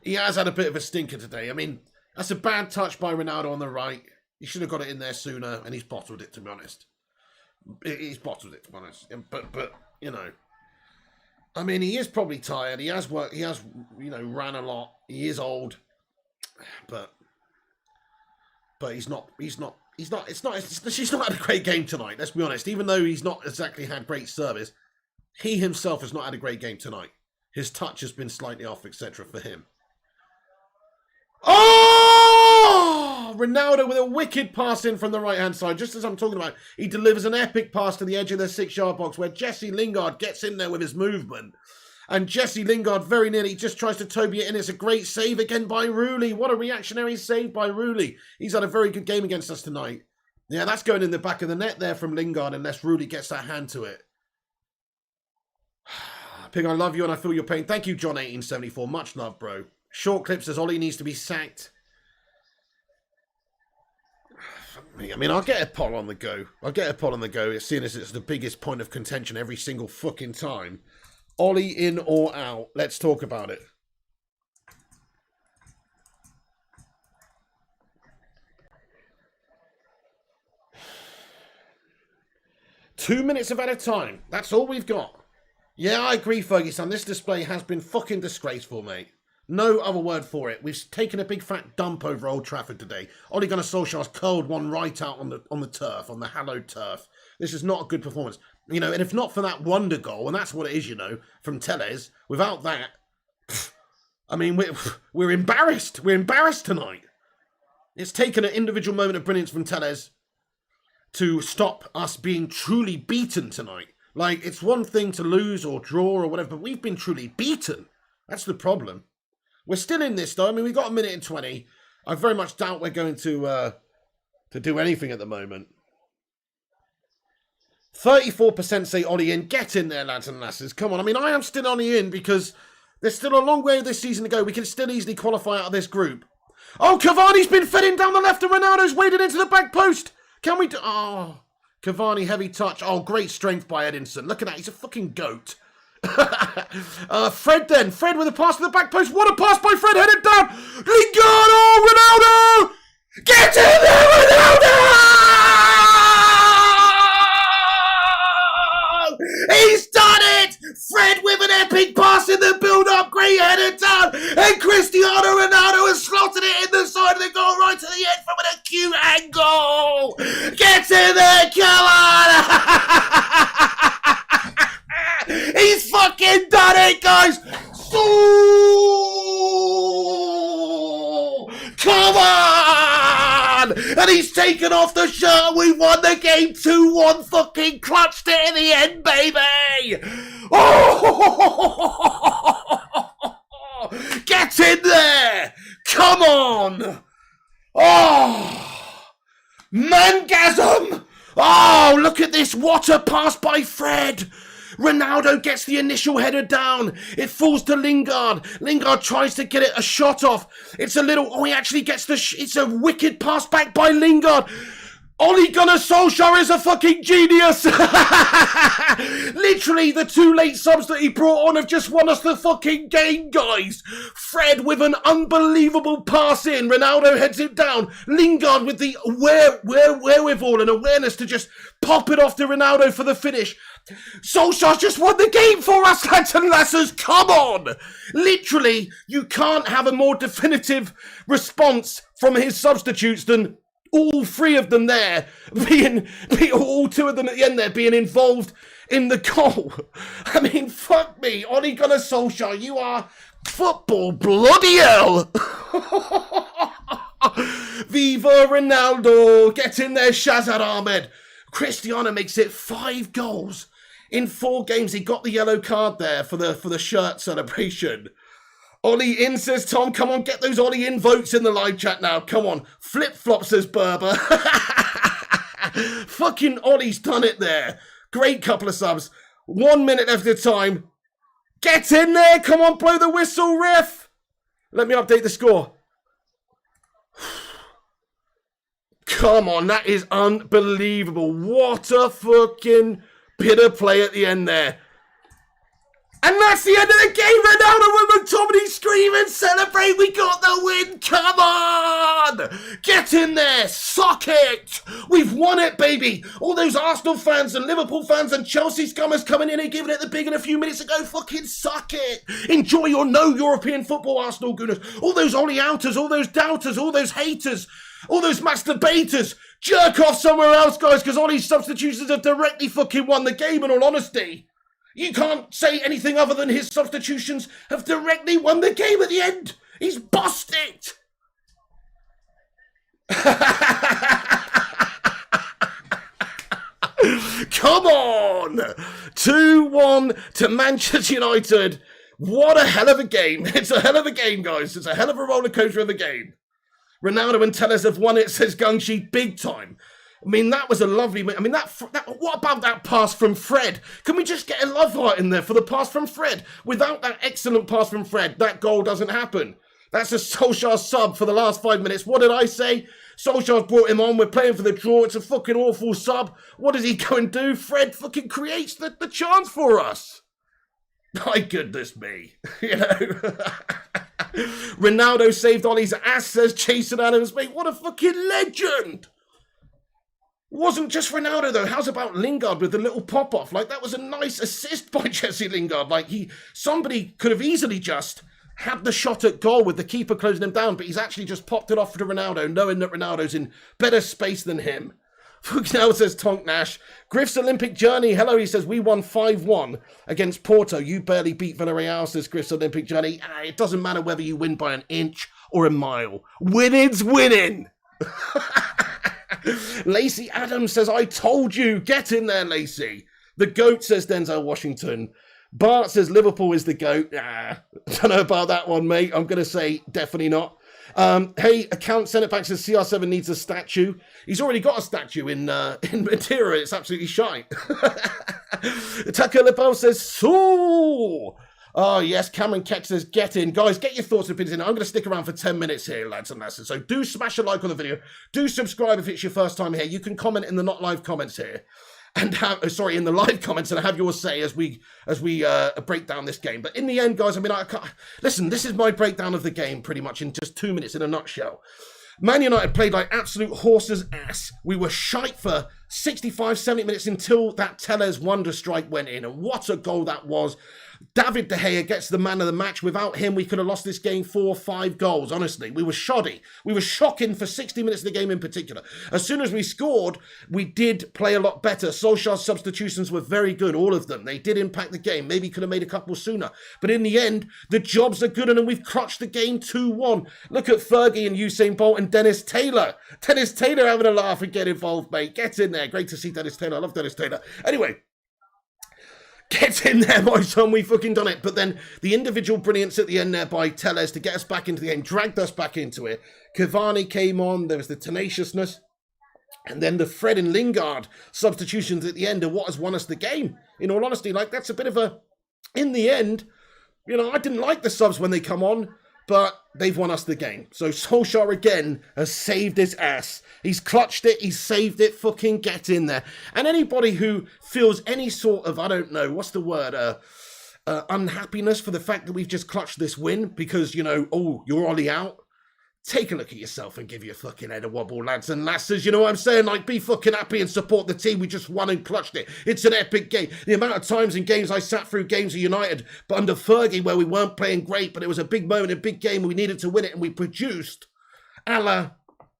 He has had a bit of a stinker today. I mean, that's a bad touch by Ronaldo on the right. He should have got it in there sooner, and he's bottled it, to be honest. He's bottled it, to be honest. But I mean, he is probably tired. He has worked. He has, ran a lot. He is old, but he's not. She's not had a great game tonight. Let's be honest. Even though he's not exactly had great service, he himself has not had a great game tonight. His touch has been slightly off, etc. for him. Oh! Ronaldo with a wicked pass in from the right-hand side. Just as I'm talking about, he delivers an epic pass to the edge of the 6-yard box where Jesse Lingard gets in there with his movement. And Jesse Lingard very nearly just tries to Toby it in. It's a great save again by Rooney. What a reactionary save by Rooney. He's had a very good game against us tonight. Yeah, that's going in the back of the net there from Lingard unless Rooney gets that hand to it. Ping, I love you and I feel your pain. Thank you, John1874. Much love, bro. Short clip says Ollie needs to be sacked. I mean, I'll get a poll on the go. Seeing as it's the biggest point of contention every single fucking time. Ollie in or out? Let's talk about it. Two minutes of at a time. That's all we've got. Yeah, I agree, Ferguson. This display has been fucking disgraceful, mate. No other word for it. We've taken a big fat dump over Old Trafford today. Ole Gunnar Solskjaer's curled one right out on the turf, on the hallowed turf. This is not a good performance. And if not for that wonder goal, and that's what it is, from Tellez, without that, I mean, we're embarrassed. We're embarrassed tonight. It's taken an individual moment of brilliance from Telles to stop us being truly beaten tonight. Like, it's one thing to lose or draw or whatever, but we've been truly beaten. That's the problem. We're still in this, though. I mean, we've got a minute and 20. I very much doubt we're going to do anything at the moment. 34% say Ollie in. Get in there, lads and lasses. Come on. I mean, I am still Ollie in because there's still a long way of this season to go. We can still easily qualify out of this group. Oh, Cavani's been fed in down the left and Ronaldo's waded into the back post. Can we do... Oh, Cavani, heavy touch. Oh, great strength by Edinson. Look at that. He's a fucking goat. Fred then. Fred with a pass to the back post. What a pass by Fred. Headed down. Lingard. Oh, Ronaldo. Get in there, Ronaldo. He's done it. Fred with an epic pass in the build-up. Great headed down. And Cristiano Ronaldo has slotted it in the side of the goal right to the end from an acute angle. Get in there. Come on. He's fucking done it, guys. So, come on. And he's taken off the shirt. We won the game 2-1. Fucking clutched it in the end, baby. Oh, get in there. Come on. Oh, mangasm. Oh, look at this. What a pass by Fred. Ronaldo gets the initial header down. It falls to Lingard. Lingard tries to get it a shot off. It's a little... Oh, he actually gets the... It's a wicked pass back by Lingard. Ole Gunnar Solskjaer is a fucking genius. Literally, the two late subs that he brought on have just won us the fucking game, guys. Fred with an unbelievable pass in. Ronaldo heads it down. Lingard with the wherewithal and awareness to just pop it off to Ronaldo for the finish. Solskjaer's just won the game for us, lads and lasses. Come on. Literally, you can't have a more definitive response from his substitutes than all three of them there all two of them at the end there being involved in the goal. I mean, fuck me. Ole Gunnar Solskjaer, you are football bloody hell. Viva Ronaldo. Get in there, Shazad Ahmed. Cristiano makes it 5 goals. In 4 games, he got the yellow card there for the shirt celebration. Ollie in, says Tom. Come on, get those Ollie in votes in the live chat now. Come on. Flip-flop, says Berber. Fucking Ollie's done it there. Great couple of subs. 1 minute left of time. Get in there. Come on, blow the whistle, ref. Let me update the score. Come on, that is unbelievable. What a fucking bit of play at the end there. And that's the end of the game. Ronaldo with McTominay scream and celebrate. We got the win. Come on. Get in there. Suck it. We've won it, baby. All those Arsenal fans and Liverpool fans and Chelsea scummers coming in and giving it the big one a few minutes ago. Fucking suck it. Enjoy your no European football, Arsenal gooners. All those Ollie outers, all those doubters, all those haters, all those masturbators. Jerk off somewhere else, guys, because Ollie's substitutions have directly fucking won the game, in all honesty. You can't say anything other than his substitutions have directly won the game at the end. He's bossed it. Come on. 2-1 to Manchester United. What a hell of a game. It's a hell of a game, guys. It's a hell of a roller coaster of a game. Ronaldo and Telles have won it, says Gungshi, big time. I mean, that was a lovely... I mean, what about that pass from Fred? Can we just get a love heart in there for the pass from Fred? Without that excellent pass from Fred, that goal doesn't happen. That's a Solskjaer sub for the last 5 minutes. What did I say? Solskjaer's brought him on. We're playing for the draw. It's a fucking awful sub. What does he go and do? Fred fucking creates the chance for us. My goodness me. You know... Ronaldo saved Ollie's ass, says Jason Adams. Mate, what a fucking legend. Wasn't just Ronaldo, though. How's about Lingard with the little pop-off? Like, that was a nice assist by Jesse Lingard. Like, somebody could have easily just had the shot at goal with the keeper closing him down, but he's actually just popped it off to Ronaldo, knowing that Ronaldo's in better space than him. Fugnell says Tonk Nash. Griff's Olympic Journey. Hello, he says, we won 5-1 against Porto. You barely beat Villarreal, says Griff's Olympic Journey. It doesn't matter whether you win by an inch or a mile. Winning's winning. Lacey Adams says, I told you. Get in there, Lacey. The GOAT, says Denzel Washington. Bart says Liverpool is the GOAT. Don't know about that one, mate. I'm going to say definitely not. Hey, account sent it back, says CR7 needs a statue. He's already got a statue in Madeira. It's absolutely shite. Tucker Lipo says, so. Oh, yes. Cameron Keck says, get in. Guys, get your thoughts and opinions in. I'm going to stick around for 10 minutes here, lads and lasses. So do smash a like on the video. Do subscribe if it's your first time here. You can comment in the not live comments here. And have, in the live comments, and have your say as we break down this game. But in the end, guys, I mean, listen, this is my breakdown of the game pretty much in just 2 minutes in a nutshell. Man United played like absolute horse's ass. We were shite for 65, 70 minutes until that Tellez wonder strike went in. And what a goal that was. David De Gea gets the man of the match. Without him, we could have lost this game 4 or 5 goals, honestly. We were shoddy. We were shocking for 60 minutes of the game in particular. As soon as we scored, we did play a lot better. Solskjaer's substitutions were very good, all of them. They did impact the game. Maybe could have made a couple sooner. But in the end, the jobs are good, and we've crushed the game 2-1. Look at Fergie and Usain Bolt and Dennis Taylor. Dennis Taylor having a laugh and get involved, mate. Get in there. Great to see Dennis Taylor. I love Dennis Taylor. Anyway. Get in there, my son, we fucking done it. But then the individual brilliance at the end there by Tellez to get us back into the game, dragged us back into it. Cavani came on, there was the tenaciousness. And then the Fred and Lingard substitutions at the end are what has won us the game. In all honesty, like that's a bit of a, in the end, you know, I didn't like the subs when they come on, but they've won us the game. So Solskjaer again has saved his ass. He's clutched it. He's saved it. Fucking get in there. And anybody who feels any sort of, I don't know, what's the word? Unhappiness for the fact that we've just clutched this win because, you know, oh, you're Ollie out. Take a look at yourself and give your fucking head a wobble, lads and lasses. You know what I'm saying? Like, be fucking happy and support the team. We just won and clutched it. It's an epic game. The amount of times in games I sat through games of United, but under Fergie where we weren't playing great, but it was a big moment, a big game, and we needed to win it, and we produced a la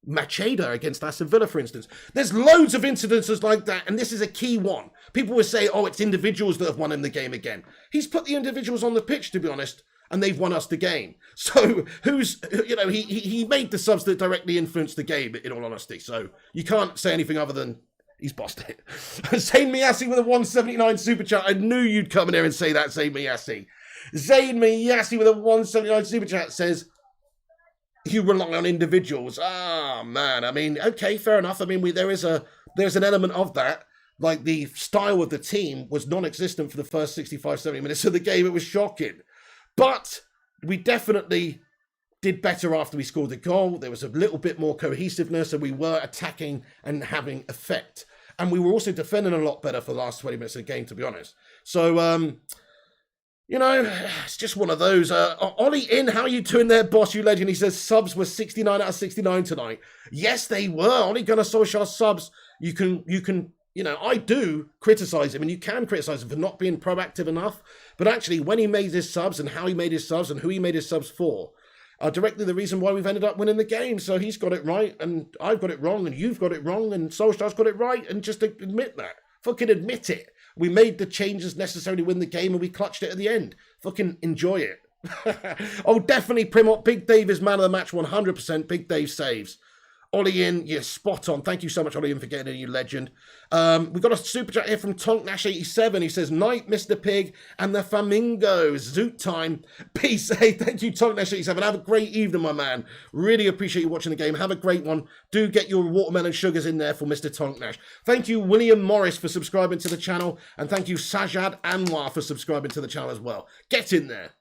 Macheda against Aston Villa, for instance. There's loads of incidences like that, and this is a key one. People will say, oh, it's individuals that have won him the game again. He's put the individuals on the pitch, to be honest, and they've won us the game. So who's, you know, he made the subs that directly influenced the game, in all honesty. So you can't say anything other than he's bossed it. Zayn Miyassi with a 179 super chat. I knew you'd come in here and say that, Zayn Miyassi. Zayn Miyassi with a 179 super chat says, you rely on individuals. Ah, man. I mean, okay, fair enough. I mean, there's an element of that. Like the style of the team was non-existent for the first 65, 70 minutes of the game. It was shocking. But we definitely did better after we scored the goal. There was a little bit more cohesiveness and we were attacking and having effect. And we were also defending a lot better for the last 20 minutes of the game, to be honest. So, you know, it's just one of those. Ollie in, how are you doing there, boss, you legend? He says subs were 69 out of 69 tonight. Yes, they were. Ollie Gunnar Solskjaer subs, you can, you know, I do criticise him, and you can criticise him for not being proactive enough. But actually, when he made his subs and how he made his subs and who he made his subs for are directly the reason why we've ended up winning the game. So he's got it right, and I've got it wrong, and you've got it wrong, and Solskjaer's got it right, and just admit that. Fucking admit it. We made the changes necessary to win the game, and we clutched it at the end. Fucking enjoy it. Oh, definitely, Primot. Big Dave is man of the match, 100%. Big Dave saves. Ollie in, you're spot on. Thank you so much, Ollie in, for getting in, you legend. We got a super chat here from Tonk Nash 87. He says, night, Mr. Pig and the Flamingos. Zoot time. Peace. Hey, thank you, Tonk Nash 87. Have a great evening, my man. Really appreciate you watching the game. Have a great one. Do get your watermelon sugars in there for Mr. Tonk Nash. Thank you, William Morris, for subscribing to the channel. And thank you, Sajad Anwar, for subscribing to the channel as well. Get in there.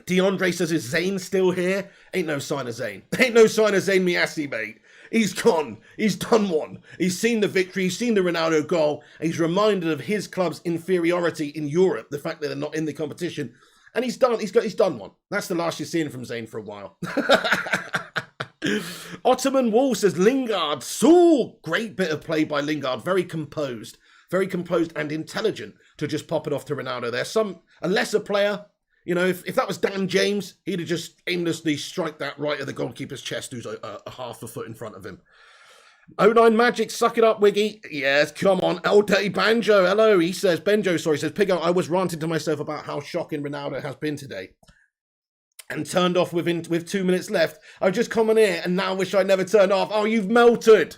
DeAndre says, is Zayn still here? Ain't no sign of Zayn. Ain't no sign of Zayn Miyassi, mate. He's gone. He's done one. He's seen the victory. He's seen the Ronaldo goal. He's reminded of his club's inferiority in Europe, the fact that they're not in the competition. And he's done. He's done one. That's the last you're seeing from Zayn for a while. Ottoman Wall says, Lingard. So great bit of play by Lingard. Very composed and intelligent to just pop it off to Ronaldo there. A lesser player, You know, if that was Dan James, he'd have just aimlessly strike that right at the goalkeeper's chest who's a half a foot in front of him. 09 Magic, suck it up, Wiggy. Yes, come on. El Dirty Banjo, hello. He says, says, Piggo, I was ranting to myself about how shocking Ronaldo has been today. And turned off with 2 minutes left. I've just come on here and now wish I never turned off. Oh, you've melted.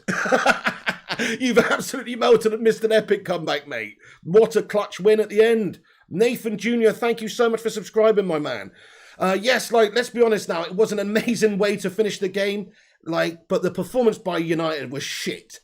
You've absolutely melted and missed an epic comeback, mate. What a clutch win at the end. Nathan Jr., thank you so much for subscribing, my man. Yes, let's be honest now. It was an amazing way to finish the game. But the performance by United was shit.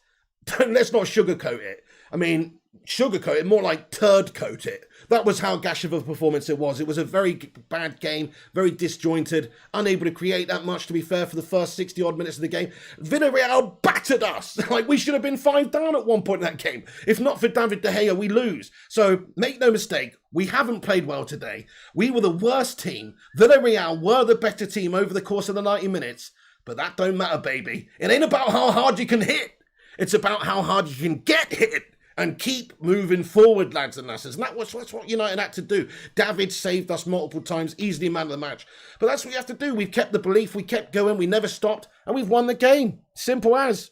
Let's not sugarcoat it. I mean, sugarcoat it, more like turd coat it. That was how gash of a performance it was. It was a very bad game, very disjointed, unable to create that much, to be fair, for the first 60-odd minutes of the game. Villarreal battered us. We should have been 5 down at one point in that game. If not for David De Gea, we lose. So, make no mistake, we haven't played well today. We were the worst team. Villarreal were the better team over the course of the 90 minutes. But that don't matter, baby. It ain't about how hard you can hit. It's about how hard you can get hit and keep moving forward, lads and lasses. And that's what United had to do. David saved us multiple times, easily man of the match. But that's what you have to do. We've kept the belief, we kept going, we never stopped, and we've won the game. Simple as.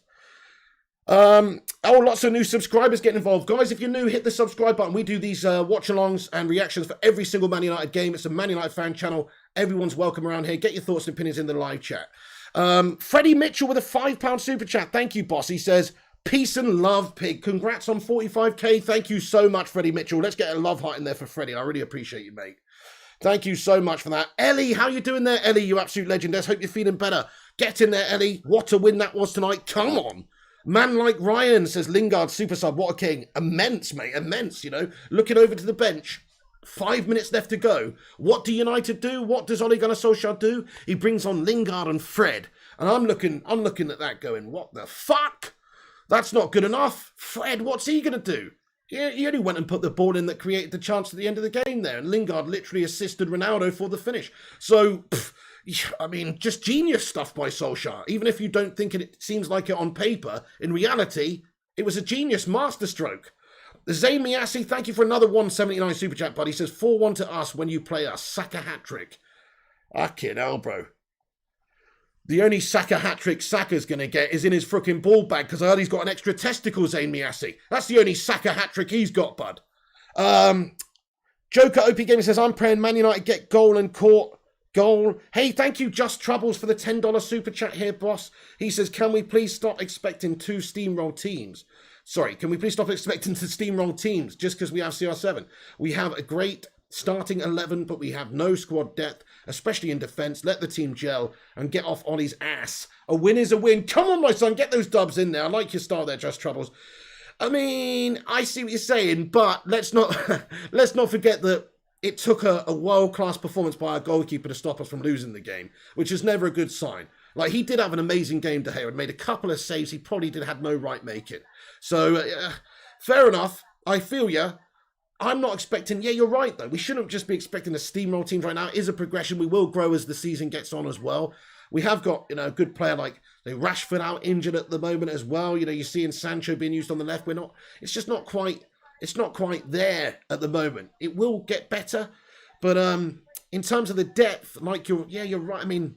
Lots of new subscribers getting involved. Guys, if you're new, hit the subscribe button. We do these watch-alongs and reactions for every single Man United game. It's a Man United fan channel. Everyone's welcome around here. Get your thoughts and opinions in the live chat. Freddie Mitchell with a £5 super chat. Thank you, boss. He says, peace and love, Pig. Congrats on 45k. Thank you so much, Freddie Mitchell. Let's get a love heart in there for Freddie. I really appreciate you, mate. Thank you so much for that. Ellie, how you doing there, Ellie? You absolute legend. Let's hope you're feeling better. Get in there, Ellie. What a win that was tonight. Come on. Man like Ryan, says Lingard, super sub. What a king. Immense, mate. Immense, you know. Looking over to the bench. 5 minutes left to go. What do United do? What does Ole Gunnar Solskjaer do? He brings on Lingard and Fred. And I'm looking at that going, what the fuck? That's not good enough. Fred, what's he going to do? He only went and put the ball in that created the chance at the end of the game there. And Lingard literally assisted Ronaldo for the finish. So, I mean, just genius stuff by Solskjaer. Even if you don't think it seems like it on paper, in reality, it was a genius masterstroke. Zayn Miassi, thank you for another 179 super chat, buddy. He says 4-1 to us when you play us. Saka hat-trick. Fucking hell, bro. The only Saka hat-trick Saka's going to get is in his frickin' ball bag because I heard he's got an extra testicle, Zayn Miassi. That's the only Saka hat-trick he's got, bud. Joker OP Gaming says, I'm praying Man United get goal and court goal. Hey, thank you, Just Troubles, for the $10 super chat here, boss. He says, can we please stop expecting 2 steamroll teams? Sorry, can we please stop expecting to steamroll teams just because we have CR7? We have a great starting 11, but we have no squad depth, especially in defence. Let the team gel and get off Ollie's ass. A win is a win. Come on, my son, get those dubs in there. I like your style there, Just Troubles. I mean, I see what you're saying, but let's not forget that it took a world-class performance by our goalkeeper to stop us from losing the game, which is never a good sign. He did have an amazing game, De Gea, and made a couple of saves he probably had no right making. So, fair enough. I feel ya. I'm not expecting... Yeah, you're right, though. We shouldn't just be expecting a steamroll team right now. It is a progression. We will grow as the season gets on as well. We have got, a good player like Rashford out injured at the moment as well. You're seeing Sancho being used on the left. It's just not quite... It's not quite there at the moment. It will get better. But in terms of the depth, you're right. I mean...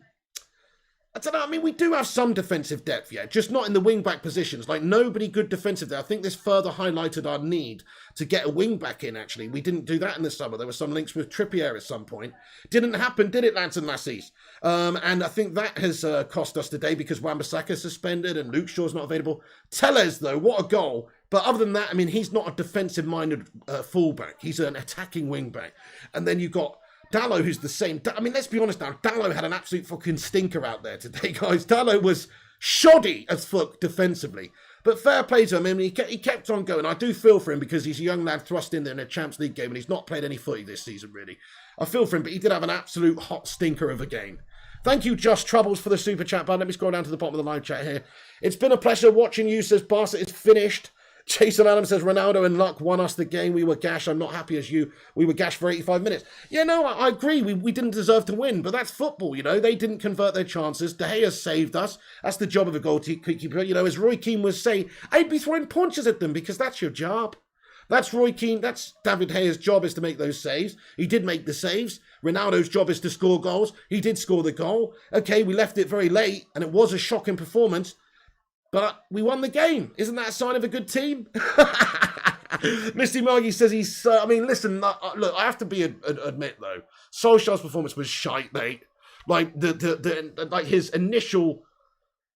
I don't know, I mean, we do have some defensive depth, yeah, just not in the wing-back positions. Nobody good defensive there. I think this further highlighted our need to get a wing-back in, actually. We didn't do that in the summer. There were some links with Trippier at some point. Didn't happen, did it, lads and lassies? And I think that has cost us today because Wan-Bissaka's suspended and Luke Shaw's not available. Tellez, though, what a goal. But other than that, I mean, he's not a defensive-minded fullback. He's an attacking wing-back. And then you've got Dalot, who's the same. I mean, let's be honest now. Dalot had an absolute fucking stinker out there today, guys. Dalot was shoddy as fuck defensively. But fair play to him. I mean, he kept on going. I do feel for him because he's a young lad thrust in there in a Champions League game and he's not played any footy this season, really. I feel for him, but he did have an absolute hot stinker of a game. Thank you, Just Troubles, for the super chat button. Let me scroll down to the bottom of the live chat here. It's been a pleasure watching you, says Barca is finished. Jason Adams says, Ronaldo and Luck won us the game. We were gash. I'm not happy as you. We were gash for 85 minutes. Yeah, no, I agree. We didn't deserve to win, but that's football, They didn't convert their chances. De Gea saved us. That's the job of a goalkeeper. As Roy Keane was saying, I'd be throwing punches at them because that's your job. That's Roy Keane. That's David Hayer's job, is to make those saves. He did make the saves. Ronaldo's job is to score goals. He did score the goal. Okay, we left it very late, and it was a shocking performance, but we won the game. Isn't that a sign of a good team? Misty Margie says he's... I mean, listen, look, I have to admit, though, Solskjaer's performance was shite, mate. Like, like his initial...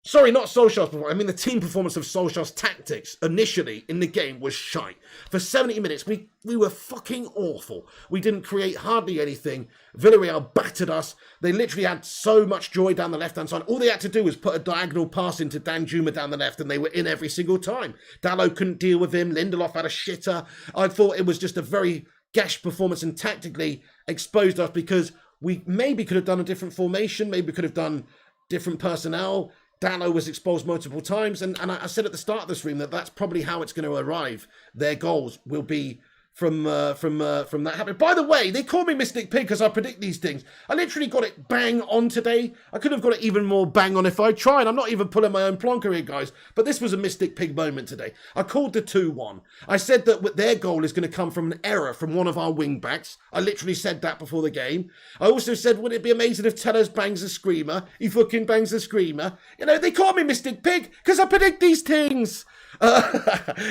Sorry, not Solskjaer's performance. I mean, the team performance of Solskjaer's tactics initially in the game was shite. For 70 minutes, we were fucking awful. We didn't create hardly anything. Villarreal battered us. They literally had so much joy down the left-hand side. All they had to do was put a diagonal pass into Danjuma down the left, and they were in every single time. Dalot couldn't deal with him. Lindelof had a shitter. I thought it was just a very gash performance, and tactically exposed us because we maybe could have done a different formation. Maybe we could have done different personnel. Dalot was exposed multiple times, and I said at the start of the stream that that's probably how it's going to arrive. Their goals will be from that happening. By the way, they call me Mystic Pig because I predict these things. I literally got it bang on today. I could have got it even more bang on if I tried. I'm not even pulling my own plonker here, guys. But this was a Mystic Pig moment today. I called the 2-1. I said that their goal is going to come from an error from one of our wing-backs. I literally said that before the game. I also said, would it be amazing if Tellers bangs a screamer? He fucking bangs a screamer. You know, they call me Mystic Pig because I predict these things.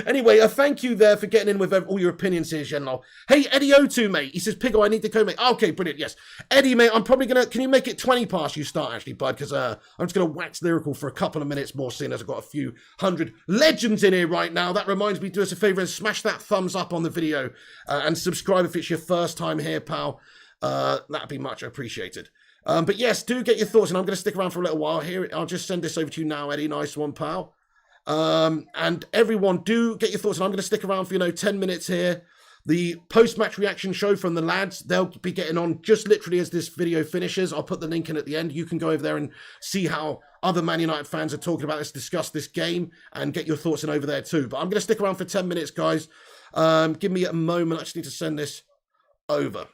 Anyway, thank you there for getting in with all your opinions here, Genlo. Hey, Eddie O2, mate. He says, Pigo, I need to go, mate. Okay, brilliant, yes. Eddie, mate, I'm probably going to... Can you make it 20 past you start, actually, bud? Because I'm just going to wax lyrical for a couple of minutes more, seeing as I've got a few hundred legends in here right now. That reminds me, do us a favour and smash that thumbs up on the video and subscribe if it's your first time here, pal. That'd be much appreciated. But yes, do get your thoughts, and I'm going to stick around for a little while here. I'll just send this over to you now, Eddie. Nice one, pal. And everyone, do get your thoughts, and I'm going to stick around for 10 minutes here. The post-match reaction show from the lads, they'll be getting on just literally as this video finishes. I'll put the link in at the end. You can go over there and see how other Man United fans are talking about this, discuss this game, and get your thoughts in over there too. But I'm going to stick around for 10 minutes, guys. Give me a moment. I just need to send this over.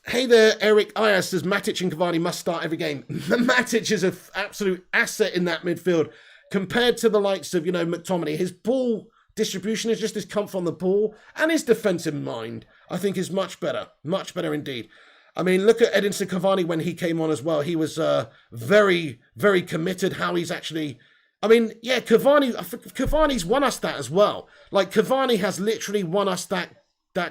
Hey there, Eric Ayers says Matic and Cavani must start every game. Matic is an absolute asset in that midfield compared to the likes of, McTominay. His ball distribution is just his comfort on the ball, and his defensive mind, I think, is much better indeed. I mean, look at Edinson Cavani when he came on as well. He was very, very committed. How he's actually... I mean, yeah, Cavani's won us that as well. Like, Cavani has literally won us that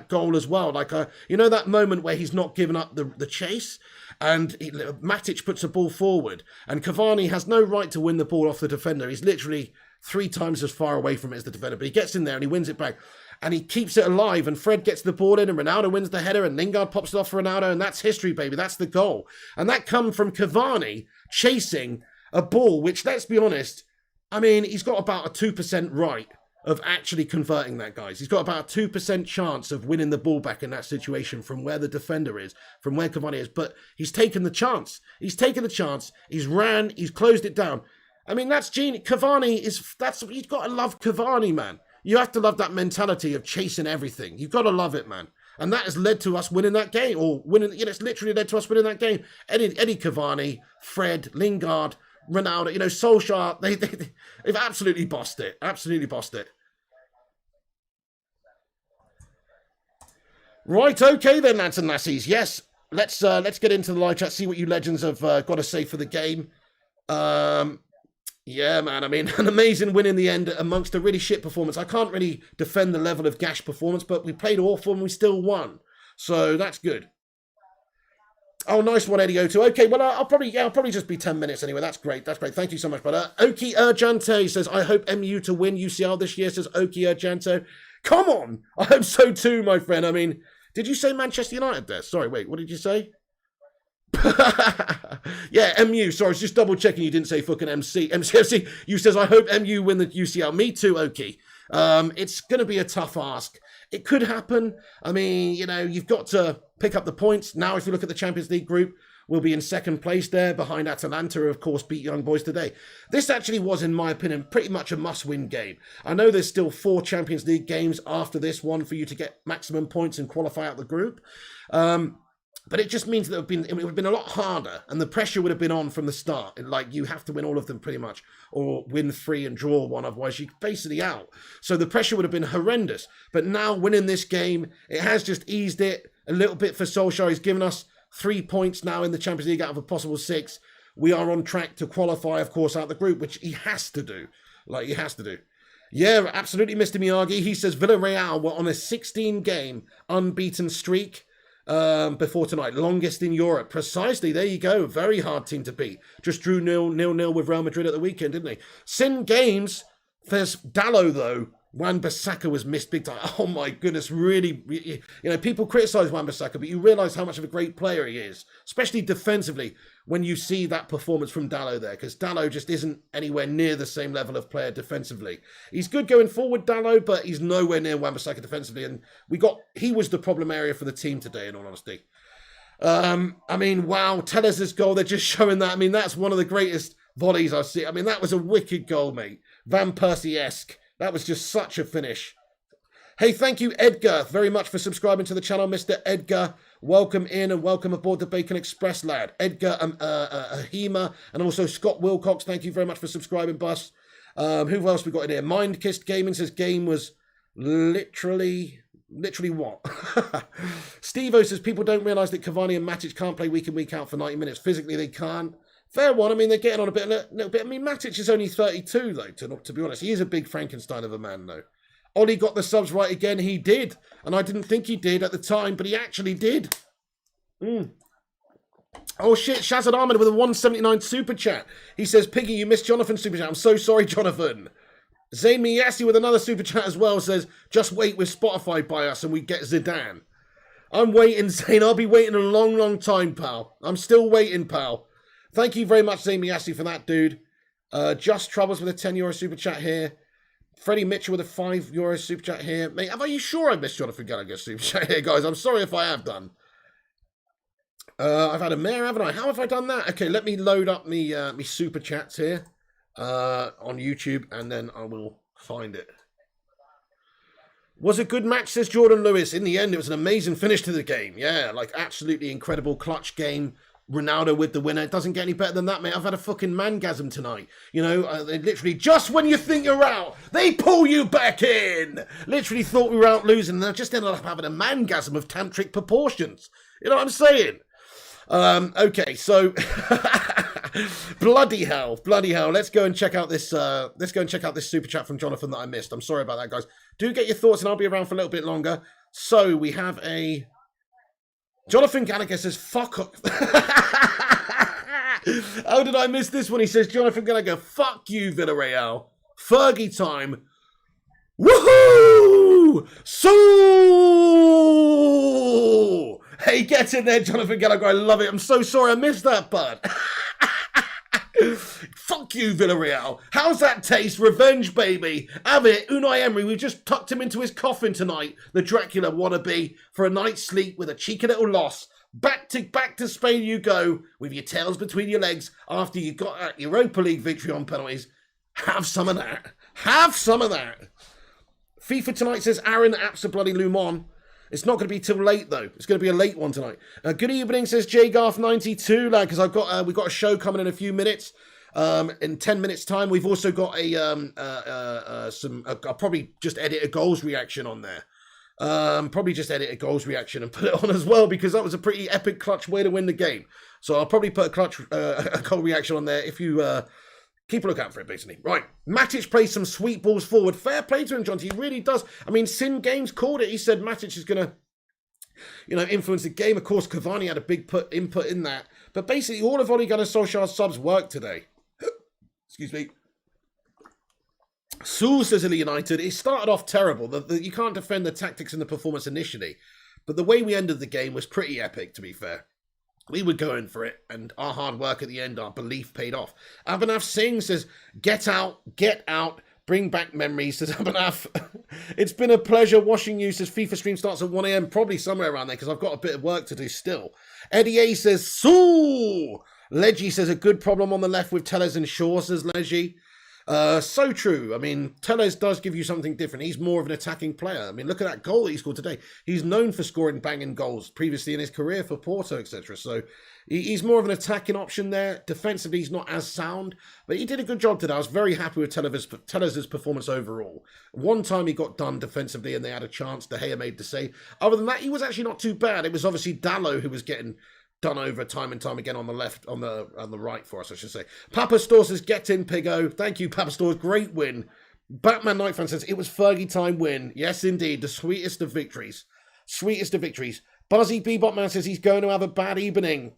goal as well. Like, that moment where he's not given up the chase, and Matic puts a ball forward, and Cavani has no right to win the ball off the defender. He's literally 3 times as far away from it as the defender, but he gets in there and he wins it back, and he keeps it alive, and Fred gets the ball in, and Ronaldo wins the header, and Lingard pops it off for Ronaldo, and that's history, baby. That's the goal. And that comes from Cavani chasing a ball, which, let's be honest, I mean, he's got about a 2% right of actually converting that, guys. He's got about a 2% chance of winning the ball back in that situation from where the defender is, from where Cavani is. But he's taken the chance. He's ran, he's closed it down. I mean, that's genius. Cavani you've got to love Cavani, man. You have to love that mentality of chasing everything. You've got to love it, man. And that has led to us winning that game, it's literally led to us winning that game. Eddie Cavani, Fred, Lingard, Ronaldo, Solskjaer, they've absolutely bossed it. Absolutely bossed it. Right, okay then, lads and lassies. Yes, let's get into the live chat, see what you legends have got to say for the game. Yeah, man, I mean, an amazing win in the end amongst a really shit performance. I can't really defend the level of gash performance, but we played awful and we still won. So that's good. Oh, nice one, Eddie O2. Okay, well, I'll probably just be 10 minutes anyway. That's great. Thank you so much, brother. Oki Urgente says, I hope MU to win UCL this year, says Oki Urgente. Come on! I hope so too, my friend. I mean, did you say Manchester United there? Sorry, wait, what did you say? Yeah, MU. Sorry, I was just double checking you didn't say fucking MC. MCFC, you says, I hope MU win the UCL. Me too, Oki. It's going to be a tough ask. It could happen. I mean, you've got to pick up the points. Now, if you look at the Champions League group, we'll be in second place there behind Atalanta, who of course beat Young Boys today. This actually was, in my opinion, pretty much a must-win game. I know there's still 4 Champions League games after this one for you to get maximum points and qualify out the group. But it just means that it would have been a lot harder, and the pressure would have been on from the start. Like, you have to win all of them pretty much, or win 3 and draw 1, otherwise you're basically out. So the pressure would have been horrendous. But now winning this game, it has just eased it a little bit for Solskjaer. He's given us 3 points now in the Champions League out of a possible 6. We are on track to qualify, of course, out of the group, which he has to do. Like, he has to do. Yeah, absolutely, Mr. Miyagi. He says Villarreal were on a 16-game unbeaten streak before tonight, longest in Europe. Precisely, there you go. Very hard team to beat. Just drew 0-0 with Real Madrid at the weekend, didn't he? Sin games. There's Dallo, though. Wan-Bissaka was missed big time. Oh my goodness, really, you know, people criticise Wan-Bissaka, but you realise how much of a great player he is, especially defensively, when you see that performance from Dallo there, because Dallo just isn't anywhere near the same level of player defensively. He's good going forward, Dallo, but he's nowhere near Wan-Bissaka defensively, and he was the problem area for the team today, in all honesty. I mean, wow, Tellez's goal, they're just showing that. I mean, that's one of the greatest volleys I've seen. I mean, that was a wicked goal, mate. Van Persie-esque. That was just such a finish. Hey, thank you, Edgar, very much for subscribing to the channel, Mr. Edgar. Welcome in and welcome aboard the Bacon Express, lad. Edgar Ahima and also Scott Wilcox, thank you very much for subscribing, boss. Who else we got in here? Mindkissed Gaming says game was literally what? Steve-O says people don't realise that Cavani and Matic can't play week in, week out for 90 minutes. Physically, they can't. Fair one. I mean, they're getting on a little bit. I mean, Matic is only 32, though, to be honest. He is a big Frankenstein of a man, though. Ollie got the subs right again. He did. And I didn't think he did at the time, but he actually did. Oh, shit. Shazad Ahmed with a 179 super chat. He says, Piggy, you missed Jonathan's super chat. I'm so sorry, Jonathan. Zayn Miyasi with another super chat as well says, just wait with Spotify by us and we get Zidane. I'm waiting, Zayn. I'll be waiting a long, long time, pal. I'm still waiting, pal. Thank you very much, Zayn Miyasi, for that, dude. Just Troubles with a €10 super chat here. Freddie Mitchell with a €5 super chat here. Mate, are you sure I missed Jonathan Gallagher's super chat here, guys? I'm sorry if I have done. I've had a mare, haven't I? How have I done that? Okay, let me load up me super chats here on YouTube, and then I will find it. Was a good match, says Jordan Lewis. In the end, it was an amazing finish to the game. Yeah, like absolutely incredible clutch game. Ronaldo with the winner. It doesn't get any better than that, mate. I've had a fucking mangasm tonight. You know, they literally, just when you think you're out, they pull you back in. Literally thought we were out losing, and I just ended up having a mangasm of tantric proportions. You know what I'm saying? Okay, so bloody hell. Let's go and check out this. This super chat from Jonathan that I missed. I'm sorry about that, guys. Do get your thoughts, and I'll be around for a little bit longer. So we have a. Jonathan Gallagher says, fuck up. How did I miss this one? He says, Jonathan Gallagher, fuck you, Villarreal. Fergie time. Woohoo! So, hey, get in there, Jonathan Gallagher. I love it. I'm so sorry I missed that, bud. Fuck you, Villarreal. How's that taste? Revenge, baby. Have it. Unai Emery, we just tucked him into his coffin tonight, the Dracula wannabe, for a night's sleep with a cheeky little loss. Back to Spain you go, with your tails between your legs, after you got that Europa League victory on penalties. Have some of that. Have some of that. FIFA tonight, says Aaron Apsa-bloody-Lumon. It's not going to be till late, though. It's going to be a late one tonight. Good evening, says JGarth92, lad, because we've got a show coming in a few minutes. In 10 minutes' time, we've also got I'll probably just edit a goals reaction on there. Probably just edit a goals reaction and put it on as well, because that was a pretty epic clutch way to win the game. So I'll probably put a goal reaction on there if you keep a lookout for it, basically. Right, Matic plays some sweet balls forward. Fair play to him, John. He really does. I mean, Sin Games called it. He said Matic is going to, influence the game. Of course, Cavani had a big input in that. But basically, all of Ole Gunnar Solskjaer's subs worked today. Excuse me. Sewell says United, it started off terrible. You can't defend the tactics and the performance initially. But the way we ended the game was pretty epic, to be fair. We were going for it, and our hard work at the end, our belief paid off. Abhinav Singh says, get out, bring back memories, says Abhinav. It's been a pleasure watching you, says FIFA stream starts at 1 a.m, probably somewhere around there, because I've got a bit of work to do still. Eddie A says, Soo! Leggy says, a good problem on the left with Tellez and Shaw, says Leggy. So true. I mean, Telles does give you something different. He's more of an attacking player. I mean, look at that goal that he scored today. He's known for scoring banging goals previously in his career for Porto, etc. So he's more of an attacking option there. Defensively, he's not as sound, but he did a good job today. I was very happy with Telles' performance overall. One time he got done defensively and they had a chance. De Gea made the save. Other than that, he was actually not too bad. It was obviously Dallo who was getting done over time and time again on the left, on the right for us, I should say. Papa Store says, get in, Piggo. Thank you, Papa Store. Great win. Batman Night Fan says, it was Fergie time win. Yes, indeed. The sweetest of victories. Sweetest of victories. Buzzy Bebop Man says he's going to have a bad evening.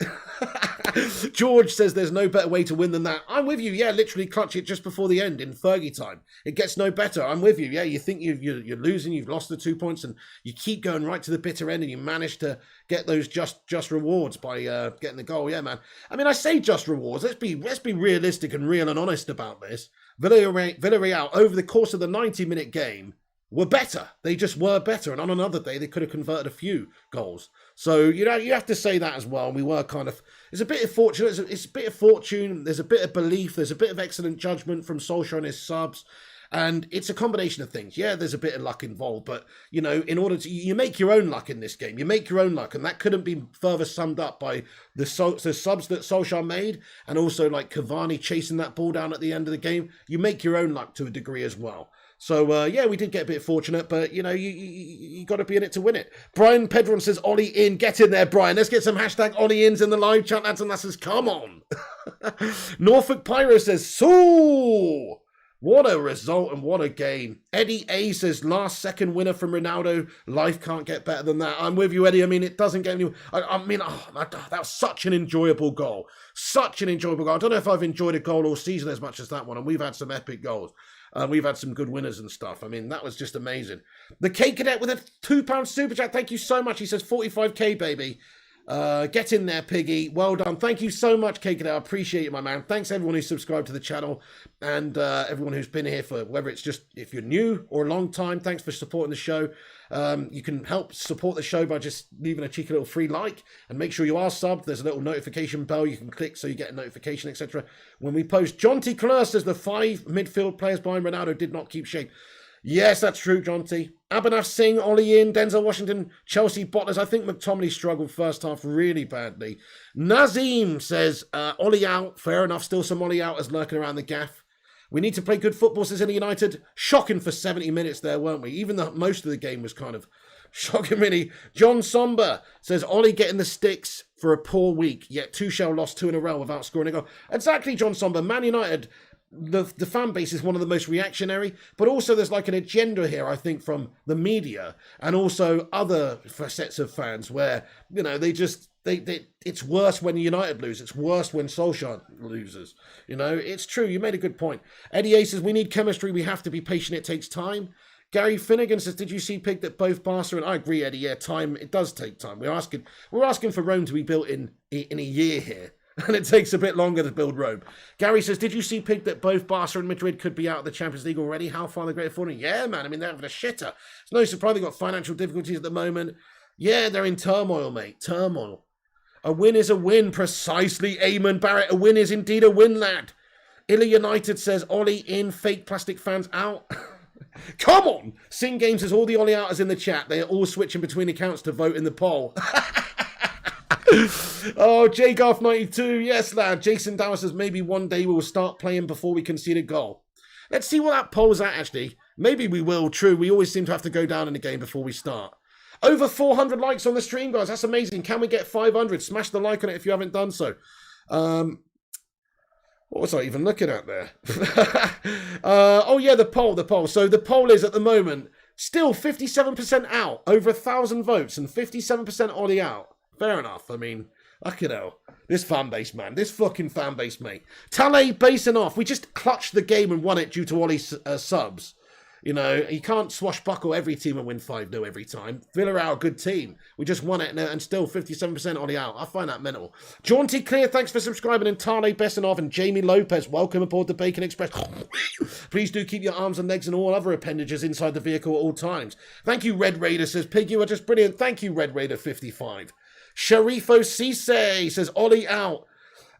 George says there's no better way to win than that. I'm with you. Yeah, literally clutch it just before the end in Fergie time. It gets no better. I'm with you. Yeah, you think you're losing, you've lost the 2 points, and you keep going right to the bitter end, and you manage to get those just rewards by getting the goal. Yeah, man. I mean, I say just rewards. Let's be realistic and real and honest about this. Villarreal over the course of the 90-minute game were better. They just were better. And on another day, they could have converted a few goals. So, you have to say that as well. We were kind of... It's a bit of fortune. It's a bit of fortune. There's a bit of belief. There's a bit of excellent judgment from Solskjaer and his subs. And it's a combination of things. Yeah, there's a bit of luck involved. But, in order to... You make your own luck in this game. You make your own luck. And that couldn't be further summed up by the subs that Solskjaer made. And also, like, Cavani chasing that ball down at the end of the game. You make your own luck to a degree as well. So, yeah, we did get a bit fortunate, but, you got to be in it to win it. Brian Pedron says, Ollie in. Get in there, Brian. Let's get some hashtag Ollie ins in the live chat, lads and lasses. Come on. Norfolk Pyro says, so what a result and what a game. Eddie A says, last second winner from Ronaldo. Life can't get better than that. I'm with you, Eddie. I mean, it doesn't get any... that was such an enjoyable goal. Such an enjoyable goal. I don't know if I've enjoyed a goal all season as much as that one, and we've had some epic goals. We've had some good winners and stuff. I mean, that was just amazing. The K Cadet with a £2 super chat. Thank you so much. He says 45k, baby. Get in there, Piggy. Well done. Thank you so much, K Cadet. I appreciate it, my man. Thanks everyone who's subscribed to the channel and everyone who's been here for, whether it's just if you're new or a long time, thanks for supporting the show. You can help support the show by just leaving a cheeky little free like and make sure you are subbed. There's a little notification bell you can click so you get a notification, etc. when we post. John T. Clare says the 5 midfield players behind Ronaldo did not keep shape. Yes, that's true, John T. Abhinav Singh, Ollie in, Denzel Washington, Chelsea Bottlers. I think McTominay struggled first half really badly. Nazim says, Ollie out. Fair enough, still some Ollie out as lurking around the gaff. We need to play good football, says United. Shocking for 70 minutes there, weren't we? Even though most of the game was kind of shocking, really. John Somber says, Ollie getting the sticks for a poor week, yet Tuchel lost 2 in a row without scoring a goal. Exactly, John Somber. Man United, the fan base is one of the most reactionary, but also there's like an agenda here, I think, from the media and also other sets of fans where, they just... it's worse when United lose. It's worse when Solskjaer loses. It's true. You made a good point. Eddie A says, we need chemistry. We have to be patient. It takes time. Gary Finnegan says, did you see, Pig, that both Barca and... I agree, Eddie. Yeah, time. It does take time. We're asking for Rome to be built in a year here. And it takes a bit longer to build Rome. Gary says, did you see, Pig, that both Barca and Madrid could be out of the Champions League already? How far the great falling? Yeah, man. I mean, they're having a shitter. It's no surprise they've got financial difficulties at the moment. Yeah, they're in turmoil, mate. Turmoil. A win is a win, precisely, Eamon Barrett. A win is indeed a win, lad. Illa United says, Ollie in, fake plastic fans out. Come on! Sing Game says, all the Ollie outers in the chat, they are all switching between accounts to vote in the poll. Oh, JGolf92, yes, lad. Jason Dower says, maybe one day we'll start playing before we concede a goal. Let's see what that poll's at, actually. Maybe we will, true. We always seem to have to go down in the game before we start. Over 400 likes on the stream, guys. That's amazing. Can we get 500? Smash the like on it if you haven't done so. What was I even looking at there? Oh, yeah, the poll. So the poll is at the moment still 57% out. Over 1,000 votes and 57% Ollie out. Fair enough. I mean, fucking hell. This fan base, man. This fucking fan base, mate. Tale basing off. We just clutched the game and won it due to Ollie's subs. You can't swashbuckle every team and win 5-0 every time. Villarreal, good team. We just won it and still 57% Ollie out. I find that mental. Jaunty Clear, thanks for subscribing. And Tale Besanov and Jamie Lopez, welcome aboard the Bacon Express. Please do keep your arms and legs and all other appendages inside the vehicle at all times. Thank you, Red Raider, says, Pig, you are just brilliant. Thank you, Red Raider 55. Sharifo Cisse says, Ollie out.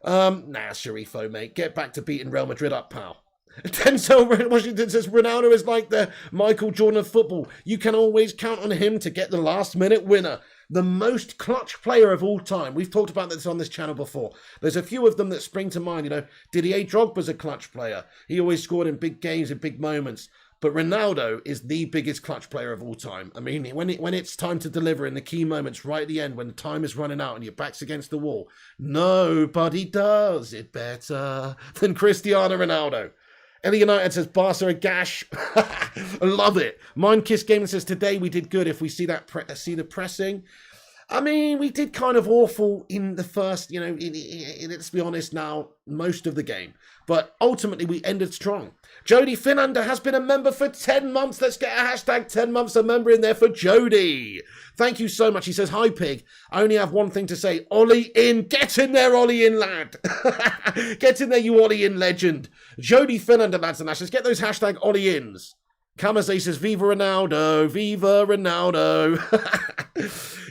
Nah, Sharifo, mate. Get back to beating Real Madrid up, pal. Denzel Washington says Ronaldo is like the Michael Jordan of football. You can always count on him to get the last-minute winner. The most clutch player of all time. We've talked about this on this channel before. There's a few of them that spring to mind. You know, Didier Drogba's a clutch player. He always scored in big games, in big moments. But Ronaldo is the biggest clutch player of all time. I mean, when it's time to deliver in the key moments right at the end, when the time is running out and your back's against the wall, nobody does it better than Cristiano Ronaldo. Ellie United says, Barca a gash. I love it. Mindkiss Gaming says, today we did good if we see that see the pressing. I mean, we did kind of awful in the first, you know, let's be honest now, most of the game. But ultimately, we ended strong. Jody Finander has been a member for 10 months. Let's get a hashtag 10 months a member in there for Jody. Thank you so much. He says, hi, Pig. I only have one thing to say. Ollie in. Get in there, Ollie in, lad. Get in there, you Ollie in legend. Jody Finander, lads and lashes. Get those hashtag Ollie ins. Kamazay says, Viva Ronaldo. Viva Ronaldo.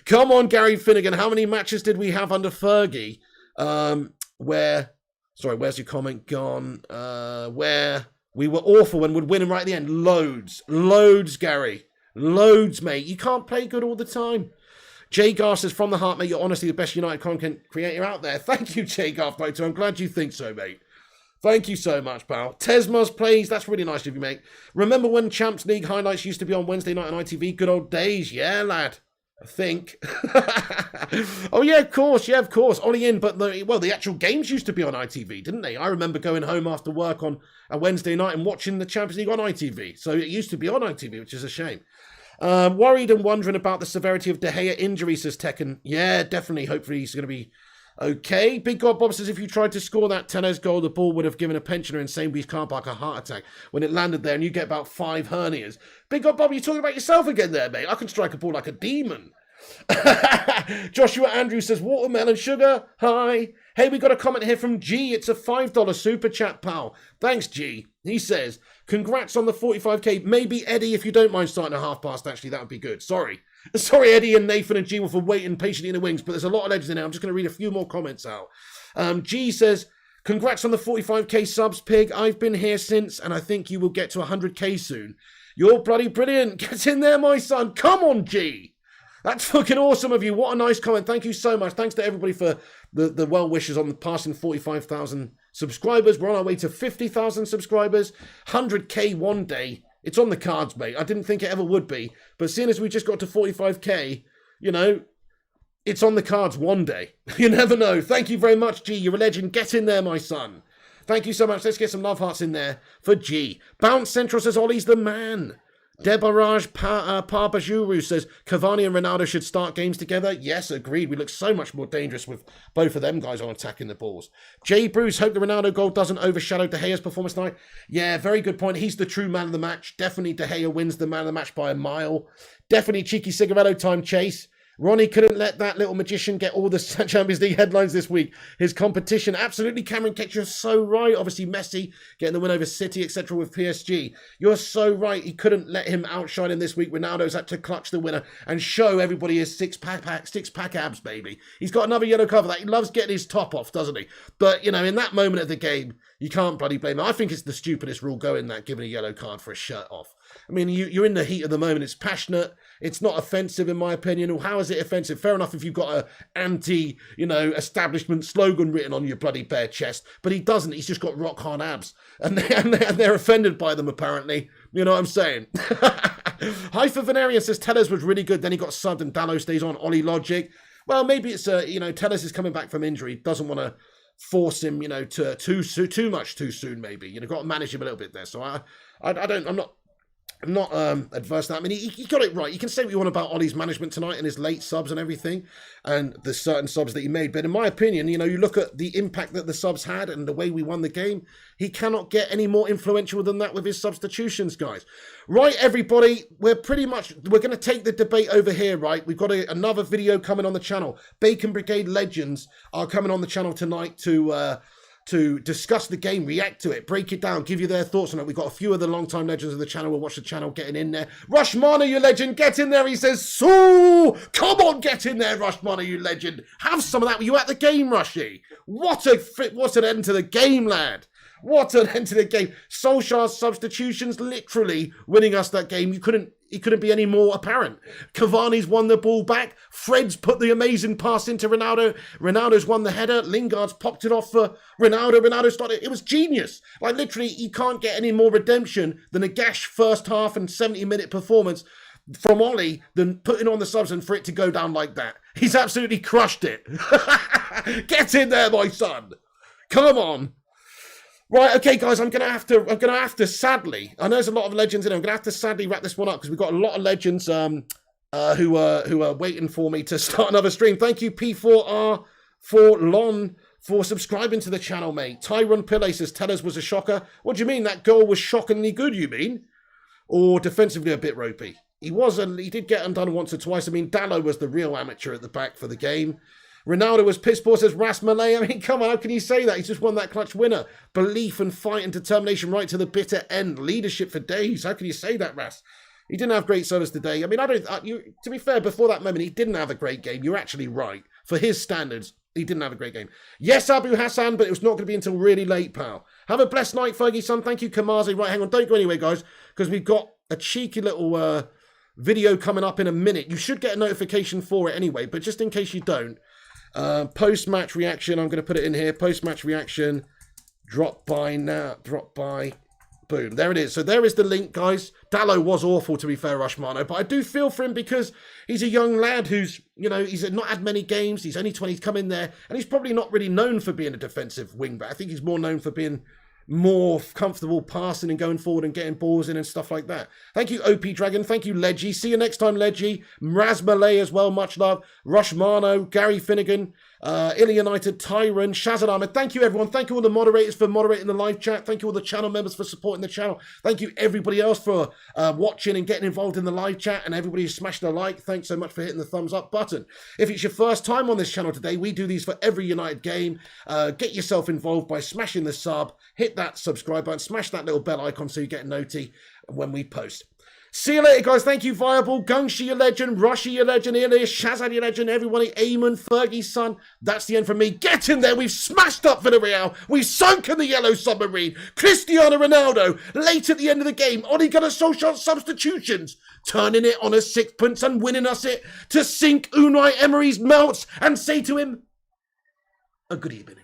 Come on, Gary Finnegan. How many matches did we have under Fergie? Where's your comment gone? Where we were awful and would win him right at the end. Loads, Gary. Loads, mate. You can't play good all the time. Jay Garth says, from the heart, mate, you're honestly the best United content creator out there. Thank you, Jay Garth, mate. I'm glad you think so, mate. Thank you so much, pal. Tesmas plays. That's really nice of you, mate. Remember when Champs League highlights used to be on Wednesday night on ITV? Good old days. Yeah, lad. I think. Oh, yeah, of course. Ollie in. But, the actual games used to be on ITV, didn't they? I remember going home after work on a Wednesday night and watching the Champions League on ITV. So it used to be on ITV, which is a shame. Worried and wondering about the severity of De Gea injury, says Tekken. Yeah, definitely. Hopefully he's going to be okay. Big God Bob says, if you tried to score that Tellez goal, the ball would have given a pensioner in Sainsbury's car park a heart attack when it landed there, and you get about 5 hernias. Big God Bob, you're talking about yourself again there, mate. I can strike a ball like a demon. Joshua Andrews says, watermelon sugar, hi. Hey, we got a comment here from G. It's a $5 super chat, pal. Thanks, G. He says, congrats on the 45k. Maybe Eddie, if you don't mind starting at half past, actually, that would be good. Sorry, Eddie and Nathan and G were for waiting patiently in the wings, but there's a lot of legends in there. I'm just going to read a few more comments out. G says, congrats on the 45k subs, Pig. I've been here since, and I think you will get to 100k soon. You're bloody brilliant. Get in there, my son. Come on, G. That's fucking awesome of you. What a nice comment. Thank you so much. Thanks to everybody for the well wishes on the passing 45,000 subscribers. We're on our way to 50,000 subscribers. 100k one day. It's on the cards, mate. I didn't think it ever would be. But seeing as we just got to 45k, you know, it's on the cards one day. You never know. Thank you very much, G. You're a legend. Get in there, my son. Thank you so much. Let's get some love hearts in there for G. Bounce Central says, Ollie's the man. Debaraj Parbajuru says, Cavani and Ronaldo should start games together. Yes, agreed. We look so much more dangerous with both of them guys on attacking the balls. Jay Bruce, hope the Ronaldo goal doesn't overshadow De Gea's performance tonight. Yeah, very good point. He's the true man of the match. Definitely De Gea wins the man of the match by a mile. Definitely cheeky cigaretto time chase. Ronnie couldn't let that little magician get all the Champions League headlines this week. His competition, absolutely, Cameron Ketch, you're so right. Obviously, Messi getting the win over City, etc. with PSG. You're so right. He couldn't let him outshine him this week. Ronaldo's had to clutch the winner and show everybody his six-pack abs, baby. He's got another yellow card for that. He loves getting his top off, doesn't he? But, you know, in that moment of the game, you can't bloody blame him. I think it's the stupidest rule going that, giving a yellow card for a shirt off. I mean, you're in the heat of the moment. It's passionate. It's not offensive, in my opinion. Or how is it offensive? Fair enough if you've got a anti-establishment slogan written on your bloody bare chest. But he doesn't. He's just got rock-hard abs. And they're offended by them, apparently. You know what I'm saying? Hypha Venerian says, Tellez was really good. Then he got subbed and Dallo stays on. Ollie Logic. Well, maybe it's, Tellez is coming back from injury. Doesn't want to force him, to too much too soon, maybe. Got to manage him a little bit there. So I'm not adverse to that. I mean, he got it right. You can say what you want about Ollie's management tonight and his late subs and everything and the certain subs that he made. But in my opinion, you look at the impact that the subs had and the way we won the game, he cannot get any more influential than that with his substitutions, guys. Right, everybody, we're going to take the debate over here, right? We've got another video coming on the channel. Bacon Brigade Legends are coming on the channel tonight to discuss the game, react to it, break it down, give you their thoughts on it. We've got a few of the long-time legends of the channel. We'll watch the channel getting in there. Rushmana, you legend, get in there. He says, Sue! Come on, get in there, Rushmana, you legend. Have some of that. Were you at the game, Rushy? What an end to the game, lad. What an end to the game. Solskjaer's substitutions literally winning us that game. It couldn't be any more apparent. Cavani's won the ball back. Fred's put the amazing pass into Ronaldo. Ronaldo's won the header. Lingard's popped it off for Ronaldo. Ronaldo started. It was genius. Like, literally, you can't get any more redemption than a gash first half and 70-minute performance from Ollie than putting on the subs and for it to go down like that. He's absolutely crushed it. Get in there, my son. Come on. Right, okay, guys, I'm gonna have to sadly, I know there's a lot of legends in it, I'm gonna have to sadly wrap this one up because we've got a lot of legends who are waiting for me to start another stream. Thank you, P4R for Lon for subscribing to the channel, mate. Tyron Pillay says Tellers was a shocker. What do you mean? That goal was shockingly good, you mean? Or defensively a bit ropey? He did get undone once or twice. I mean, Dallo was the real amateur at the back for the game. Ronaldo was piss poor, says Ras Malay. I mean, come on, how can you say that? He's just won that clutch winner. Belief and fight and determination right to the bitter end. Leadership for days. How can you say that, Ras? He didn't have great service today. I mean, to be fair, before that moment, he didn't have a great game. You're actually right. For his standards, he didn't have a great game. Yes, Abu Hassan, but it was not going to be until really late, pal. Have a blessed night, Fergie, son. Thank you, Kamazi. Right, hang on. Don't go anywhere, guys, because we've got a cheeky little video coming up in a minute. You should get a notification for it anyway, but just in case you don't, post-match reaction, I'm going to put it in here. Post-match reaction, drop by now, drop by, boom. There it is. So there is the link, guys. Dallo was awful, to be fair, Rushmano, but I do feel for him because he's a young lad who's, he's not had many games. He's only 20, he's come in there, and he's probably not really known for being a defensive wing-back. I think he's more known for being more comfortable passing and going forward and getting balls in and stuff like that. Thank you, OP Dragon. Thank you, Leggy. See you next time, Leggy. Raz Malay as well. Much love. Rushmano, Gary Finnegan, Illy United, Tyron, Shazad Ahmed. Thank you, everyone. Thank you all the moderators for moderating the live chat. Thank you all the channel members for supporting the channel. Thank you, everybody else, for watching and getting involved in the live chat. And everybody who smashed a like, thanks so much for hitting the thumbs up button. If it's your first time on this channel today, we do these for every United game. Get yourself involved by smashing the sub, hit that subscribe button, smash that little bell icon so you get a noti when we post. See you later, guys. Thank you, Viable, Gungshi, your legend, Rushy, your legend, Elias, Shazad, your legend, everybody, Eamon, Fergie's son. That's the end from me. Get in there. We've smashed up Villarreal. We've sunken the yellow submarine. Cristiano Ronaldo, late at the end of the game, Ole Gunnar Solskjaer substitutions, turning it on a sixpence and winning us it to sink Unai Emery's melts and say to him, a good evening.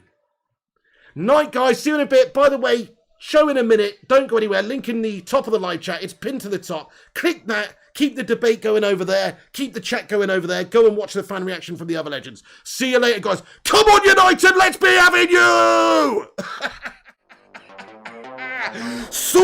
Night, guys. See you in a bit. By the way, show in a minute. Don't go anywhere. Link in the top of the live chat. It's pinned to the top. Click that. Keep the debate going over there. Keep the chat going over there. Go and watch the fan reaction from the other legends. See you later, guys. Come on, United. Let's be having you. So